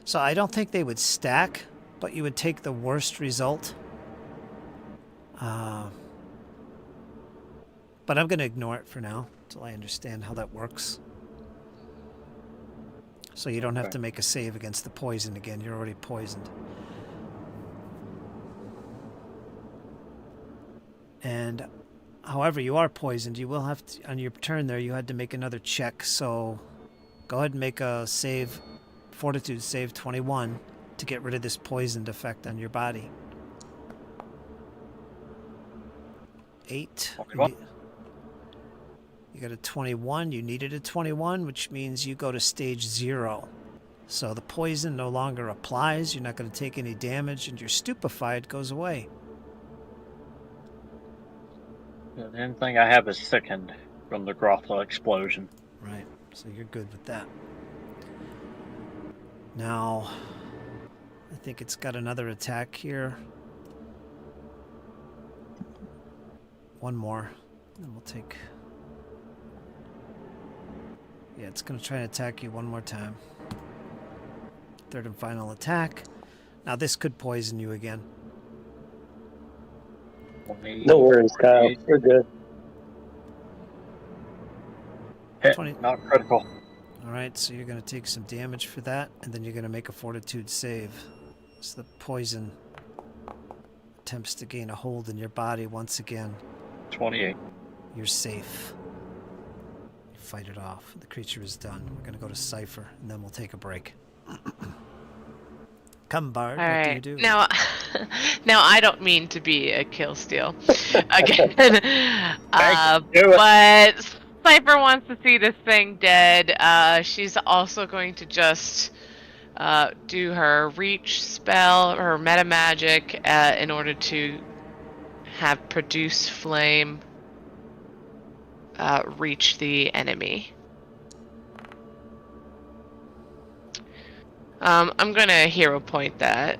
So I don't think they would stack, but you would take the worst result. But I'm going to ignore it for now until I understand how that works. So you don't have to make a save against the poison again. You're already poisoned. And however you are poisoned, you will have to, on your turn there, you had to make another check. So go ahead and make a save, fortitude save 21 to get rid of this poisoned effect on your body. 8. You got a 21. You needed a 21, which means you go to stage 0. So the poison no longer applies. You're not going to take any damage, and your stupefied goes away. The only thing I have is sickened from the Grothla explosion. Right. So you're good with that. Now, I think it's got another attack here. One more. And we'll take... Yeah, it's going to try and attack you one more time. Third and final attack. Now this could poison you again. No worries, Kyle. We're good. Hit, 20. not critical. All right, so you're going to take some damage for that, and then you're going to make a fortitude save. So the poison attempts to gain a hold in your body once again. 28. You're safe. You fight it off. The creature is done. We're going to go to Cypher, and then we'll take a break. Come, Bard. All what right. do you do? Now, now I don't mean to be a kill steal again, but Cypher wants to see this thing dead. She's also going to just do her reach spell, her meta magic, in order to have produce flame reach the enemy. I'm gonna hero point that.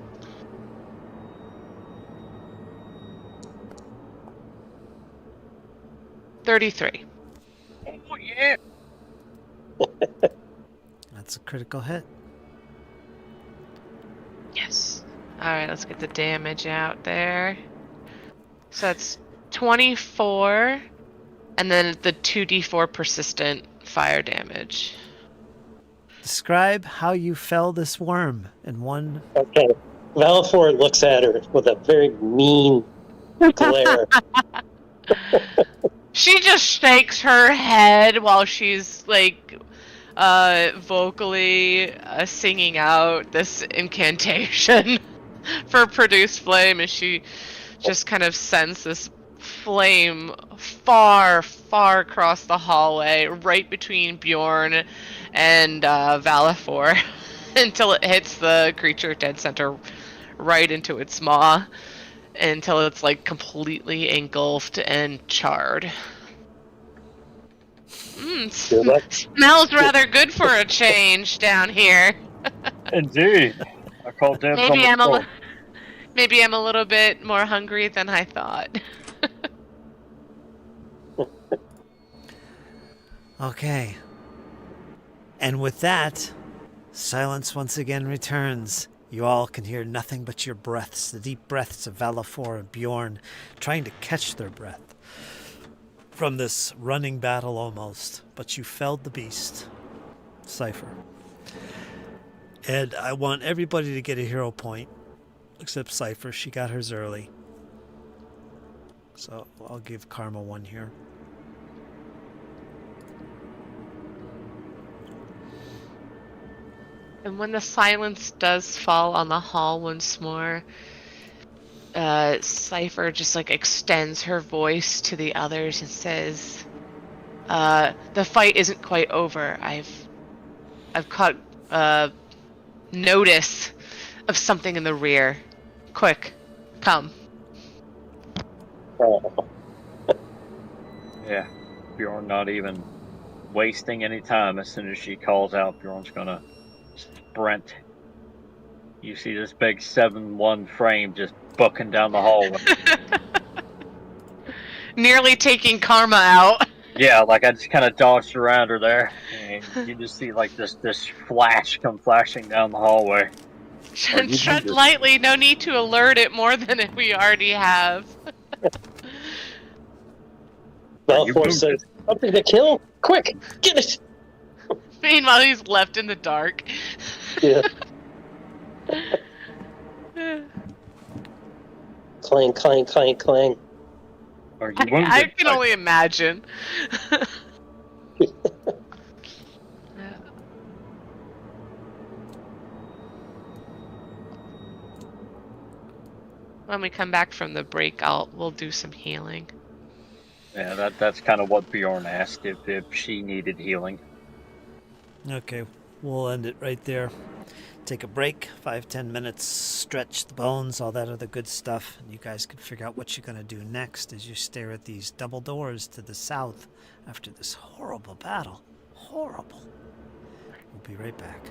$33. Oh, yeah. That's a critical hit. Yes. Alright, let's get the damage out there. So that's 24, and then the 2d4 persistent fire damage. Describe how you fell this worm in one. Okay. Valifor looks at her with a very mean glare. She just shakes her head while she's like vocally singing out this incantation for produce flame, and she just kind of sends this flame far across the hallway, right between Bjorn and Valifor, until it hits the creature dead center right into its maw, until it's like completely engulfed and charred. Smells rather good for a change down here. Indeed. I call dibs on Maybe the floor. maybe I'm a little bit more hungry than I thought. Okay. And with that, silence once again returns. You all can hear nothing but your breaths, the deep breaths of Valifor and Bjorn, trying to catch their breath from this running battle almost. But you felled the beast, Cypher. And I want everybody to get a hero point, except Cypher. She got hers early. So I'll give Karma one here. And when the silence does fall on the hall once more, Cypher just like extends her voice to the others and says, "The fight isn't quite over. I've caught notice of something in the rear. Quick, come." Yeah. Bjorn not even wasting any time. As soon as she calls out, Bjorn's gonna sprint. You see this big 7-1 frame just booking down the hallway. Nearly taking Karma out. Yeah, like I just kind of dodged around her there, and you just see like this flash come flashing down the hallway. Tread lightly. No need to alert it more than we already have. Valifor says, "Something to kill? Quick, get it!" Meanwhile, he's left in the dark. Yeah. Clang, clang, clang, clang. Are you I can only imagine. When we come back from the break, we'll do some healing. Yeah, that's kind of what Bjorn asked, if she needed healing. Okay, we'll end it right there. Take a break, 5-10 minutes, stretch the bones, all that other good stuff. And you guys can figure out what you're going to do next as you stare at these double doors to the south after this horrible battle. Horrible. We'll be right back.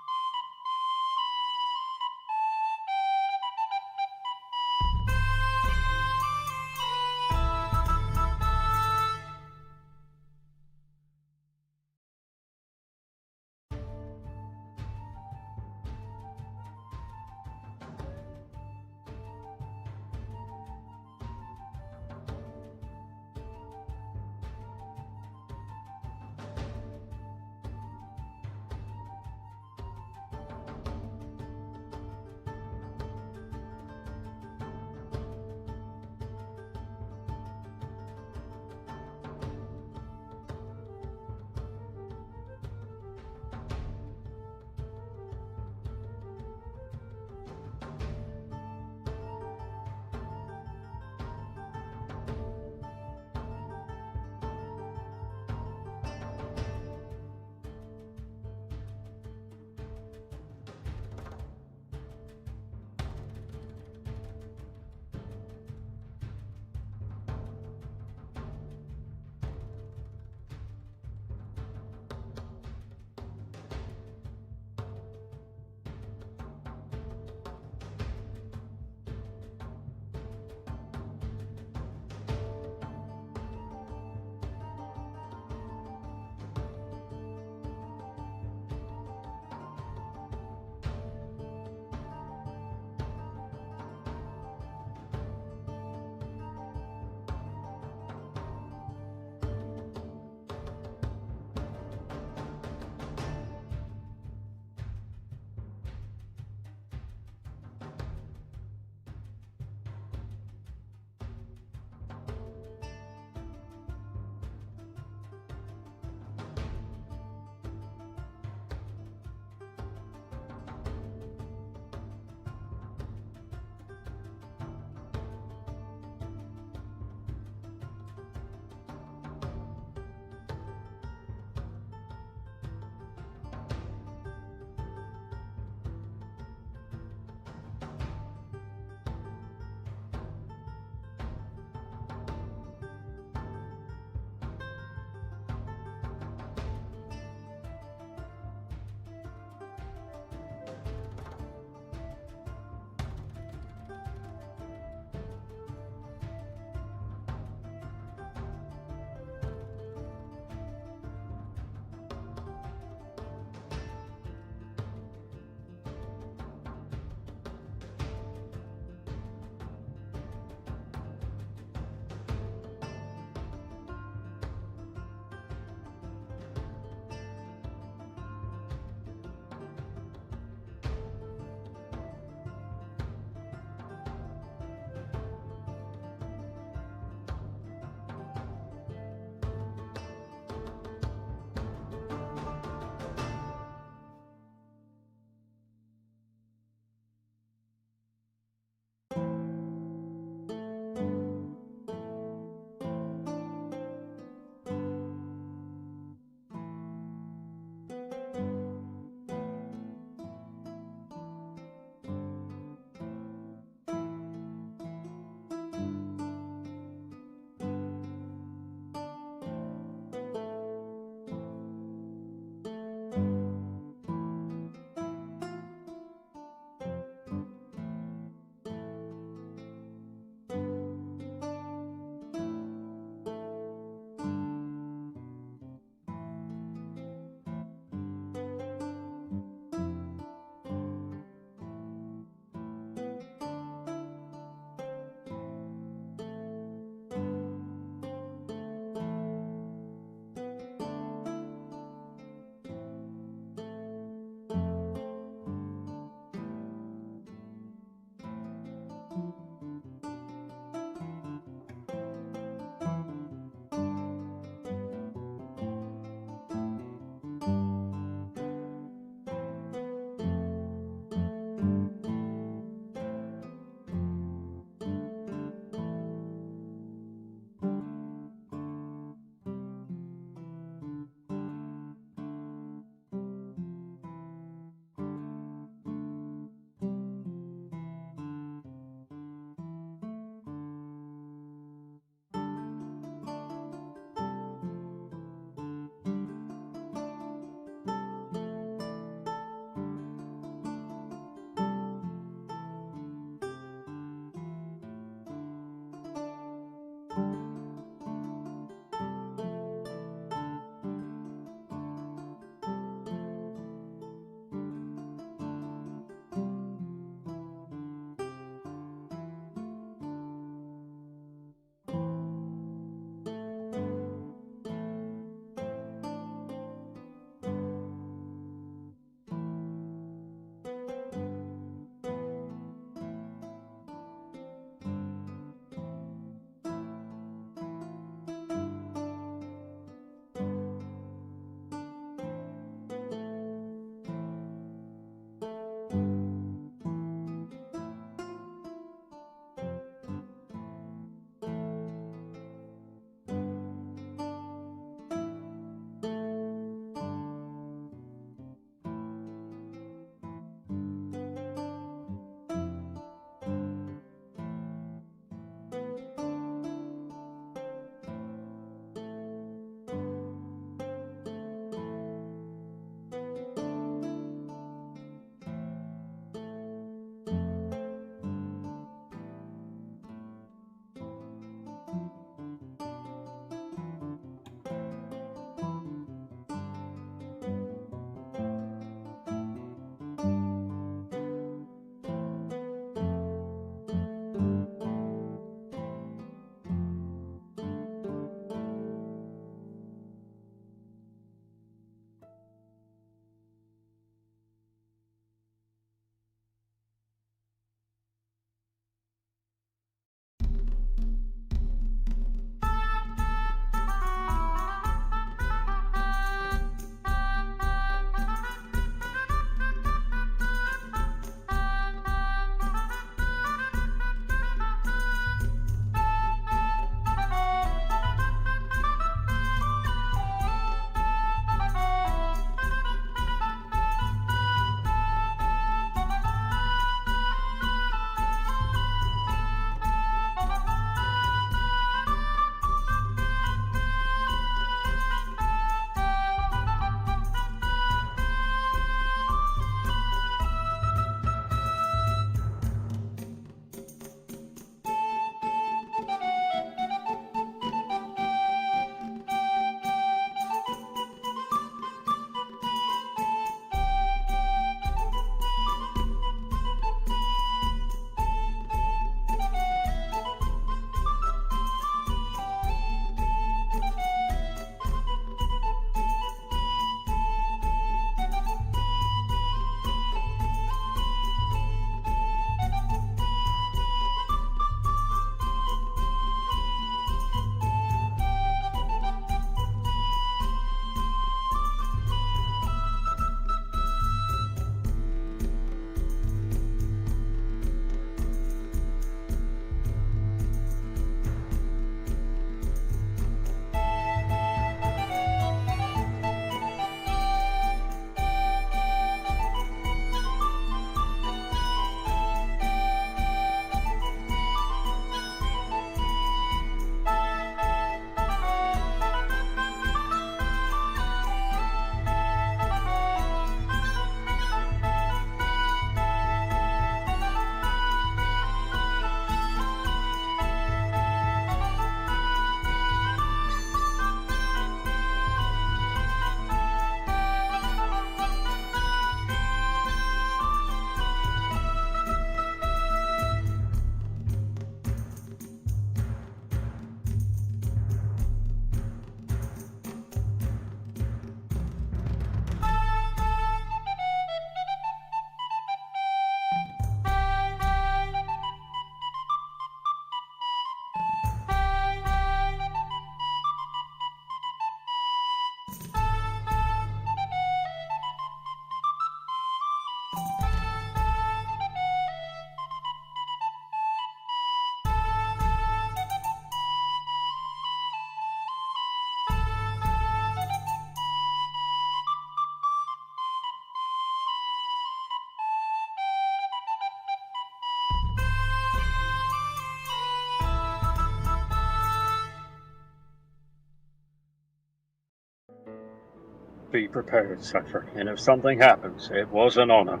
Be prepared, Cypher. And if something happens, it was an honor.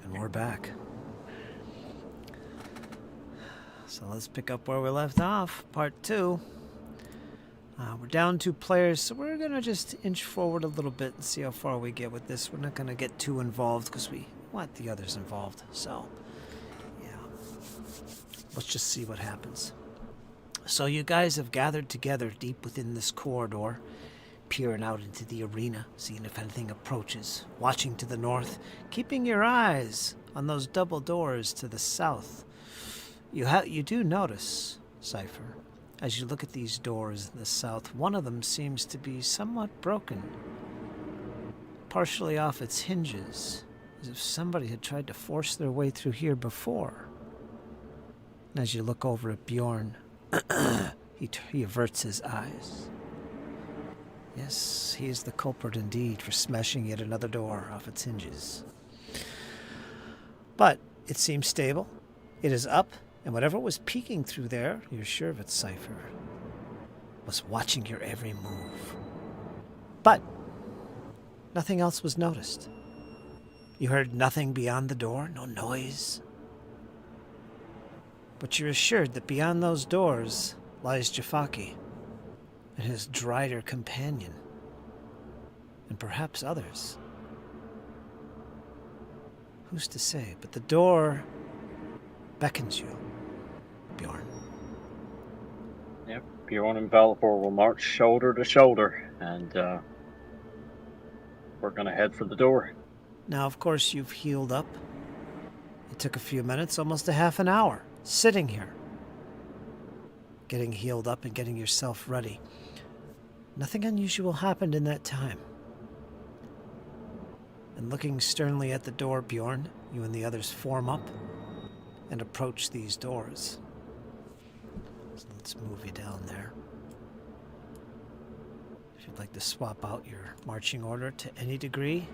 And we're back. So let's pick up where we left off. Part 2. We're down 2 players, so we're going to just inch forward a little bit and see how far we get with this. We're not going to get too involved because we want the others involved. So, yeah. Let's just see what happens. So you guys have gathered together deep within this corridor, peering out into the arena, seeing if anything approaches, watching to the north, keeping your eyes on those double doors to the south. You do notice, Cypher, as you look at these doors in the south, one of them seems to be somewhat broken, partially off its hinges, as if somebody had tried to force their way through here before. And as you look over at Bjorn, he averts his eyes. Yes, he is the culprit indeed for smashing yet another door off its hinges. But it seems stable. It is up, and whatever was peeking through there, you're sure of it, Cypher, was watching your every move. But nothing else was noticed. You heard nothing beyond the door, no noise. But you're assured that beyond those doors lies Jafaki and his Drider companion, and perhaps others. Who's to say? But the door beckons you, Bjorn. Yep, Bjorn and Valipor will march shoulder to shoulder, and we're going to head for the door. Now, of course, you've healed up. It took a few minutes, almost a half an hour, sitting here, getting healed up and getting yourself ready. Nothing unusual happened in that time. And looking sternly at the door, Bjorn, you and the others form up and approach these doors. So let's move you down there. If you'd like to swap out your marching order to any degree,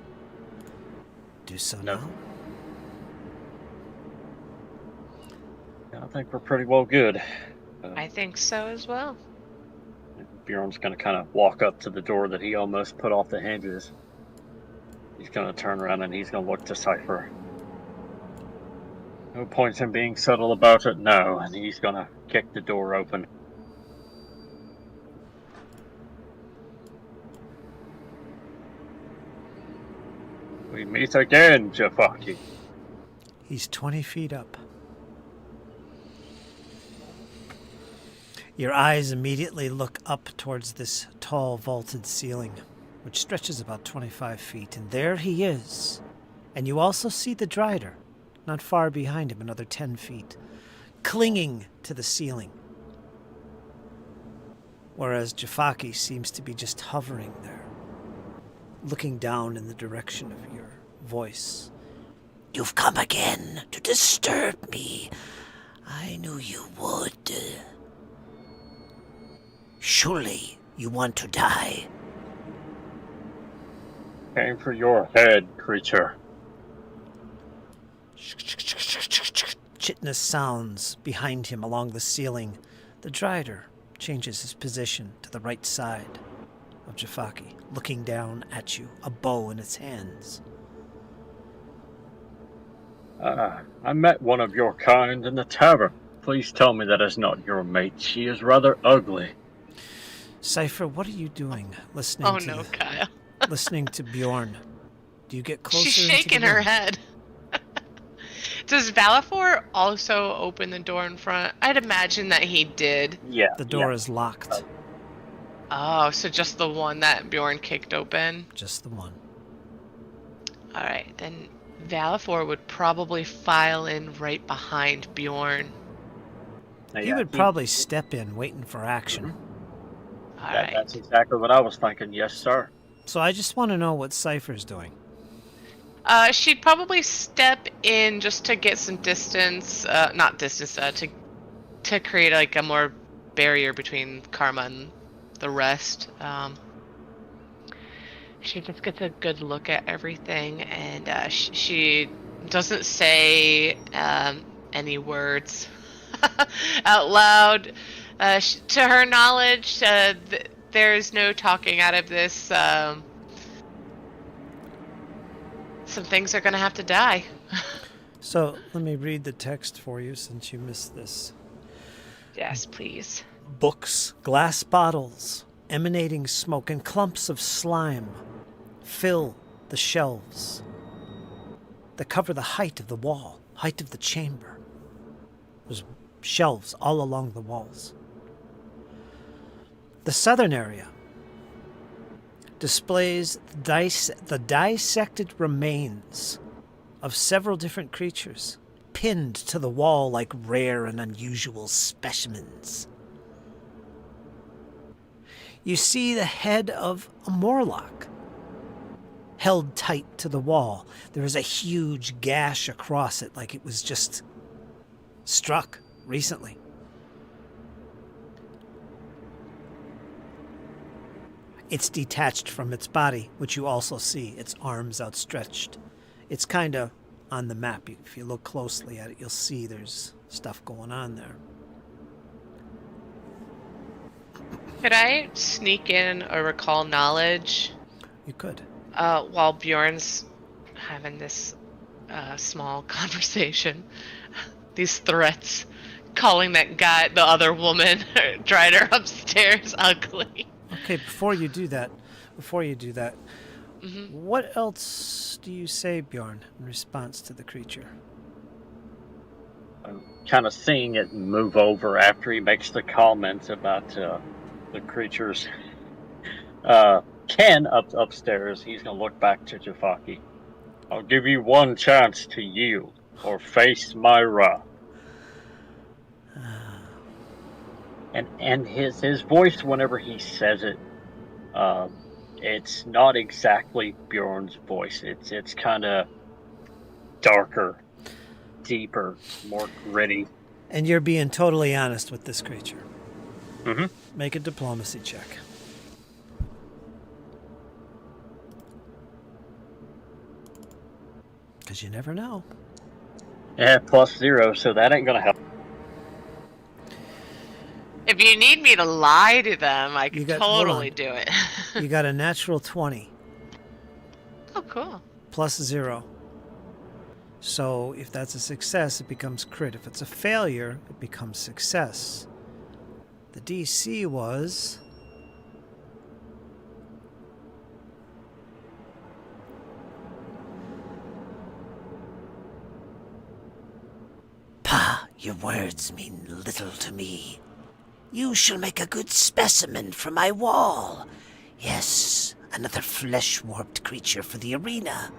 do so now. Yeah, I think we're pretty well good. I think so as well. Bjorn's going to kind of walk up to the door that he almost put off the hinges. He's going to turn around and he's going to look to Cypher. No point in being subtle about it, no. And he's going to kick the door open. We meet again, Jafaki. He's 20 feet up. Your eyes immediately look up towards this tall vaulted ceiling, which stretches about 25 feet, and there he is. And you also see the Drider, not far behind him, another 10 feet, clinging to the ceiling. Whereas Jafaki seems to be just hovering there, looking down in the direction of your voice. You've come again to disturb me. I knew you would. Surely you want to die. Came for your head, creature. Chitinous sounds behind him along the ceiling. The Drider changes his position to the right side of Jafaki, looking down at you, a bow in its hands. I met one of your kind in the tavern. Please tell me that is not your mate. She is rather ugly. Cypher, what are you doing? Listening Oh to no, Kyle. listening to Bjorn. Do you get closer? She's into shaking the her room? head. Does Valifor also open the door in front? I'd imagine that he did. Yeah. The door is locked. Oh, so just the one that Bjorn kicked open? Just the one. Alright, then Valifor would probably file in right behind Bjorn. He would probably step in, waiting for action. Alright. That's exactly what I was thinking. Yes, sir. So I just want to know what Cypher's doing. She'd probably step in just to get some distance, to create like a more barrier between Karma and the rest. She just gets a good look at everything, and she doesn't say any words out loud. To her knowledge, there's no talking out of this. some things are going to have to die. So let me read the text for you since you missed this. Yes, please. Books, glass bottles, emanating smoke, and clumps of slime fill the shelves that cover the height of the wall, height of the chamber. There's shelves all along the walls. The southern area displays the dissected remains of several different creatures, pinned to the wall like rare and unusual specimens. You see the head of a Morlock, held tight to the wall. There is a huge gash across it, like it was just struck recently. It's detached from its body, which you also see, its arms outstretched. It's kind of on the map. If you look closely at it, you'll see there's stuff going on there. Could I sneak in a recall knowledge? You could. While Bjorn's having this small conversation, these threats, calling that guy, the other woman, tried her upstairs ugly. Okay, before you do that, Mm-hmm. what else do you say, Bjorn, in response to the creature? I'm kind of seeing it move over after he makes the comment about the creatures. Ken upstairs, he's going to look back to Jafaki. I'll give you one chance to yield or face my wrath. And his voice, whenever he says it, it's not exactly Bjorn's voice. It's kind of darker, deeper, more gritty. And you're being totally honest with this creature. Mm-hmm. Make a diplomacy check. Because you never know. Yeah, +0, so that ain't gonna help. If you need me to lie to them, I can hold totally on. do it. You got a natural 20 Oh, cool. +0. So if that's a success, it becomes crit. If it's a failure, it becomes success. The DC was... Pah, your words mean little to me. You shall make a good specimen for my wall. Yes, another flesh-warped creature for the arena.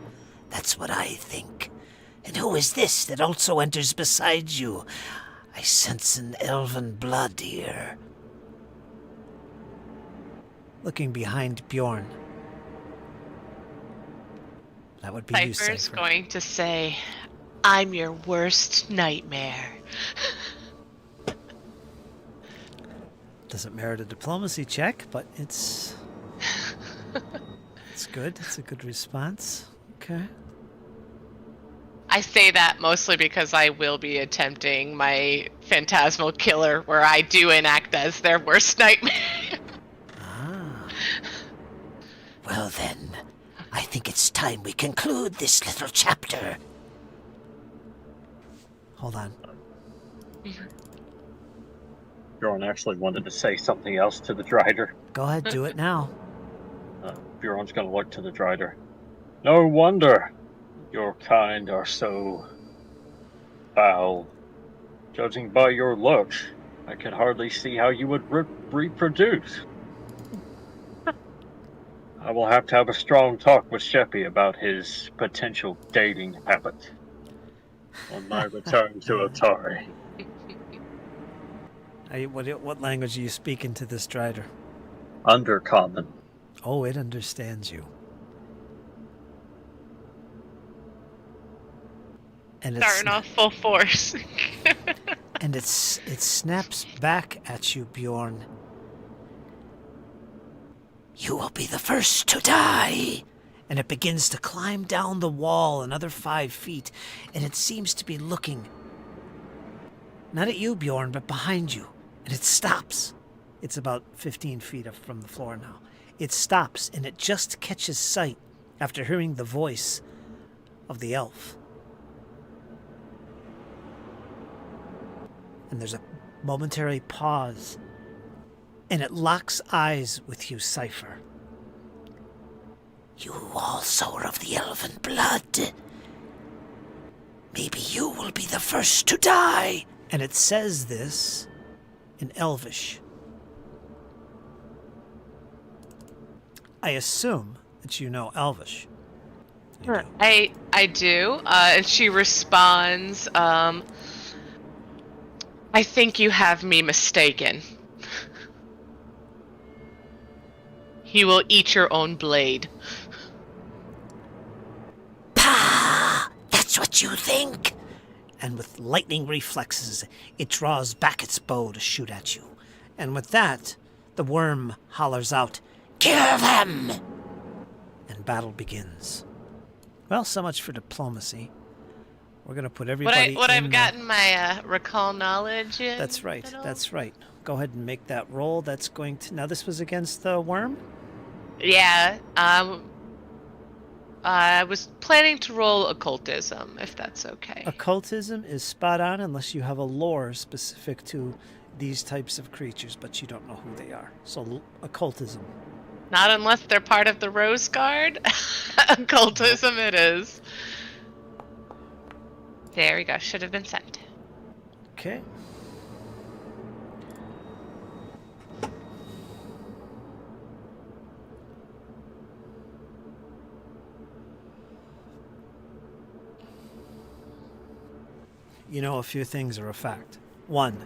That's what I think. And who is this that also enters beside you? I sense an elven blood here. Looking behind Bjorn. That would be you, Cypher's Cypher. going to say, I'm your worst nightmare. Doesn't merit a diplomacy check, but it's good. It's a good response. Okay. I say that mostly because I will be attempting my phantasmal killer where I do enact as their worst nightmare. Ah. Well then, I think it's time we conclude this little chapter. Hold on. Bjorn actually wanted to say something else to the Drider. Go ahead, do it now. Bjorn's gonna look to the Drider. No wonder your kind are so foul. Judging by your looks, I can hardly see how you would reproduce. I will have to have a strong talk with Sheppy about his potential dating habits on my return to Otari. What language are you speaking to this Drider? Undercommon. Oh, it understands you. And Starting off full force. and it snaps back at you, Bjorn. You will be the first to die. And it begins to climb down the wall another 5 feet, and it seems to be looking not at you, Bjorn, but behind you. And it stops. It's about 15 feet up from the floor now. It stops, and it just catches sight, after hearing the voice of the elf. And there's a momentary pause, and it locks eyes with you, Cypher. You also are of the elven blood. Maybe you will be the first to die. And it says this in Elvish. I assume that you know Elvish. You do. I do. And she responds, I think you have me mistaken. You will eat your own blade. Pah! That's what you think? And with lightning reflexes, it draws back its bow to shoot at you. And with that, the worm hollers out, Kill them! and battle begins. Well, so much for diplomacy. We're going to put everybody Would in I've gotten my recall knowledge in? That's right, at all? that's right. Go ahead and make that roll. That's going to... Now, this was against the worm? Yeah. I was planning to roll occultism, if that's okay. Occultism is spot on unless you have a lore specific to these types of creatures, but you don't know who they are. So, occultism. Not unless they're part of the Rose Guard. Occultism it is. There we go. Should have been sent. Okay. You know, a few things are a fact. One,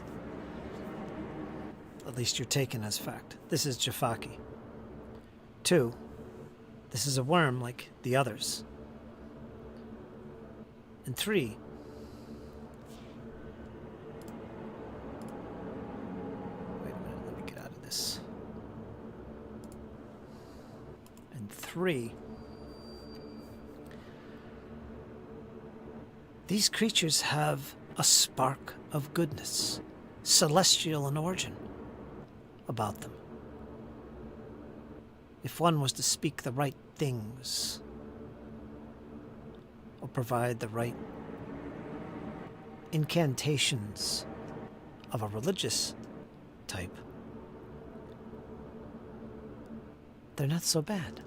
at least you're taken as fact. This is Jafaki. Two, this is a worm like the others. And three, wait a minute, let me get out of this. And three, these creatures have a spark of goodness, celestial in origin, about them. If one was to speak the right things, or provide the right incantations of a religious type, they're not so bad.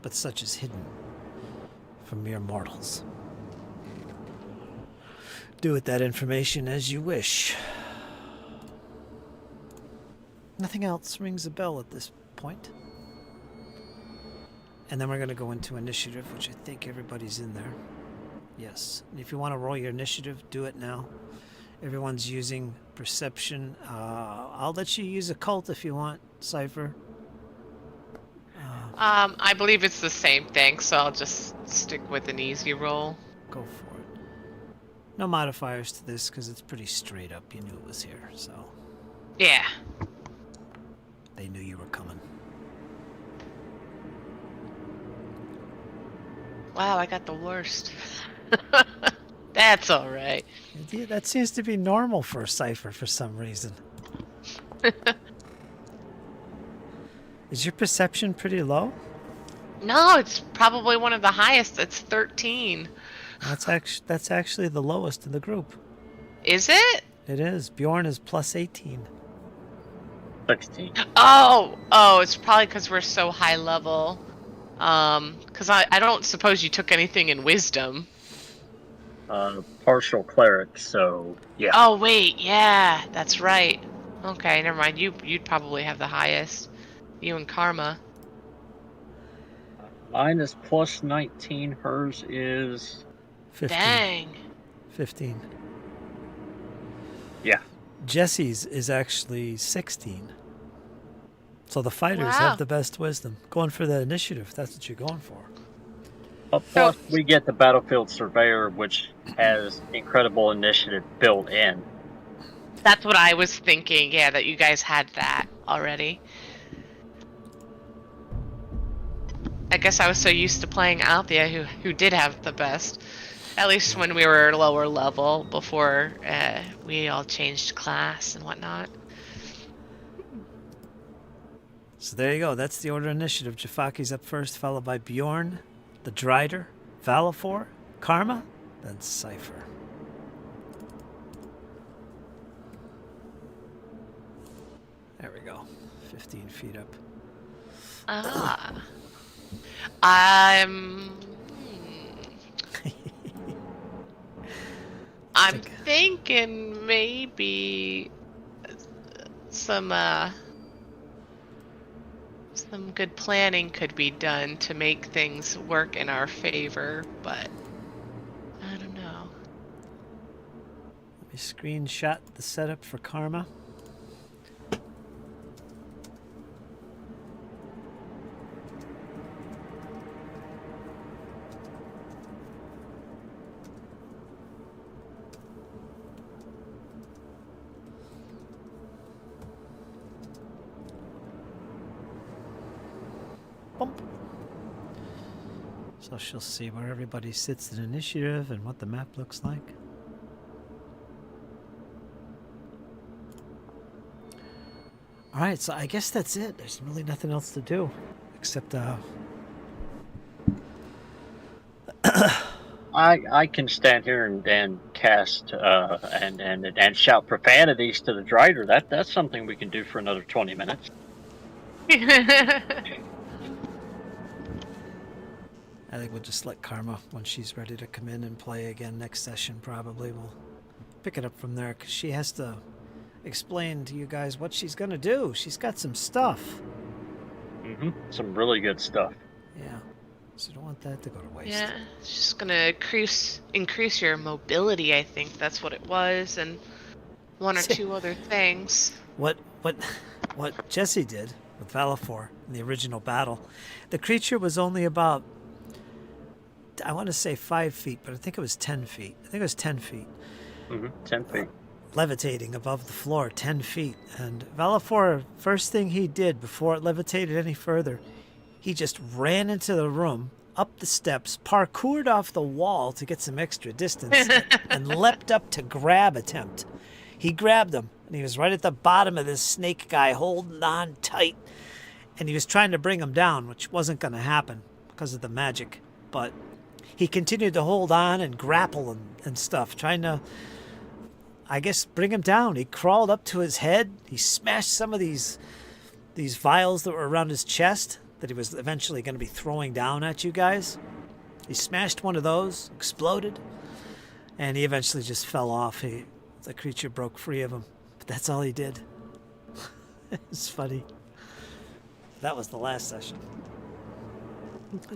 But such is hidden from mere mortals. Do with that information as you wish. Nothing else rings a bell at this point. And then we're going to go into initiative, which I think everybody's in there. Yes. And if you want to roll your initiative, do it now. Everyone's using perception. I'll let you use occult if you want, Cypher. I believe it's the same thing, so I'll just stick with an easy roll. Go for it. No modifiers to this because it's pretty straight up. You knew it was here, so Yeah. they knew you were coming. Wow, I got the worst. That's alright. Yeah, that seems to be normal for a Cypher for some reason. Is your perception pretty low? No, it's probably one of the highest. It's 13. That's actually the lowest in the group. Is it? It is. Bjorn is plus 18. 16. Oh, it's probably because we're so high level. Because I don't suppose you took anything in wisdom. Partial cleric, so yeah. Oh, wait, yeah, that's right. Okay, never mind. You'd probably have the highest. You and Karma. Mine is plus 19. Hers is 15. Dang. 15. yeah. Jesse's is actually 16. So the fighters Wow. have the best wisdom. Going for the initiative, that's what you're going for. Plus, we get the Battlefield Surveyor, which has incredible initiative built in. That's what I was thinking, yeah, that you guys had that already. I guess I was so used to playing Althea, who did have the best. At least when we were lower level, before we all changed class and whatnot. So there you go. That's the order of initiative. Jafaki's up first, followed by Bjorn, the Drider, Valafor, Karma, then Cypher. There we go. 15 feet up. I'm thinking maybe some good planning could be done to make things work in our favor, but I don't know. Let me screenshot the setup for Karma. Bump. So she'll see where everybody sits in initiative and what the map looks like. Alright, so I guess that's it. There's really nothing else to do. Except, I can stand here and cast and shout profanities to the Drider. That's something we can do for another 20 minutes. I think we'll just let Karma, when she's ready to come in and play again next session, probably we'll pick it up from there, because she has to explain to you guys what she's going to do. She's got some stuff. Mm-hmm. Some really good stuff. Yeah. So don't want that to go to waste. Yeah, it's just gonna increase your mobility, I think that's what it was, and one or two other things. What Jesse did with Valafor in the original battle, the creature was only about, I want to say 5 feet, but I think it was 10 feet. I think it was 10 feet. 10 feet. Levitating above the floor, 10 feet. And Valafor, first thing he did before it levitated any further, he just ran into the room, up the steps, parkoured off the wall to get some extra distance, and leapt up to grab attempt. He grabbed him, and he was right at the bottom of this snake guy, holding on tight. And he was trying to bring him down, which wasn't going to happen because of the magic. But he continued to hold on and grapple and stuff, trying to, I guess, bring him down. He crawled up to his head. He smashed some of these vials that were around his chest that he was eventually going to be throwing down at you guys. He smashed one of those, exploded, and he eventually just fell off. The creature broke free of him, but that's all he did. It's funny. That was the last session.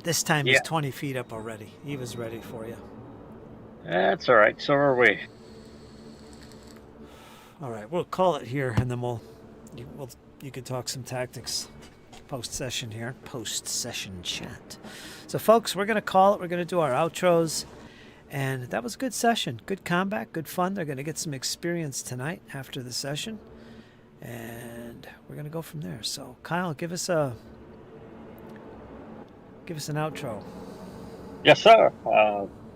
This time he's 20 feet up already. He was ready for you. That's all right. So are we. All right, we'll call it here, and then you can talk some tactics post-session here, post-session chat. So, folks, we're going to call it. We're going to do our outros, and that was a good session. Good combat, good fun. They're going to get some experience tonight after the session, and we're going to go from there. So, Kyle, give us an outro. Yes, sir.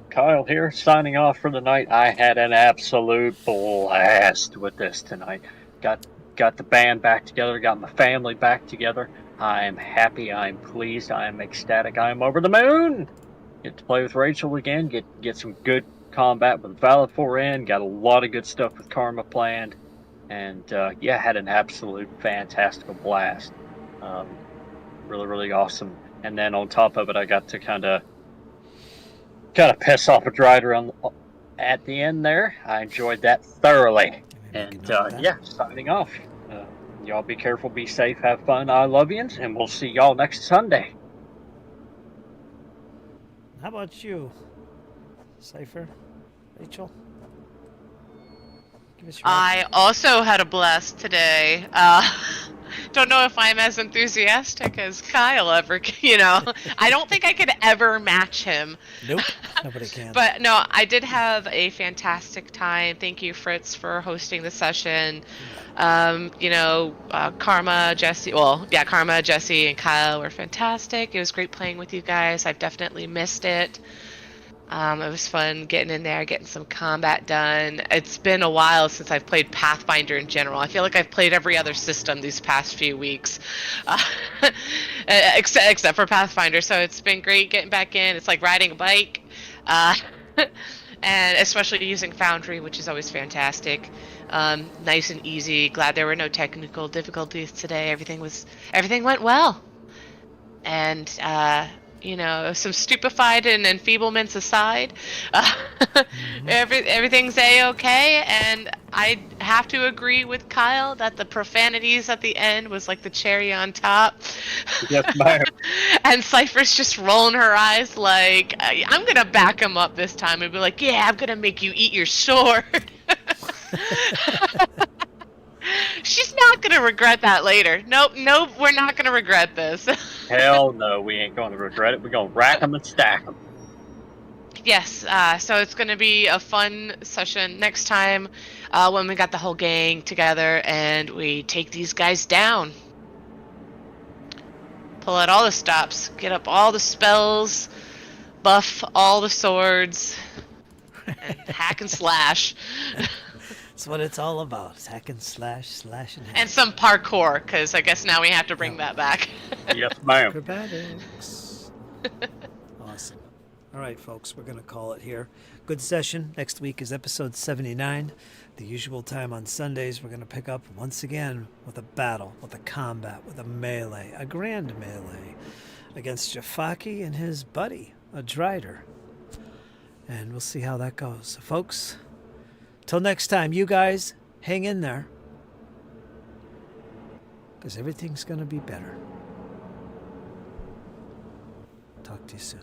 Kyle here, signing off for the night. I had an absolute blast with this tonight. Got the band back together, got my family back together. I am happy, I am pleased, I am ecstatic, I am over the moon! Get to play with Rachel again, get some good combat with Valafor in, got a lot of good stuff with Karma planned, and had an absolute fantastical blast. Really, really awesome. And then on top of it, I got to kind of piss off a Drider at the end there. I enjoyed that thoroughly. And signing off. Y'all be careful, be safe, have fun. I love yous, and we'll see y'all next Sunday. How about you, Cypher? Rachel? Give us your I also had a blast today. Don't know if I'm as enthusiastic as Kyle ever, I don't think I could ever match him. Nope, nobody can. But no, I did have a fantastic time. Thank you, Fritz, for hosting the session. Karma, Jesse, and Kyle were fantastic. It was great playing with you guys. I've definitely missed it. It was fun getting in there, getting some combat done. It's been a while since I've played Pathfinder in general. I feel like I've played every other system these past few weeks, uh, except for Pathfinder. So it's been great getting back in. It's like riding a bike, uh, and especially using Foundry, which is always fantastic. Nice and easy. Glad there were no technical difficulties today. Everything went well. And some stupefied and enfeeblements aside, everything's a-okay. And I have to agree with Kyle that the profanities at the end was like the cherry on top. Yes, ma'am. And Cypher's just rolling her eyes like, I'm gonna back him up this time and be like, yeah, I'm gonna make you eat your sword. She's not gonna regret that later. Nope, we're not gonna regret this. Hell no, we ain't going to regret it. We're going to rack them and stack them. Yes, so it's gonna be a fun session next time when we got the whole gang together and we take these guys down. Pull out all the stops, get up all the spells, buff all the swords, and hack and slash. That's what it's all about. It's hack and slash, and hack. And some parkour, because I guess now we have to bring that back. Yes, ma'am. Acrobatics. Awesome. All right, folks, we're going to call it here. Good session. Next week is episode 79. The usual time on Sundays, we're going to pick up once again with a battle, with a combat, with a melee, a grand melee against Jafaki and his buddy, a Drider. And we'll see how that goes. So, folks, till next time, you guys hang in there, because everything's going to be better. Talk to you soon.